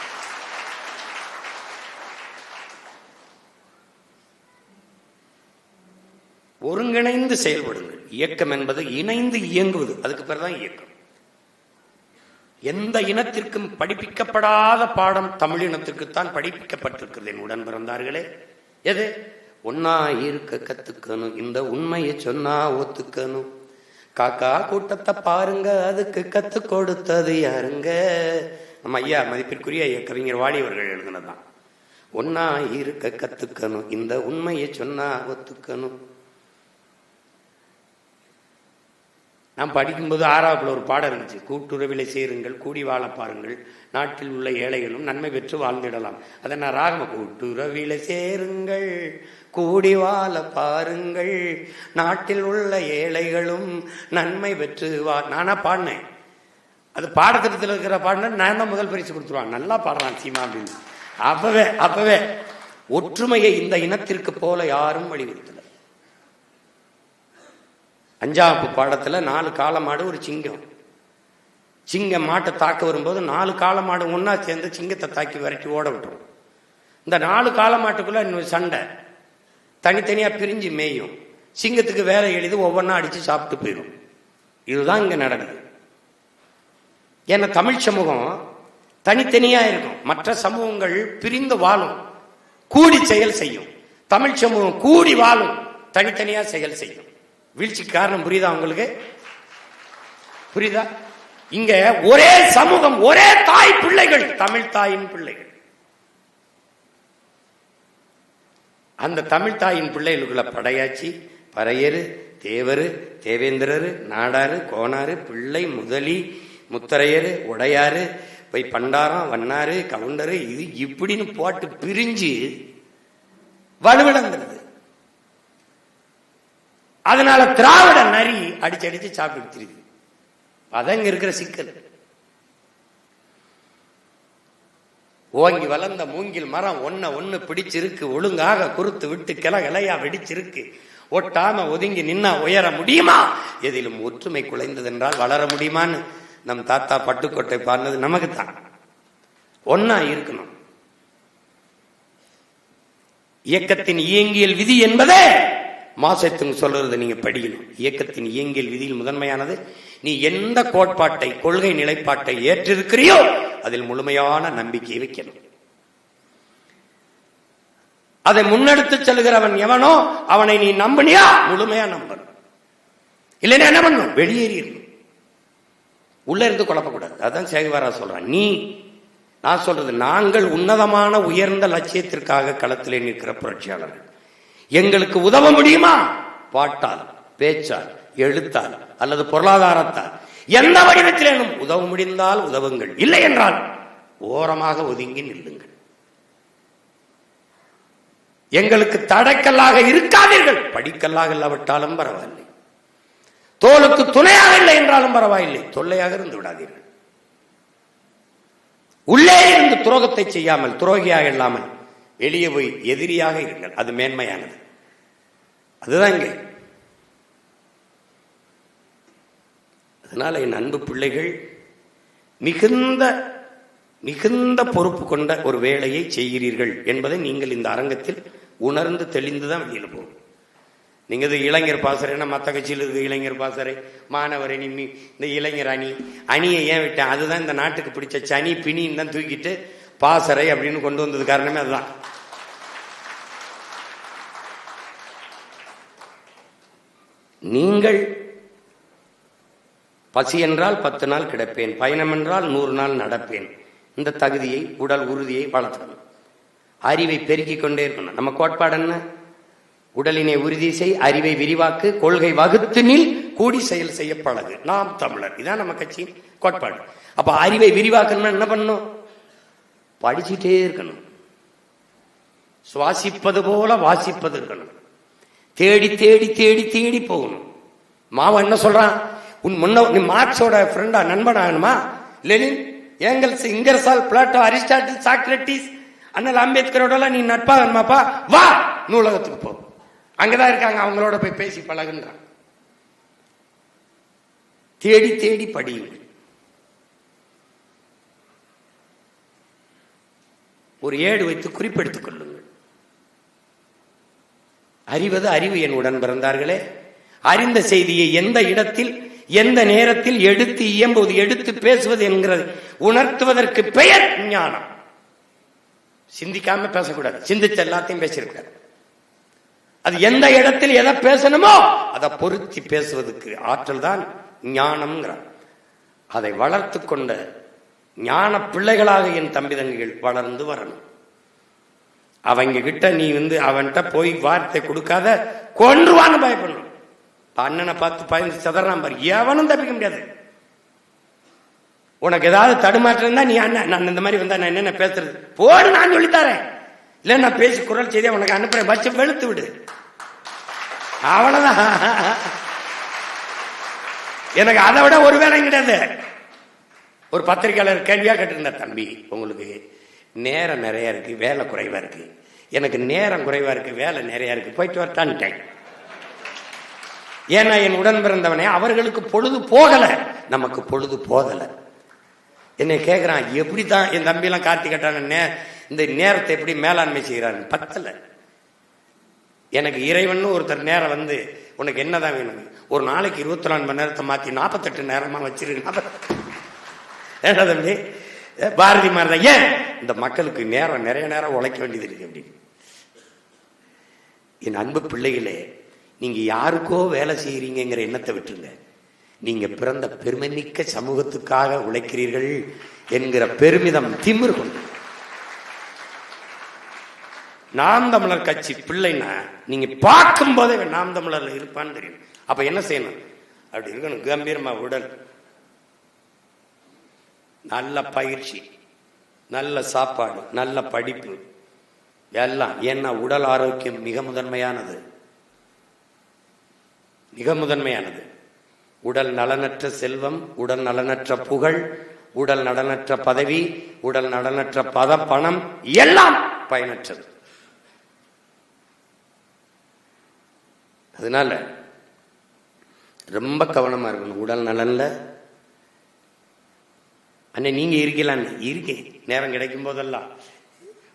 ஒருங்கிணைந்து செயல்படுங்கள். இயக்கம் என்பது இணைந்து இயங்குவது, அதுக்கு பேர் தான் இயக்கம். எந்த இனத்திற்கும் படிப்பிக்கப்படாத பாடம் தமிழ் இனத்திற்குத்தான் படிப்பிக்கப்பட்டிருக்கிறது என் உடன் பிறந்தார்களே. எது? ஒன்னா இருக்க கத்துக்கணும், இந்த உண்மையை சொன்னா ஒத்துக்கணும், காக்கா கூட்டத்தை பாருங்க அதுக்கு கத்து கொடுத்தது யாருங்க? நம்ம ஐயா மதிப்பிற்குரிய கவிஞர் வாலி அவர்கள் எழுதினதான். ஒன்னா இருக்க கத்துக்கணும், இந்த உண்மையை சொன்னா ஒத்துக்கணும். நான் படிக்கும்போது 6ஆவதுல ஒரு பாடம் இருந்துச்சு. கூட்டுறவிலை சேருங்கள், கூடி வாழ பாருங்கள், நாட்டில் உள்ள ஏழைகளும் நன்மை பெற்று வாழ்ந்திடலாம். அதை நான் ராகம கூட்டுறவிலை சேருங்கள், கூடி வாழ பாருங்கள், நாட்டில் உள்ள ஏழைகளும் நன்மை பெற்று நானா பாடினேன். அது பாடத்திட்டத்தில் இருக்கிற பாடின நான் தான் முதல் பரிசு கொடுத்துருவான். நல்லா பாடுறான் சீமா அப்படின்னு. அப்பவே ஒற்றுமையை இந்த இனத்திற்கு போல யாரும் வலியுறுத்தல. 5ஆம் பாடத்துல 4 காளமாடு ஒரு சிங்கம் மாட்டை தாக்க வரும்போது 4 காளமாடு ஒன்னா சேர்ந்து சிங்கத்தை தாக்கி விரட்டி ஓட விட்டுரும். இந்த 4 காளமாட்டுக்குள்ள இன்னொரு சண்டை, தனித்தனியா பிரிஞ்சு மேயும். சிங்கத்துக்கு வேலை எளிது, ஒவ்வொன்னா அடிச்சு சாப்பிட்டு போயிடும். இதுதான் இங்க நடக்குது. ஏன்னா தமிழ் சமூகம் தனித்தனியா இருக்கும், மற்ற சமூகங்கள் பிரிந்து வாழும், கூடி செயல் செய்யும். தமிழ் சமூகம் கூடி வாழும், தனித்தனியா செயல் செய்யும். வீழ்ச்சி காரணம் புரியுதா உங்களுக்கு? புரியுதா? இங்க ஒரே சமூகம், ஒரே தாய் பிள்ளைகள், தமிழ் தாயின் பிள்ளைகள். அந்த தமிழ் தாயின் பிள்ளைகளுக்குள்ள படையாச்சி, பறையரு, தேவரு, தேவேந்திரரு, நாடாரு, கோனாரு, பிள்ளை, முதலி, முத்தரையரு, உடையாரு, போய் பண்டாரம், வண்ணாரு, கவுண்டரு, இது இப்படின்னு போட்டு பிரிஞ்சு வலுவிழந்துருது. அதனால திராவிட நரி அடிச்சு சாப்பிட்டு. அதங்க இருக்கிற சிக்கல். ஓங்கி வளர்ந்த மூங்கில் மரம் ஒன்னு பிடிச்சிருக்கு, ஒழுங்காக குறுத்து விட்டு கிளையா வெடிச்சிருக்கு. ஒட்டாம ஒதுங்கி நின்னா உயர முடியுமா? எதிலும் ஒற்றுமை குலைந்தது என்றால் வளர முடியுமான்னு நம் தாத்தா பட்டுக்கோட்டை பாடினது நமக்கு தான். ஒன்னா இருக்கணும். இயக்கத்தின் இயங்கியல் விதி என்பதே மாசத்துங்க சொல்றது நீங்க படிக்கணும். இயக்கத்தின் இயங்கியல் விதியில் முதன்மையானது, நீ எந்த கோட்பாட்டை, கொள்கை நிலைப்பாட்டை ஏற்றிருக்கிறியோ அதில் முழுமையான நம்பிக்கை வைக்கணும். அதை முன்னெடுத்து செல்கிறவன் எவனோ அவனை நீ நம்பினியா முழுமையா நம்பணும். இல்லைன்னா என்ன பண்ணும்? வெளியேறிடணும். உள்ள இருந்து குழப்பக்கூடாது. அதான் சேகுவாரா சொல்றான். நான் சொல்றது, நாங்கள் உன்னதமான உயர்ந்த லட்சியத்திற்காக களத்திலே நிற்கிற புரட்சியாளர்கள். எங்களுக்கு உதவ முடியுமா? பாட்டால், பேச்சால், எழுத்தால் அல்லது பொருளாதாரத்தால் எந்த வடிவத்திலும் உதவ முடிந்தால் உதவுங்கள், இல்லை என்றால் ஓரமாக ஒதுங்கி நில்லுங்கள். எங்களுக்கு தடைக்கல்லாக இருக்காதீர்கள். படிக்கல்லாக இல்லாவிட்டாலும் பரவாயில்லை, தோளுக்கு துணையாக இல்லை என்றாலும் பரவாயில்லை, தொல்லையாக இருந்து விடாதீர்கள். உள்ளே இருந்து துரோகத்தை செய்யாமல், துரோகியாக இல்லாமல் வெளியே போய் எதிரியாக இருங்கள். அது மேன்மையானது. அதுதான் இங்கே. அதனால என் அன்பு பிள்ளைகள், மிகுந்த மிகுந்த பொறுப்பு கொண்ட ஒரு வேலையை செய்கிறீர்கள் என்பதை நீங்கள் இந்த அரங்கத்தில் உணர்ந்து தெளிந்துதான் வெளியில போகும். நீங்க இது இளைஞர் பாசறைன்னா மற்ற கட்சியில் இருக்கு இளைஞர் பாசறை, மாணவர் அணி, இந்த இளைஞர் அணியை ஏன் விட்டேன்? அதுதான் இந்த நாட்டுக்கு பிடிச்ச சனி பிணின்னு தான் தூக்கிட்டு பாசறை அப்படின்னு கொண்டு வந்தது. காரணமே அதுதான். நீங்கள் பசி என்றால் 10 நாள் கிடப்பேன், பயணம் என்றால் 100 நாள் நடப்பேன். இந்த தகுதியை, உடல் உறுதியை வளர்த்தணும். அறிவை பெருக்கிக் கொண்டே இருக்கணும். நம்ம கோட்பாடு என்ன? உடலினை உறுதி செய், அறிவை விரிவாக்கு, கொள்கை வகுத்து நில், கூடி செயல் செய்ய பழகு. நாம் தமிழர், இதான் நம்ம கட்சியின் கோட்பாடு. அப்ப அறிவை விரிவாக்கணும்னா என்ன பண்ணணும்? படிச்சுட்டே இருக்கணும். சுவாசிப்பது போல வாசிப்பது இருக்கணும். தேடி தேடி தேடி தேடி போகணும். மாவன் என்ன சொல்றான்? உன் நீ மார்க்ஸோட ஃப்ரெண்டா, நண்பனாகணுமா? Lenin, Engels, Ingersoll, Plato, Aristotle, Socrates, அண்ணல் அம்பேத்கரோட நீ நட்பாகணுமாப்பா? வா நூலகத்துக்கு போ, அங்கதான் இருக்காங்க, அவங்களோட போய் பேசி பழகுன்றான். தேடி தேடி படியுங்கள். ஒரு ஏடு வைத்து குறிப்பெடுத்துக் கொள்ளுங்கள். அறிவது அறிவு என் உடன் பிறந்தார்களே. அறிந்த செய்தியை எந்த இடத்தில் எந்த நேரத்தில் எடுத்து இயம்புவது, எடுத்து பேசுவது என்கிறது உணர்த்துவதற்கு பெயர் ஞானம். சிந்திக்காம பேசக்கூடாது, சிந்திச்ச எல்லாத்தையும் பேசியிருக்காரு. அது எந்த இடத்தில் எதை பேசணுமோ அதை பொருத்தி பேசுவதற்கு ஆற்றல் தான் ஞானம்ங்கிறார். அதை வளர்த்து கொண்ட ஞான பிள்ளைகளாக என் தம்பி தங்கிகள் வளர்ந்து வரணும். அவங்க கிட்ட நீ அவன்கிட்ட போய் வார்த்தை கொடுக்காத, கொன்றுவான்னு பயப்படணும். அண்ணனை பார்த்து பயந்து சதறான் பாரு, எவனும் தப்பிக்க முடியாது. உனக்கு ஏதாவது தடுமாற்றம் தான், நீ அண்ணன் நான் இந்த மாதிரி வந்தா நான் என்னென்ன பேசுறது போடு, நான் சொல்லித்தரேன். இல்ல நான் பேசி குரல் செய்தியா உனக்கு அனுப்புறேன், வச்சு வெளுத்து விடு, அவ்வளவுதான். எனக்கு அதை விட ஒரு வேலையும் கிடையாது. ஒரு பத்திரிகையாளர் கேள்வியா கேட்டிருந்தார், தம்பி உங்களுக்கு நேரம் நிறைய இருக்கு, வேலை குறைவா இருக்கு. எனக்கு நேரம் குறைவா இருக்கு, வேலை நிறைய இருக்கு, போயிட்டு வரட்டான்ட்டேன். ஏன்னா என் உடன் பிறந்தவனே அவர்களுக்கு பொழுது போகல, நமக்கு பொழுது போதல. என்னை கேட்கிறான், எப்படித்தான் என் தம்பி எல்லாம் கார்த்தி கட்டான இந்த நேரத்தை எப்படி மேலாண்மை செய்கிறான்? பத்தல. எனக்கு இறைவன் ஒருத்தர் நேரம் உனக்கு என்னதான் வேணும், ஒரு நாளைக்கு 24 மணி நேரத்தை மாத்தி 48 நேரமா வச்சிருக்க தம்பி. பாரதி மாதிரி ஏன் இந்த மக்களுக்கு நேரம் நிறைய நேரம் உழைக்க வேண்டியது இருக்கு அப்படின்னு. என் அன்பு பிள்ளைகளே, நீங்க யாருக்கோ வேலை செய்யறீங்கிற எண்ணத்தை விட்டுருங்க. நீங்க பிறந்த பெருமைமிக்க சமூகத்துக்காக உழைக்கிறீர்கள் என்கிற பெருமிதம் திமிரு கொண்டு. நாம் தமிழர் கட்சி பிள்ளைன்னா நீங்க பார்க்கும் போதே நாம் தமிழர்ல இருப்பான்னு தெரியும். அப்ப என்ன செய்யணும்? அப்படி இருக்கணும், கம்பீரமா உடல், நல்ல பயிற்சி, நல்ல சாப்பாடு, நல்ல படிப்பு எல்லாம். ஏன்னா உடல் ஆரோக்கியம் மிக முதன்மையானது, மிக முதன்மையானது. உடல் நலனற்ற செல்வம், உடல் நலனற்ற புகழ், உடல் நலனற்ற பதவி, உடல் நலனற்ற பணம் எல்லாம் பயனற்றது. அதனால ரொம்ப கவனமா இருக்கணும் உடல் நலன்ல. அண்ணே நீங்க இருக்கலான்னு இருக்கேன், நேரம் கிடைக்கும் போதெல்லாம்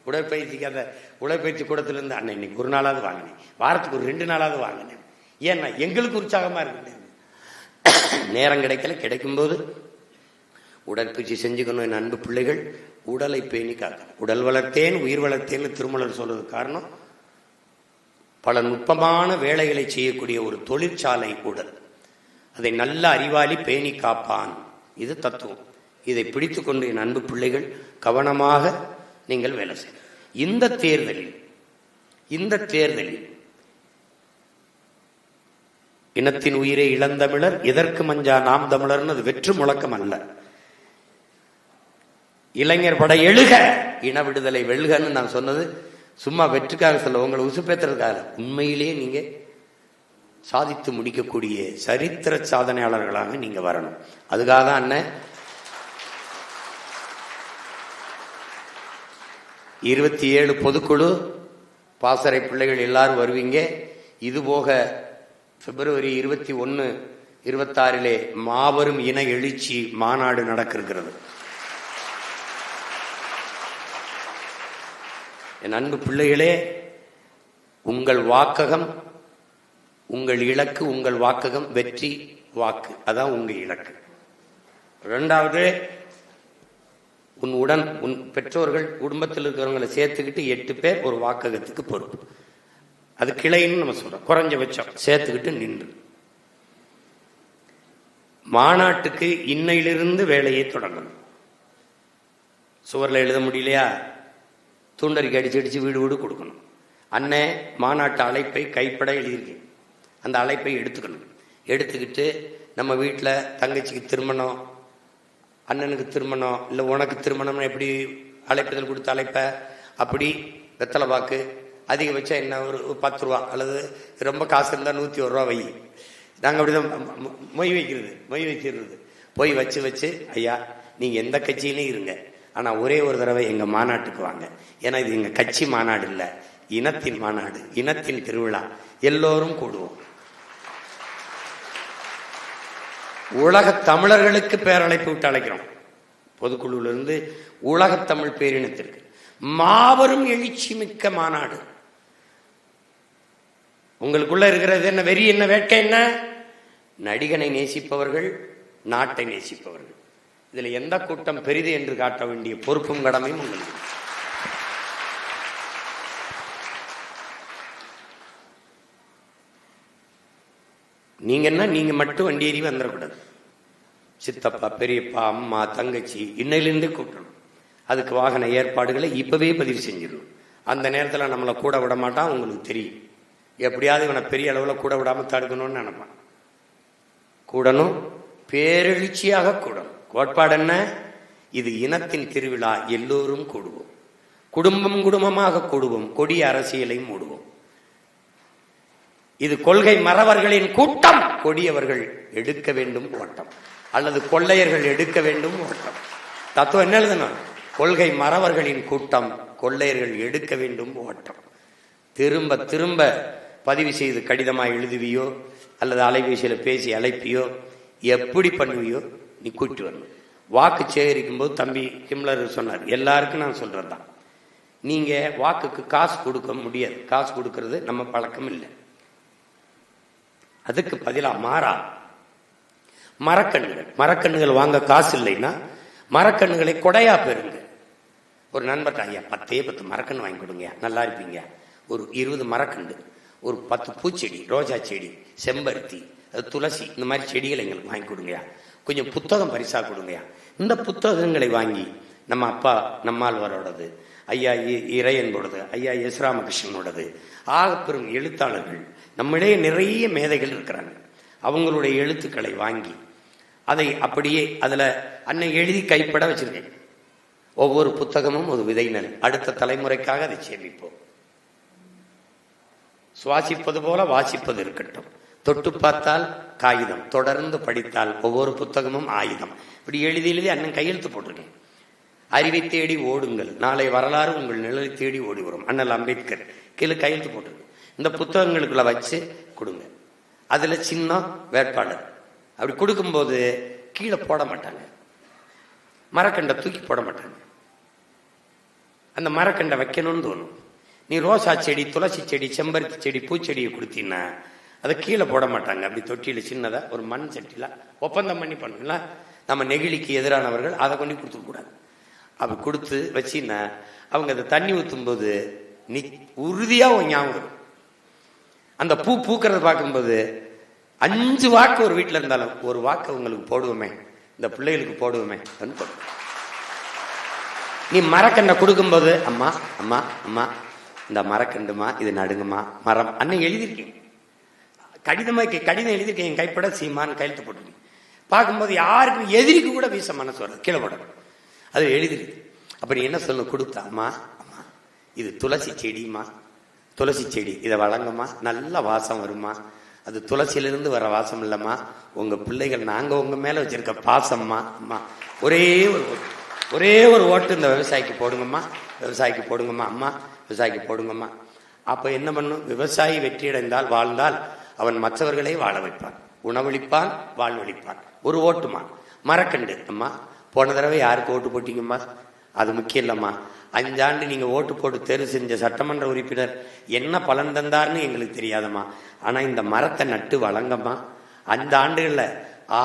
உடற்பயிற்சிக்காத உடற்பயிற்சி கூடத்திலிருந்து அண்ணன் இன்னைக்கு ஒரு நாளாவது வாங்கினேன், வாரத்துக்கு ஒரு 2 நாளாவது வாங்கினேன். ஏன்னா எங்களுக்கு உற்சாகமா இருக்கு. நேரம் கிடைக்கல, கிடைக்கும்போது உடற்பயிற்சி செஞ்சுக்கணும். என் அன்பு பிள்ளைகள், உடலை பேணி காக்கணும். உடல் வளர்த்தேன் உயிர் வளர்த்தேன்னு திருமலர் சொல்றது காரணம், பல நுட்பமான வேலைகளை செய்யக்கூடிய ஒரு தொழிற்சாலை உடல். அதை நல்ல அறிவாளி பேணி காப்பான், இது தத்துவம். இதை பிடித்துக் கொண்டு என் அன்பு பிள்ளைகள் கவனமாக நீங்கள் வேலை செய்யணும். இந்த தேர்தலில் இனத்தின் உயிரை இளந்தமிழர் எதற்கு மஞ்சா நாம் தமிழர்னு அது வெற்று முழக்கம் அல்ல. இளைஞர் படை எழுக, இன விடுதலை வெல்கன்னு நான் சொன்னது சும்மா வெற்றுக்காக சொல்ல, உங்களை உசுப்பேத்துறதுக்காக. உண்மையிலேயே நீங்க சாதித்து முடிக்கக்கூடிய சரித்திர சாதனையாளர்களாக நீங்க வரணும். அதுக்காக தான் அண்ணன் 27 பொதுக்குழு பாசறை பிள்ளைகள் எல்லாரும் வருவீங்க. இது போக பிப்ரவரி 21, 26 மாபெரும் இன எழுச்சி மாநாடு நடக்கிறது. என் அன்பு பிள்ளைகளே, உங்கள் வாக்ககம் உங்கள் இலக்கு, உங்கள் வாக்ககம் வெற்றி வாக்கு, அதான் உங்க இலக்கு. 2வது, உன் பெற்றோர்கள் குடும்பத்தில் இருக்கிறவங்களை சேர்த்துக்கிட்டு 8 பேர் ஒரு வாக்ககத்துக்கு பொறுப்பு. அது கிளைன்னு நம்ம சொல்றோம், குறைஞ்சபட்சம் சேர்த்துக்கிட்டு நின்று மாநாட்டுக்கு இன்னையிலிருந்து வேலையை தொடங்கணும். சுவரில் எழுத முடியலையா, தூண்டறிக்கை அடிச்சு வீடு வீடு கொடுக்கணும். அண்ணே மாநாட்டு அழைப்பை கைப்பட எழுதியிருக்கேன், அந்த அழைப்பை எடுத்துக்கணும். எடுத்துக்கிட்டு நம்ம வீட்டில் தங்கச்சிக்கு திருமணம், அண்ணனுக்கு திருமணம், இல்லை உனக்கு திருமணம், எப்படி அழைப்புதல் கொடுத்து அழைப்ப, அப்படி வெத்தலை பாக்கு அதிகபட்சம் என்ன ஒரு 10 ரூபா, அல்லது ரொம்ப காசு இருந்தால் 101 ரூபா வை. நாங்கள் அப்படிதான் மொய் வைக்கிறது. போய் வச்சு ஐயா நீங்கள் எந்த கட்சியிலையும் இருங்க, ஆனால் ஒரே ஒரு தடவை எங்கள் மாநாட்டுக்கு வாங்க. ஏன்னா இது எங்கள் கட்சி மாநாடு இல்லை, இனத்தின் மாநாடு, இனத்தின் திருவிழா, எல்லோரும் கூடுவோம். உலக தமிழர்களுக்கு பேரழைப்பு விட்டு அழைக்கிறோம். பொதுக்குழுவிலிருந்து உலக தமிழ் பேரினத்திற்கு மாபெரும் எழுச்சி மிக்க மாநாடு. உங்களுக்குள்ள இருக்கிறது என்ன வெறி, என்ன வேட்கை, என்ன? நடிகனை நேசிப்பவர்கள், நாட்டை நேசிப்பவர்கள். இதுல எந்த கூட்டம் பெரிது என்று காட்ட வேண்டிய பொறுப்பும் கடமையும் உங்களுக்கு. நீங்க என்ன, நீங்க மட்டும் வண்டி ஏறி வந்துடக்கூடாது. சித்தப்பா, பெரியப்பா, அம்மா, தங்கச்சி இன்னையிலிருந்தே கூப்பிடணும். அதுக்கு வாகன ஏற்பாடுகளை இப்பவே பதிவு செஞ்சிடும். அந்த நேரத்தில் நம்மளை கூட விட மாட்டான். உங்களுக்கு தெரியும், எப்படியாவது இவனை பெரிய அளவில் கூட விடாம தடுக்கணும்னு நினைப்பான். கூடணும், பேரெழுச்சியாக கூடணும். கோட்பாடு என்ன? இது இனத்தின் திருவிழா, எல்லோரும் கூடுவோம், குடும்பம் குடும்பமாக கூடுவோம், கொடிய அரசியலை மூடுவோம். இது கொள்கை மறவர்களின் கூட்டம், கொடியவர்கள் எடுக்க வேண்டும் ஓட்டம், அல்லது கொள்ளையர்கள் எடுக்க வேண்டும் ஓட்டம். தத்துவம் என்ன எழுதணும்? கொள்கை மறவர்களின் கூட்டம், கொள்ளையர்கள் எடுக்க வேண்டும் ஓட்டம். திரும்ப திரும்ப பதிவு செய்து கடிதமாக எழுதுவியோ அல்லது அலைபேசியில் பேசி அழைப்பியோ எப்படி பண்ணுவியோ நீ கூட்டி வரணும். வாக்கு சேகரிக்கும் போது தம்பி ஹிம்லர் சொன்னார், எல்லாருக்கும் நான் சொல்றதுதான், நீங்க வாக்குக்கு காசு கொடுக்க முடியாது. காசு கொடுக்கறது நம்ம பழக்கம் இல்லை. அதுக்கு பதிலா மாறா மரக்கண்ணுகள் வாங்க காசு இல்லைன்னா மரக்கண்ணுகளை கொடையா பெறுங்க. ஒரு நண்பர்கிட்ட, ஐயா 10 மரக்கன்று வாங்கி கொடுங்க, நல்லா இருப்பீங்க. ஒரு 20 மரக்கண்டு, ஒரு 10 பூச்செடி, ரோஜா செடி, செம்பருத்தி, துளசி, இந்த மாதிரி செடிகளை எங்களுக்கு வாங்கி கொடுங்கயா. கொஞ்சம் புத்தகம் பரிசா கொடுங்கயா. இந்த புத்தகங்களை வாங்கி நம்ம அப்பா நம்மாழ்வாரோடது, ஐயா இறையன்போடது, ஐயா எஸ் ராமகிருஷ்ணனோடது, ஆகப்பெரும் எழுத்தாளர்கள் நம்மிடையே நிறைய மேதைகள் இருக்கிறாங்க. அவங்களுடைய எழுத்துக்களை வாங்கி அதை அப்படியே அதுல அன்னை எழுதி கைப்பட வச்சிருக்கேன். ஒவ்வொரு புத்தகமும் ஒரு விதை நெல். அடுத்த தலைமுறைக்காக அதை சேமிப்போம். சுவாசிப்பது போல வாசிப்பது இருக்கட்டும். தொட்டு பார்த்தால் காகிதம், தொடர்ந்து படித்தால் ஒவ்வொரு புத்தகமும் ஆயுதம். இப்படி எழுதி எழுதி அண்ணன் கையெழுத்து போட்டிருக்கேன். அறிவை தேடி ஓடுங்கள், நாளை வரலாறு உங்கள் நிழலை தேடி ஓடி வரும். அண்ணல் அம்பேத்கர் கீழே கையெழுத்து போட்டிருக்கு. இந்த புத்தகங்களுக்குள்ள வச்சு கொடுங்க. அதுல சின்ன வேட்பாளர் அப்படி கொடுக்கும்போது கீழே போட மாட்டாங்க, மரக்கண்டை தூக்கி போட மாட்டாங்க. அந்த மரக்கண்டை வைக்கணும்னு தோணும். நீ ரோசா செடி, துளசி செடி, செம்பருத்தி செடி, பூச்செடியை கொடுத்தீங்கன்னா அதை கீழே போட மாட்டாங்க. அப்படி தொட்டியில சின்னதா ஒரு மண் சட்டியில ஒப்பந்தம் பண்ணி பண்ணுங்களா. நம்ம நெகிழிக்கு எதிரானவர்கள் அதை கொண்டு கொடுத்துக்க கூடாது. அப்படி கொடுத்து வச்சின்னா அவங்க அதை தண்ணி ஊற்றும் போது நீ உறுதியா ஞாபகம். அந்த பூ பூக்கிறத பார்க்கும்போது 5 வாக்கு ஒரு வீட்டில் இருந்தாலும் ஒரு வாக்கு உங்களுக்கு போடுவோமே, இந்த பிள்ளைகளுக்கு போடுவோமே. நீ மரக்கண்ணை கொடுக்கும்போது அம்மா அம்மா அம்மா இந்த மரக்கண்டுமா, இது நடுங்கம்மா, மரம் அண்ணன் எழுதியிருக்கேன். கடிதம் எழுதியிருக்கேன், என் கைப்பட சீமான்னு கையெழுத்து போட்டுருக்கேன். பார்க்கும்போது யாருக்கும் எதிரிக்கு கூட வீச மனசு வர்றது, கீழே போட அது எழுதிருக்கு. அப்படி என்ன சொல்லணும்? கொடுத்தா அம்மா அம்மா இது துளசி செடிமா, துளசி செடி, இதை வழங்கம்மா, நல்ல வாசம் வருமா, அது துளசியிலிருந்து வர வாசம் இல்லம்மா, உங்க பிள்ளைகள் நாங்க உங்க மேல வச்சிருக்க பாசம்மா. அம்மா ஒரே ஒரு ஓட்டு இந்த விவசாயிக்கு போடுங்கம்மா, விவசாயிக்கு போடுங்கம்மா, அம்மா விவசாயிக்கு போடுங்கம்மா. அப்ப என்ன பண்ணும்? விவசாயி வெற்றியடைந்தால் வாழ்ந்தால் அவன் மற்றவர்களை வாழ வைப்பான், உணவளிப்பான், வாழ்வழிப்பான். ஒரு ஓட்டுமா. மரக்கண்டு அம்மா போன தடவை யாருக்கு ஓட்டு போட்டீங்கம்மா, அது முக்கியம் இல்லம்மா. 5 ஆண்டு நீங்க ஓட்டு போட்டு தேர்வு செஞ்ச சட்டமன்ற உறுப்பினர் என்ன பலன் தந்தார்னு எங்களுக்கு தெரியாதம்மா. ஆனா இந்த மரத்தை நட்டு வழங்கம்மா, 5 ஆண்டுகள்ல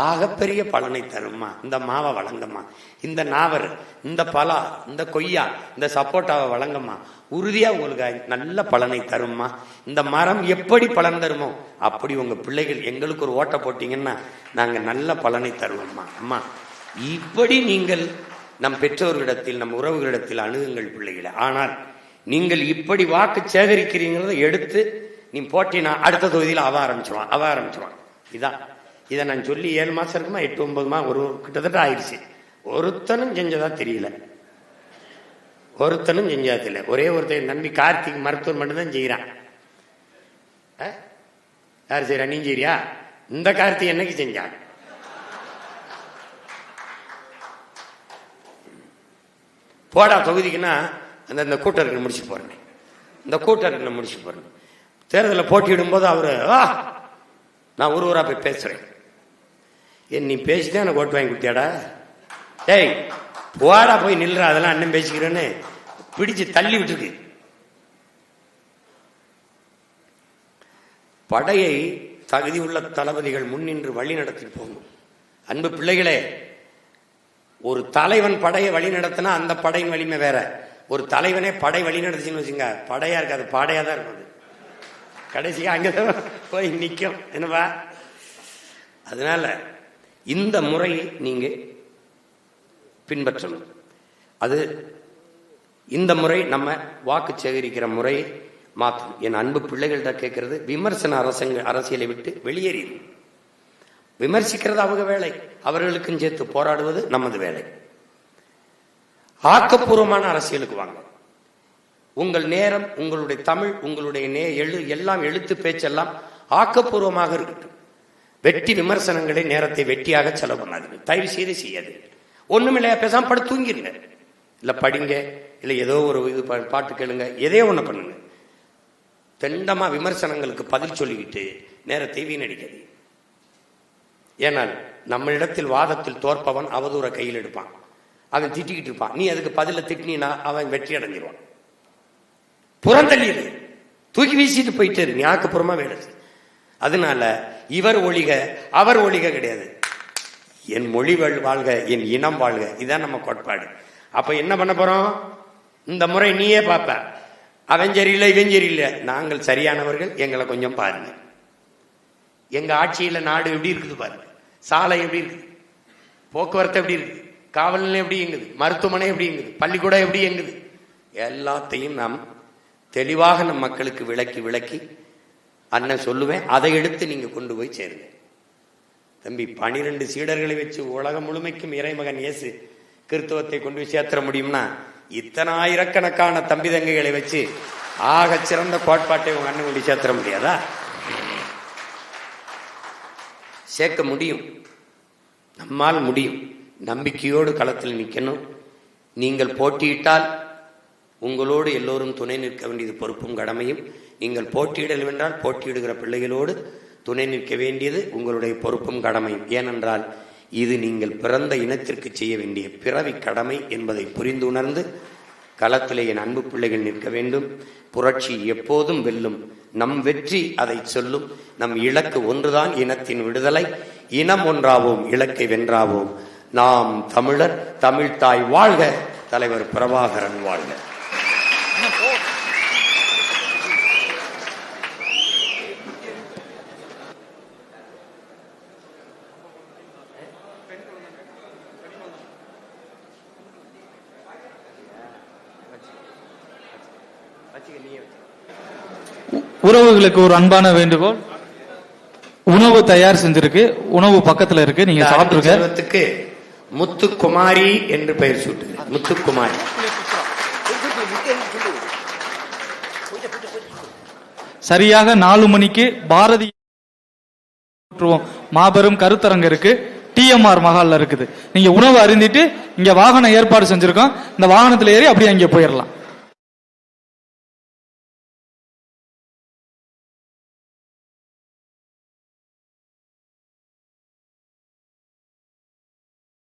ஆகப்பெரிய பலனை தரும்மா. இந்த மாவை வழங்கம்மா, இந்த நாவர், இந்த பலா, இந்த கொய்யா, இந்த சப்போட்டாவை வழங்கம்மா, உறுதியா உங்களுக்கு நல்ல பலனை தரும்மா. இந்த மரம் எப்படி பலன் தருமோ அப்படி உங்க பிள்ளைகள் எங்களுக்கு ஒரு ஓட்டை போட்டீங்கன்னா நாங்க நல்ல பலனை தருவோம்மா. அம்மா இப்படி நீங்கள் நம் பெற்றோர்களிடத்தில், நம் உறவுகளிடத்தில் அணுகுங்கள் பிள்ளைகளை. ஆனால் நீங்கள் இப்படி வாக்கு சேகரிக்கிறீங்கிறத எடுத்து நீ போட்டினா அடுத்த தொகுதியில் அவ ஆரம்பிச்சிருவான். இதை நான் சொல்லி 7 மாசம் இருக்குமா, 8-9 மாதம் ஒரு கிட்டத்தட்ட ஆயிடுச்சு. ஒருத்தனும் செஞ்சதா தெரியல. ஒரே ஒருத்தர் நம்பி கார்த்திக் மருத்துவர் மட்டும்தான் செய்யறான். யாரு செய்யறா? நீ செய்யறியா? இந்த கார்த்திக் என்னைக்கு செஞ்சான்? போடா தொகுதிக்குன்னா அந்த கூட்டருக்கு முடிச்சு போறேன். இந்த கூட்டருக்கு முடிச்சு போறேன். தேர்தலில் போட்டியிடும் போது அவரு நான் ஊரா போய் பேசுறேன். நீ பேசிதான் எனக்கு ஓட்டு வாங்கி கொடுத்தியாடா? டேய் போடா போய் நில்றா, அதெல்லாம் அண்ணன் பேசிக்கிறேன்னு பிடிச்சு தள்ளி விட்டுருக்கு. படையை தகுதி உள்ள தளபதிகள் முன்னின்று வழி நடத்தி போகணும். அன்பு பிள்ளைகளே, ஒரு தலைவன் படையை வழி நடத்தினா அந்த படையின் வலிமை வேற. ஒரு தலைவனே படை வழி நடத்திச்சுன்னு வச்சுங்க, படையா இருக்காது, பாடையா தான் இருக்கும். கடைசியா அங்கதான் போய் நிற்கும். என்னவா? அதனால இந்த முறையை நீங்க பின்பற்றணும். அது இந்த முறை நம்ம வாக்கு சேகரிக்கிற முறையை மாற்றணும். என் அன்பு பிள்ளைகள்கிட்ட கேட்கறது, விமர்சன அரசியலை விட்டு வெளியேறிடு. விமர்சிக்கிறது அவங்க வேலை, அவர்களுக்கும் சேர்த்து போராடுவது நமது வேலை. ஆக்கப்பூர்வமான அரசியலுக்கு வாங்க. உங்கள் நேரம், உங்களுடைய தமிழ், உங்களுடைய எல்லாம் எழுத்து பேச்செல்லாம் ஆக்கப்பூர்வமாக இருக்கட்டும். வெட்டி விமர்சனங்களை நேரத்தை வெட்டியாக செலவு பண்ணாதீங்க, தயவு செய்து செய்யாது. ஒண்ணுமில்லையா, பேசாம படுத்து தூங்கிருங்க, இல்ல படிங்க, இல்ல ஏதோ ஒரு இது பாட்டு கேளுங்க, எதையோ ஒண்ணு பண்ணுங்க. தெண்டமா விமர்சனங்களுக்கு பதில் சொல்லிக்கிட்டு நேரத்தை வீணடிக்காது. ஏனால் நம்மளிடத்தில் வாதத்தில் தோற்பவன் அவதூற கையில் எடுப்பான், அவன் திட்டிக்கிட்டு இருப்பான். நீ அதுக்கு பதில திட்டினா அவன் வெற்றி அடைஞ்சிருவான். புறந்தள்ளியது தூக்கி வீசிட்டு போயிட்டு இரு, நீ ஆக்கப்பூர்வமா வேலை. அதனால இவர் ஒழிக அவர் ஒழிக கிடையாது. என் மொழி வாழ்க, என் இனம் வாழ்க, இதான் நம்ம கோட்பாடு. அப்ப என்ன பண்ண போறோம்? இந்த முறை நீயே பார்ப்ப, அவன் சரியில்லை இவன் சரியில்லை, நாங்கள் சரியானவர்கள், எங்களை கொஞ்சம் பாருங்க. எங்க ஆட்சியில நாடு எப்படி இருக்குது பாருங்க, சாலை எப்படி இருக்குது, போக்குவரத்து எப்படி இருக்குது, காவல் நிலையம் எப்படி இயங்குது, மருத்துவமனை எப்படி இயங்குது, பள்ளிக்கூடம் எப்படி இயங்குது, எல்லாத்தையும் நாம் தெளிவாக நம் மக்களுக்கு விளக்கி அண்ணன் சொல்லுவேன். அதை எடுத்து நீங்க கொண்டு போய் சேருங்க. தம்பி, 12 சீடர்களை வச்சு உலகம் முழுமைக்கும் இறைமகன் இயேசு கிறிஸ்தவத்தை கொண்டு போய் சேர்த்துற முடியும்னா, இத்தனை ஆயிரக்கணக்கான தம்பி தங்கைகளை வச்சு ஆக சிறந்த கோட்பாட்டை உங்க அண்ணன் கொண்டு சேர்த்துற முடியாதா? சேர்க்க முடியும், நம்மால் முடியும். நம்பிக்கையோடு களத்தில் நிற்கணும். நீங்கள் போட்டியிட்டால் உங்களோடு எல்லோரும் துணை நிற்க வேண்டியது பொறுப்பும் கடமையும். நீங்கள் போட்டியிடல் வென்றால் போட்டியிடுகிற பிள்ளைகளோடு துணை நிற்க வேண்டியது உங்களுடைய பொறுப்பும் கடமையும். ஏனென்றால் இது நீங்கள் பிறந்த இனத்திற்கு செய்ய வேண்டிய பிறவி கடமை என்பதை புரிந்து உணர்ந்து களத்திலே என் அன்பு பிள்ளைகள் நிற்க வேண்டும். புரட்சி எப்போதும் வெல்லும், நம் வெற்றி அதை சொல்லும். நம் இலக்கு ஒன்றுதான், இனத்தின் விடுதலை. இனம் ஒன்றாவோம், இலக்கை வென்றாவோம். நாம் தமிழர், தமிழ்தாய் வாழ்க, தலைவர் பிரபாகரன் வாழ்க. உறவுகளுக்கு ஒரு அன்பான வேண்டுகோள், உணவு தயார் செஞ்சிருக்கு, உணவு பக்கத்துல இருக்கு, நீங்க சாப்பிட்டுருக்க. முத்துக்குமாரி என்று பெயர் சூட்டு. முத்துக்குமாரி சரியாக 4 மணிக்கு பாரதி மாபெரும் கருத்தரங்கு இருக்கு, TMR மஹால்ல இருக்குது. நீங்க உணவு அருந்திட்டு இங்க வாகனம் ஏற்பாடு செஞ்சிருக்கோம், இந்த வாகனத்துல ஏறி அப்படியே அங்கே போயிடலாம்.